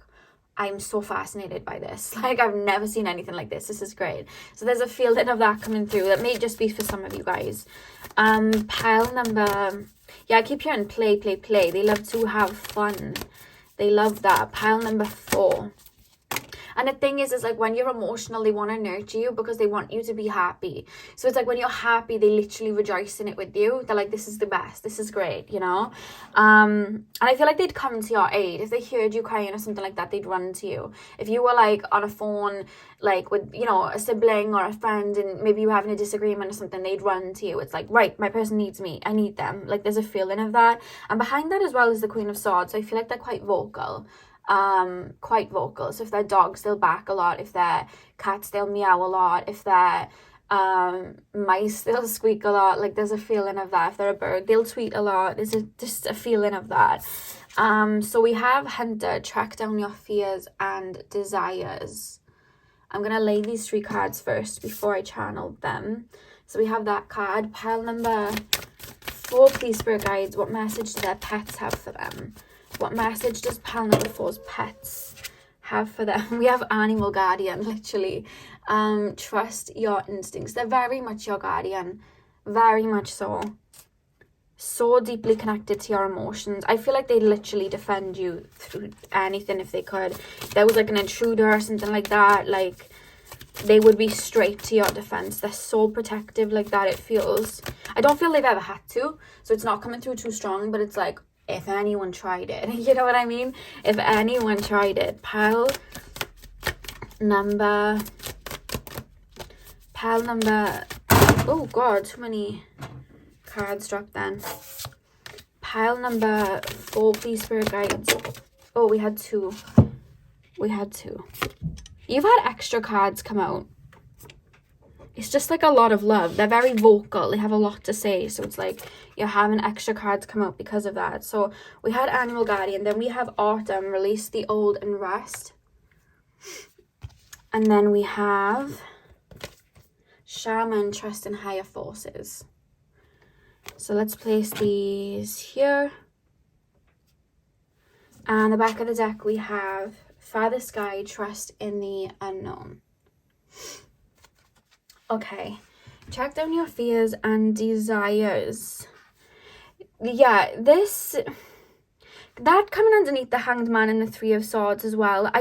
I'm so fascinated by this. Like, I've never seen anything like this. This is great. So there's a feeling of that coming through. That may just be for some of you guys. Pile number... Yeah, I keep hearing play, play, play. They love to have fun. They love that. Pile number 4. And the thing is like when you're emotional, they want to nurture you because they want you to be happy. So it's like when you're happy, they literally rejoice in it with you. They're like, this is the best. This is great, you know? And I feel like they'd come to your aid. If they heard you crying or something like that, they'd run to you. If you were like on a phone, like with, you know, a sibling or a friend, and maybe you were having a disagreement or something, they'd run to you. It's like, right, my person needs me. I need them. Like there's a feeling of that. And behind that as well is the Queen of Swords. So I feel like they're quite vocal. So if they're dogs, they'll bark a lot. If they're cats, they'll meow a lot. If they're mice, they'll squeak a lot. Like there's a feeling of that. If they're a bird, they'll tweet a lot. There's just a feeling of that. So we have Hunter, track down your fears and desires. I'm gonna lay these 3 cards first before I channel them. So we have that card. Pile number 4, please, spirit guides. What message do their pets have for them? What message does pile number 4's pets have for them? We have animal guardian, literally. Trust your instincts. They're very much your guardian. Very much so. So deeply connected to your emotions. I feel like they literally defend you through anything if they could. If there was like an intruder or something like that, like they would be straight to your defense. They're so protective like that, it feels. I don't feel they've ever had to, so it's not coming through too strong, but it's like, if anyone tried it, you know what I mean? If anyone tried it. Pile number, oh God, too many cards dropped then. Pile number 4, please, spirit guides. Oh, we had 2. You've had extra cards come out. It's just like a lot of love. They're very vocal. They have a lot to say. So it's like you're having extra cards come out because of that. So we had Animal Guardian. Then we have Autumn, release the old and rest. And then we have Shaman, trust in higher forces. So let's place these here. And the back of the deck we have Father Sky, trust in the unknown. Okay, track down your fears and desires. Yeah, that coming underneath the Hanged Man and the 3 of Swords as well.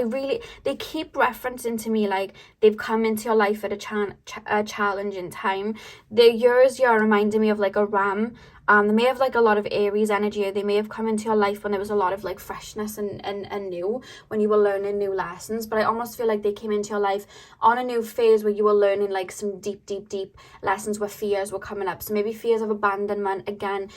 They keep referencing to me like they've come into your life at a challenging time. The years you're reminding me of like a ram. They may have like a lot of Aries energy, or they may have come into your life when there was a lot of like freshness and new, when you were learning new lessons. But I almost feel like they came into your life on a new phase where you were learning like some deep lessons where fears were coming up. So maybe fears of abandonment. Again,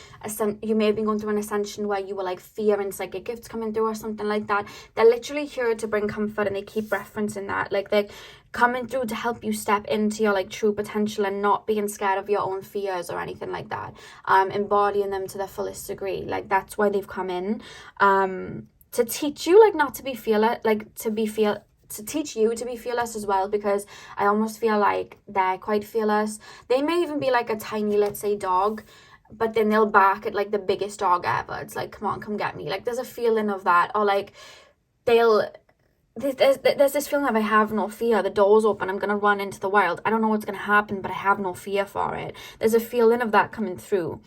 you may have been going through an ascension where you were like fearing psychic gifts coming through or something like that. They're literally here to bring comfort, and they keep referencing that. Like they're coming through to help you step into your like true potential and not being scared of your own fears or anything like that. Embodying them to their fullest degree. Like that's why they've come in, to teach you like not to be fearless, like to teach you to be fearless as well, because I almost feel like they're quite fearless. They may even be like a tiny, let's say, dog, but then they'll bark at like the biggest dog ever. It's like, come on, come get me. Like there's a feeling of that. Or like there's this feeling of I have no fear. The door's open, I'm gonna run into the wild. I don't know what's gonna happen, but I have no fear for it. There's a feeling of that coming through.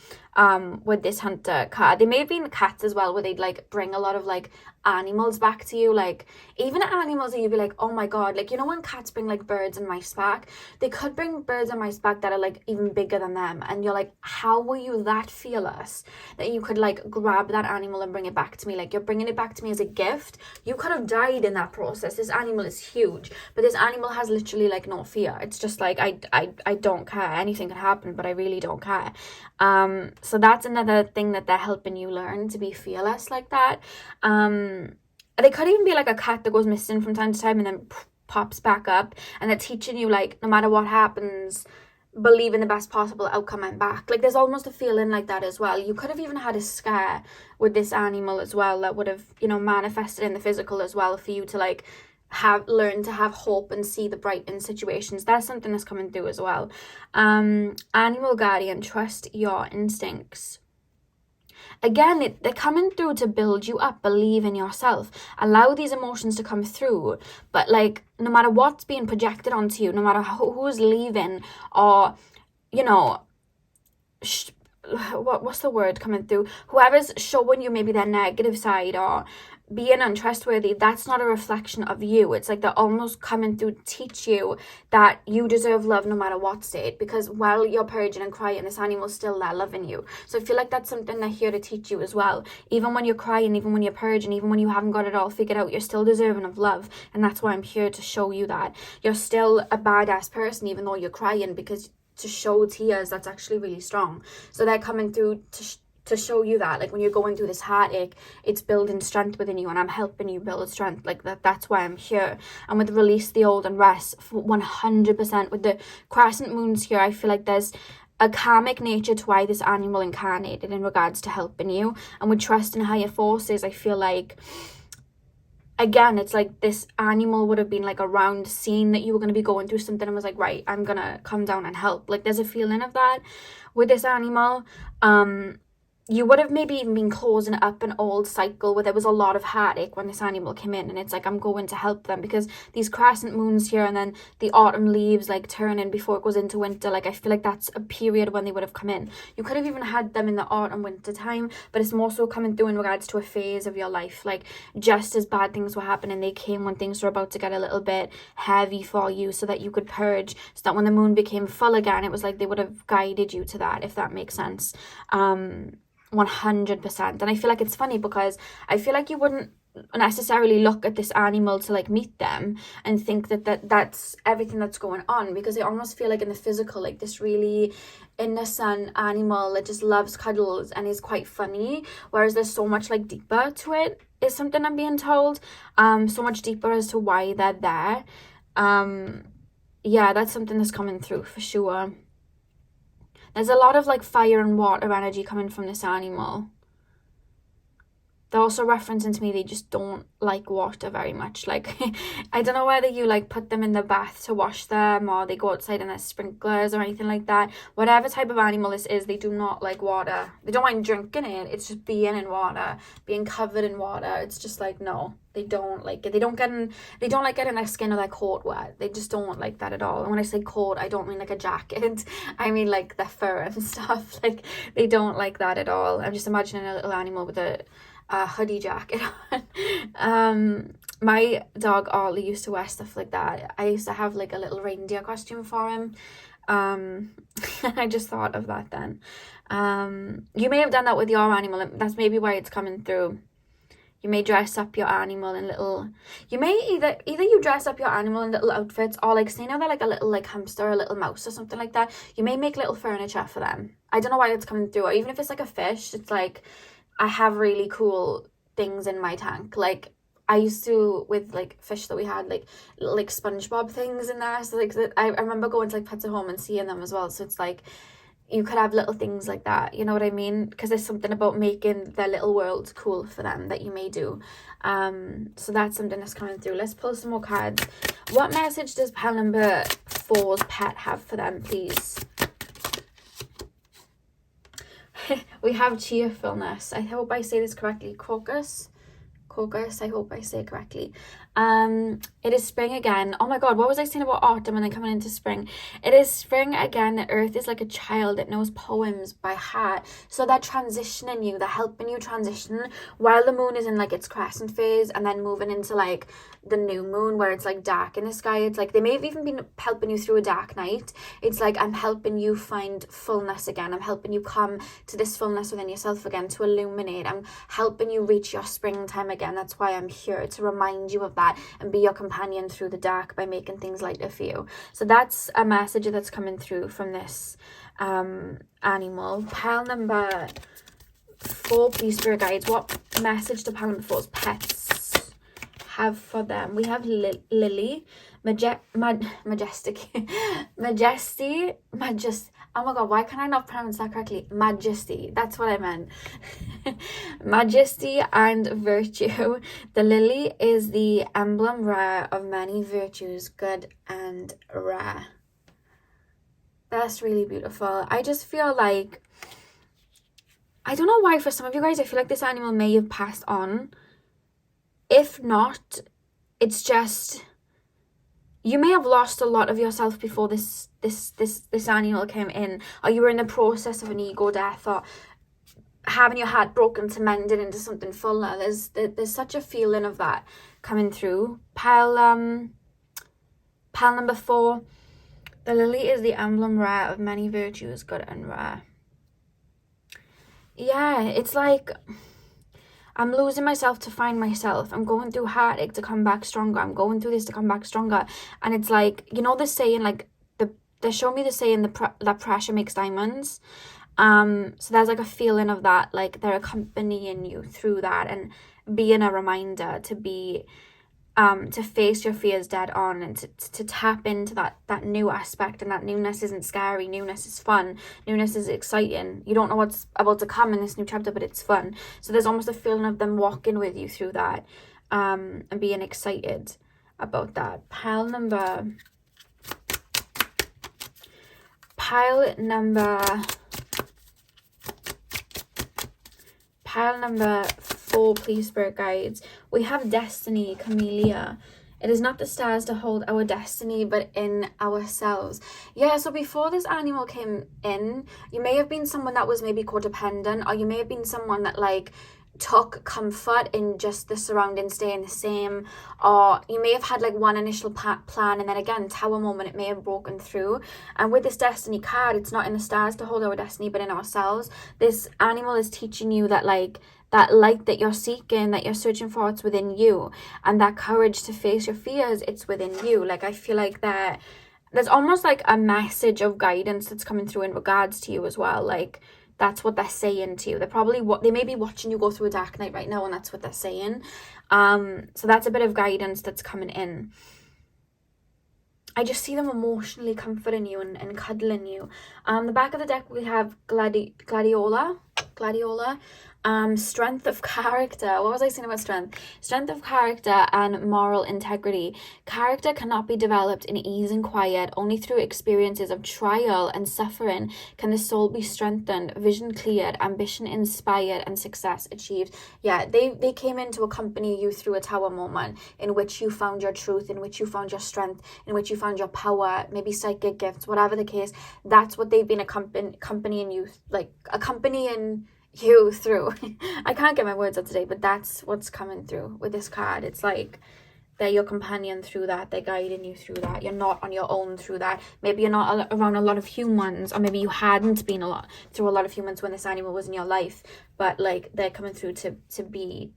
with this hunter card. They may have been cats as well, where they'd like bring a lot of like animals back to you, like even animals that you'd be like, oh my god, like, you know when cats bring like birds and mice back, they could bring birds and mice back that are like even bigger than them, and you're like, how were you that fearless that you could like grab that animal and bring it back to me? Like, you're bringing it back to me as a gift. You could have died in that process. This animal is huge, but this animal has literally like no fear. It's just like, I don't care, anything could happen, but I really don't care. So that's another thing that they're helping you learn, to be fearless like that. They could even be like a cat that goes missing from time to time and then pops back up, and they're teaching you like, no matter what happens, believe in the best possible outcome and back. Like, there's almost a feeling like that as well. You could have even had a scare with this animal as well that would have, you know, manifested in the physical as well, for you to like learn to have hope and see the bright in situations. That's something that's coming through as well. Animal guardian, trust your instincts. Again, they're coming through to build you up, believe in yourself, allow these emotions to come through. But like, no matter what's being projected onto you, no matter who's leaving, or, you know, what's the word coming through? Whoever's showing you maybe their negative side or being untrustworthy, that's not a reflection of you. It's like they're almost coming through to teach you that you deserve love no matter what state, because while you're purging and crying, this animal's still there loving you. So I feel like that's something they're here to teach you as well. Even when you're crying, even when you're purging, even when you haven't got it all figured out, you're still deserving of love. And that's why I'm here to show you that you're still a badass person, even though you're crying, because to show tears, that's actually really strong. So they're coming through to show you that, like, when you're going through this heartache, it's building strength within you, and I'm helping you build strength. Like, that's why I'm here. And with release the old and rest, 100%. With the crescent moons here, I feel like there's a karmic nature to why this animal incarnated in regards to helping you. And with trust in higher forces, I feel like, again, it's like this animal would have been like around, seeing that you were going to be going through something, and was like, right, I'm gonna come down and help. Like, there's a feeling of that with this animal. You would have maybe even been closing up an old cycle where there was a lot of heartache when this animal came in, and it's like, I'm going to help them, because these crescent moons here, and then the autumn leaves like turning before it goes into winter, like I feel like that's a period when they would have come in. You could have even had them in the autumn winter time, but it's more so coming through in regards to a phase of your life, like just as bad things were happening, they came when things were about to get a little bit heavy for you, so that you could purge, so that when the moon became full again, it was like they would have guided you to that, if that makes sense. 100%. And I feel like it's funny, because I feel like you wouldn't necessarily look at this animal to like meet them and think that's everything that's going on, because I almost feel like in the physical, like this really innocent animal that just loves cuddles and is quite funny, whereas there's so much like deeper to it, is something I'm being told. So much deeper as to why they're there. Yeah, that's something that's coming through for sure. There's a lot of like fire and water energy coming from this animal. They're also referencing to me, they just don't like water very much. Like, I don't know whether you like put them in the bath to wash them, or they go outside and there's sprinklers or anything like that. Whatever type of animal this is, they do not like water. They don't mind drinking it. It's just being in water, being covered in water. It's just like, no, they don't like it. They don't like getting their skin or their coat wet. They just don't like that at all. And when I say coat, I don't mean like a jacket. I mean like the fur and stuff. Like, they don't like that at all. I'm just imagining a little animal with a hoodie jacket on. My dog Ollie used to wear stuff like that. I used to have like a little reindeer costume for him. I just thought of that then. You may have done that with your animal, and that's maybe why it's coming through. You may dress up your animal in little, you may either you dress up your animal in little outfits, or like, say now they're like a little like hamster or a little mouse or something like that, you may make little furniture for them. I don't know why it's coming through. Or even if it's like a fish, it's like, I have really cool things in my tank. Like, I used to, with like fish that we had, like SpongeBob things in there. So like, I remember going to like Pets at Home and seeing them as well. So it's like, you could have little things like that, you know what I mean? Because there's something about making their little worlds cool for them that you may do. So that's something that's coming through. Let's pull some more cards. What message does pile number 4's pet have for them, please? We have cheerfulness. I hope I say this correctly. Crocus, I hope I say it correctly. It is spring again. Oh my god, what was I saying about autumn and then coming into spring? It is spring again. The earth is like a child that knows poems by heart. So they're transitioning you, they're helping you transition while the moon is in like its crescent phase, and then moving into like the new moon where it's like dark in the sky. It's like they may have even been helping you through a dark night. It's like, I'm helping you find fullness again. I'm helping you come to this fullness within yourself again, to illuminate. I'm helping you reach your springtime again. That's why I'm here, to remind you of that and be your companion through the dark by making things lighter for you. So that's a message that's coming through from this animal. Pile number 4, please, spirit guides. What message do pile number 4's pets have for them? We have Lily, Majesty. Oh my god, why can I not pronounce that correctly? Majesty, that's what I meant. Majesty and virtue. The lily is the emblem rare of many virtues, good and rare. That's really beautiful. I just feel like, I don't know why, for some of you guys, I feel like this animal may have passed on. If not, it's just, you may have lost a lot of yourself before this animal came in, or you were in the process of an ego death, or having your heart broken to mend it into something fuller. There's such a feeling of that coming through. Pile number 4, the lily is the emblem rare of many virtues, good and rare. Yeah, it's like, I'm losing myself to find myself. I'm going through heartache to come back stronger. I'm going through this to come back stronger. And it's like, you know the saying, like, they show me the saying that pressure makes diamonds. So there's like a feeling of that, like they're accompanying you through that and being a reminder to be, to face your fears dead on, and to tap into that new aspect. And that newness isn't scary. Newness is fun. Newness is exciting. You don't know what's about to come in this new chapter, but it's fun. So there's almost a feeling of them walking with you through that, and being excited about that. Pile number 4, please, spirit guides. We have destiny, Camellia. It is not the stars to hold our destiny, but in ourselves. Yeah, so before this animal came in, you may have been someone that was maybe codependent, or you may have been someone that like took comfort in just the surroundings staying the same, or you may have had like one initial plan, and then again, tower moment, it may have broken through. And with this destiny card, it's not in the stars to hold our destiny, but in ourselves. This animal is teaching you that, like, that light that you're seeking, that you're searching for, it's within you, and that courage to face your fears, it's within you. Like, I feel like that there's almost like a message of guidance that's coming through in regards to you as well. Like, that's what they're saying to you. They may be watching you go through a dark night right now, and that's what they're saying. So that's a bit of guidance that's coming in. I just see them emotionally comforting you and cuddling you. The back of the deck, we have Gladiola. Strength of character. What was I saying about strength? Strength of character and moral integrity. Character cannot be developed in ease and quiet. Only through experiences of trial and suffering can the soul be strengthened, vision cleared, ambition inspired, and success achieved. Yeah, they came in to accompany you through a tower moment in which you found your truth, in which you found your strength, in which you found your power, maybe psychic gifts, whatever the case. That's what they've been accompanying you, like accompanying you through. I can't get my words out today, but that's what's coming through with this card. It's like they're your companion through that. They're guiding you through that. You're not on your own through that. Maybe you're not around a lot of humans, or maybe you hadn't been through a lot of humans when this animal was in your life, but like they're coming through to be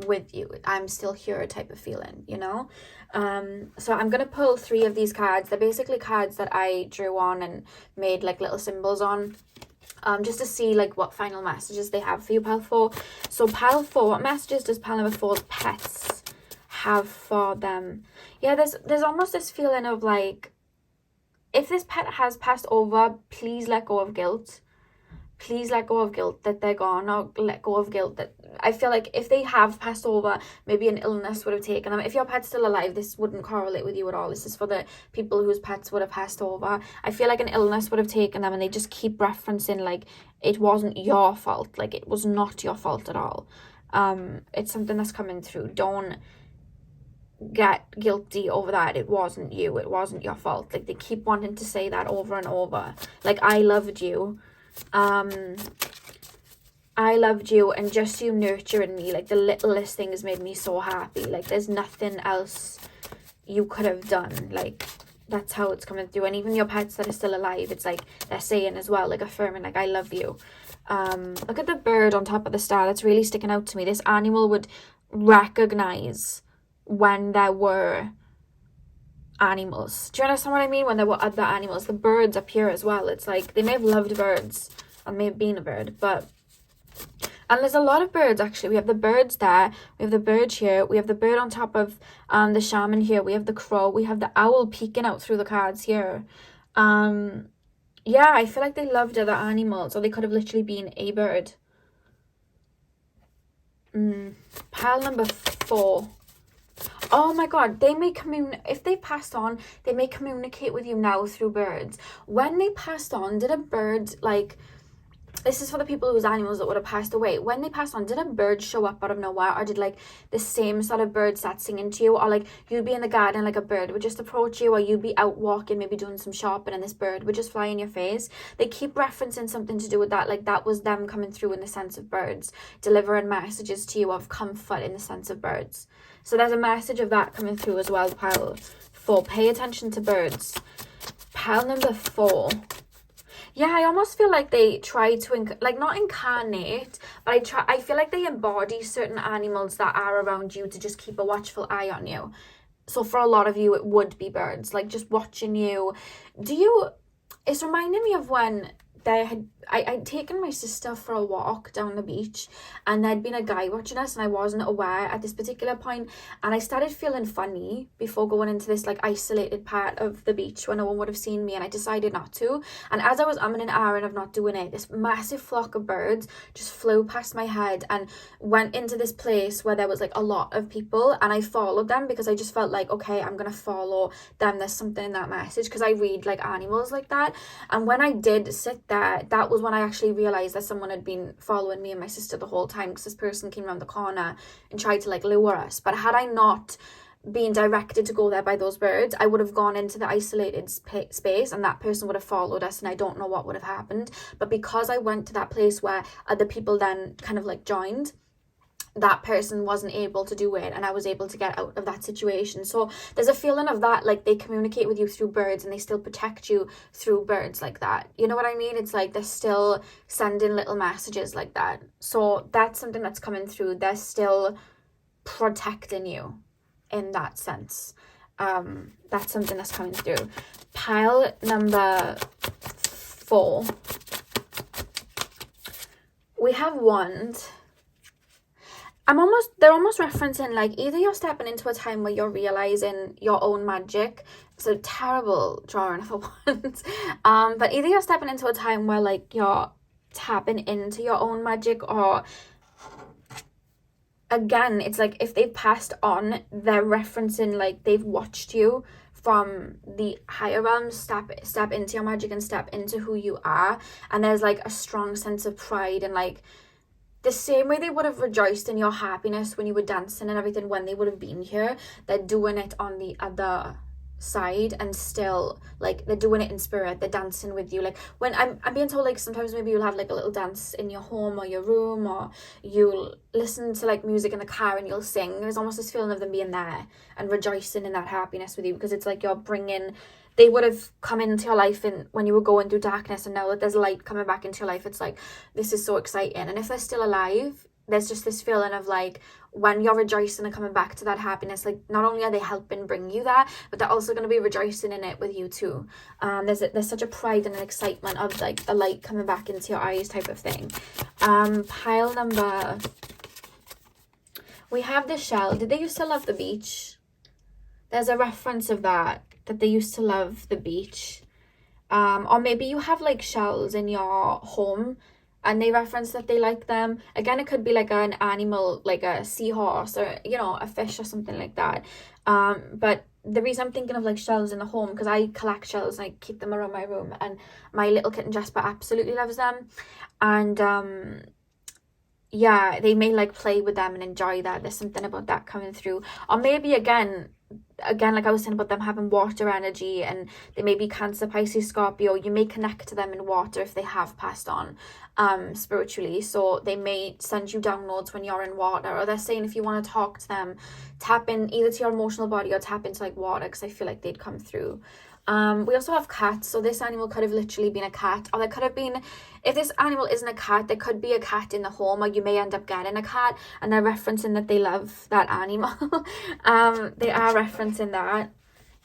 with you. I'm still here type of feeling, you know. So I'm gonna pull 3 of these cards. They're basically cards that I drew on and made like little symbols on, just to see like what final messages they have for you, pile 4. So pile 4, what messages does pile number 4's pets have for them? Yeah, there's almost this feeling of like, if this pet has passed over, please let go of guilt. Please let go of guilt that they're gone, or let go of guilt that, I feel like if they have passed over, maybe an illness would have taken them. If your pet's still alive, this wouldn't correlate with you at all. This is for the people whose pets would have passed over. I feel like an illness would have taken them, and they just keep referencing like it wasn't your fault. Like, it was not your fault at all. It's something that's coming through. Don't get guilty over that. It wasn't you, it wasn't your fault. Like, they keep wanting to say that over and over. Like, I loved you, and just you nurturing me, like the littlest things made me so happy. Like, there's nothing else you could have done. Like, that's how it's coming through. And even your pets that are still alive, it's like they're saying as well, like affirming, like, I love you. Look at the bird on top of the star. That's really sticking out to me. This animal would recognize when there were animals. Do you understand what I mean? When there were other animals. The birds up here as well. It's like they may have loved birds and may have been a bird, but... And there's a lot of birds, actually. We have the birds there. We have the bird here. We have the bird on top of the shaman here. We have the crow. We have the owl peeking out through the cards here. Yeah, I feel like they loved other animals, or they could have literally been a bird. Pile number 4. Oh my god, they may if they passed on, they may communicate with you now through birds. When they passed on, did a bird, like... This is for the people whose animals that would have passed away. When they passed on, did a bird show up out of nowhere? Or did, like, the same sort of bird start singing to you? Or, like, you'd be in the garden, like, a bird would just approach you. Or you'd be out walking, maybe doing some shopping, and this bird would just fly in your face. They keep referencing something to do with that. Like, that was them coming through in the sense of birds. Delivering messages to you of comfort in the sense of birds. So there's a message of that coming through as well, pile 4. Pay attention to birds. Pile number 4. Yeah, I almost feel like they try to, like, not incarnate, but I feel like they embody certain animals that are around you to just keep a watchful eye on you. So for a lot of you, it would be birds, like, just watching you. It's reminding me of when I'd taken my sister for a walk down the beach, and there'd been a guy watching us, and I wasn't aware at this particular point, and I started feeling funny before going into this, like, isolated part of the beach where no one would have seen me, and I decided not to. And as I was umming and ahhing of not doing it, this massive flock of birds just flew past my head and went into this place where there was, like, a lot of people, and I followed them because I just felt like, okay, I'm gonna follow them. There's something in that message, because I read, like, animals like that. And when I did sit there, that was when I actually realized that someone had been following me and my sister the whole time, because this person came around the corner and tried to, like, lure us. But had I not been directed to go there by those birds, I would have gone into the isolated space, and that person would have followed us, and I don't know what would have happened. But because I went to that place where other people then kind of, like, joined, that person wasn't able to do it, and I was able to get out of that situation. So there's a feeling of that, like, they communicate with you through birds, and they still protect you through birds like that. You know what I mean? It's like they're still sending little messages like that. So that's something that's coming through. They're still protecting you in that sense. That's something that's coming through. Pile number 4. We have Wand. They're almost referencing, like, either you're stepping into a time where you're realizing your own magic. It's a terrible drawing of a wand. But either you're stepping into a time where, like, you're tapping into your own magic, or again, it's like if they've passed on, they're referencing, like, they've watched you from the higher realms step into your magic and step into who you are. And there's, like, a strong sense of pride, and, like, the same way they would have rejoiced in your happiness when you were dancing and everything when they would have been here, they're doing it on the other side, and still, like, they're doing it in spirit. They're dancing with you. Like, when I'm being told, like, sometimes maybe you'll have, like, a little dance in your home or your room, or you'll listen to, like, music in the car and you'll sing. There's almost this feeling of them being there and rejoicing in that happiness with you, because it's like they would have come into your life when you were going through darkness, and now that there's light coming back into your life, it's like, this is so exciting. And if they're still alive, there's just this feeling of, like, when you're rejoicing and coming back to that happiness, like, not only are they helping bring you that, but they're also going to be rejoicing in it with you too. There's such a pride and an excitement of, like, the light coming back into your eyes type of thing. Pile number... We have the shell. Did they used to love the beach? There's a reference of that they used to love the beach. Or maybe you have, like, shells in your home and they reference that they like them. Again, it could be like an animal, like a seahorse, or, you know, a fish or something like that. But the reason I'm thinking of, like, shells in the home, because I collect shells and I keep them around my room, and my little kitten Jasper absolutely loves them. And yeah, they may like play with them and enjoy that. There's something about that coming through. Or maybe again, like I was saying about them having water energy, and they may be Cancer, Pisces, Scorpio. You may connect to them in water if they have passed on spiritually. So they may send you downloads when you're in water, or they're saying if you want to talk to them, tap in either to your emotional body or tap into like water, because I feel like they'd come through. We also have cats, so this animal could have literally been a cat, or there could have been, if this animal isn't a cat, there could be a cat in the home, or you may end up getting a cat, and they're referencing that they love that animal. They are referencing that,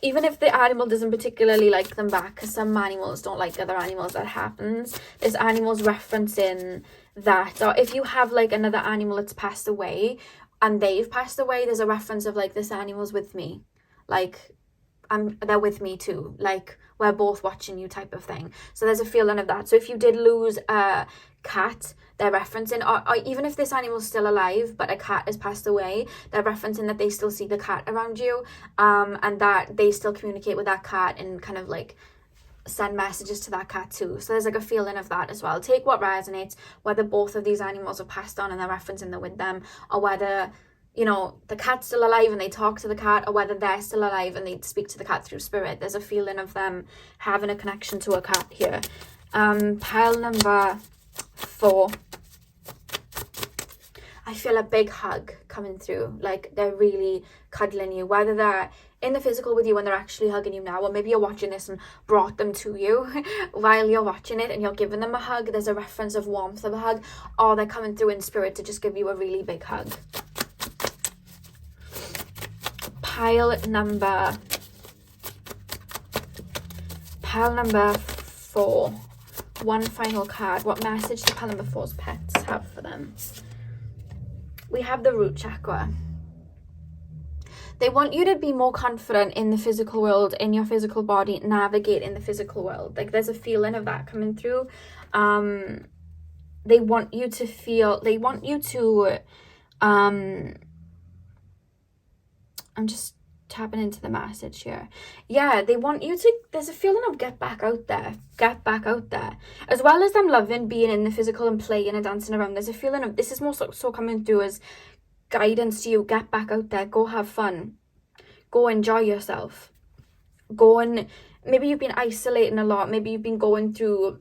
even if the animal doesn't particularly like them back, because some animals don't like other animals. That happens. This animal's referencing that. Or if you have like another animal that's passed away and they've passed away, there's a reference of like, this animal's with me, like they're with me too, like we're both watching you type of thing. So there's a feeling of that. So if you did lose a cat, they're referencing, or even if this animal's still alive but a cat has passed away, they're referencing that they still see the cat around you, and that they still communicate with that cat and kind of like send messages to that cat too. So there's like a feeling of that as well. Take what resonates, whether both of these animals have passed on and they're referencing they're with them, or whether, you know, the cat's still alive and they talk to the cat, or whether they're still alive and they speak to the cat through spirit. There's a feeling of them having a connection to a cat here. Pile number 4. I feel a big hug coming through, like they're really cuddling you, whether they're in the physical with you and they're actually hugging you now, or maybe you're watching this and brought them to you while you're watching it and you're giving them a hug. There's a reference of warmth of a hug, or they're coming through in spirit to just give you a really big hug. Pile number 4. One final card. What message do pile number 4's pets have for them? We have the root chakra. They want you to be more confident in the physical world, in your physical body, navigate in the physical world. Like there's a feeling of that coming through. They want you to feel, they want you to, I'm just tapping into the message here. Yeah, they want you to, there's a feeling of get back out there. As well as them loving being in the physical and playing and dancing around, there's a feeling of, this is more so coming through as guidance to you. Get back out there, go have fun, go enjoy yourself, go, and maybe you've been isolating a lot, maybe you've been going through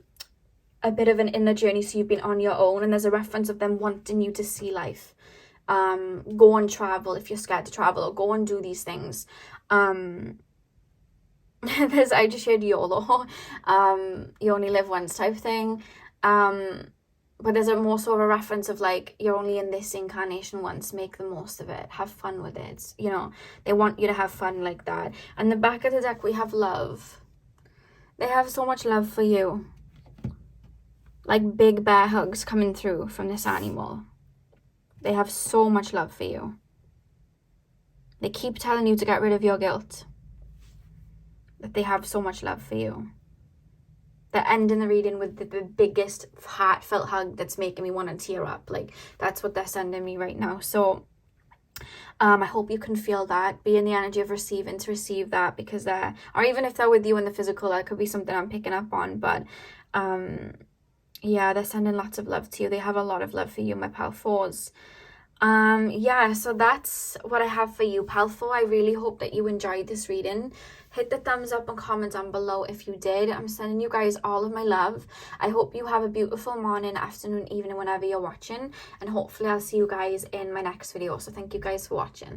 a bit of an inner journey, so you've been on your own, and there's a reference of them wanting you to see life. Go and travel if you're scared to travel, or go and do these things. There's, I just heard YOLO, you only live once type thing. But there's a more sort of a reference of like, you're only in this incarnation once, make the most of it, have fun with it. You know, they want you to have fun like that. And the back of the deck, we have love. They have so much love for you. Like big bear hugs coming through from this animal. They have so much love for you. They keep telling you to get rid of your guilt. That they have so much love for you. They're ending the reading with the biggest heartfelt hug that's making me want to tear up. Like, that's what they're sending me right now. So, I hope you can feel that. Be in the energy of receiving to receive that, because they're, or even if they're with you in the physical, that could be something I'm picking up on. But, yeah, they're sending lots of love to you. They have a lot of love for you, my pal 4s. Yeah, so that's what I have for you, pal 4. I really hope that you enjoyed this reading. Hit the thumbs up and comment down below if you did. I'm sending you guys all of my love. I hope you have a beautiful morning, afternoon, evening, whenever you're watching, and hopefully I'll see you guys in my next video. So thank you guys for watching.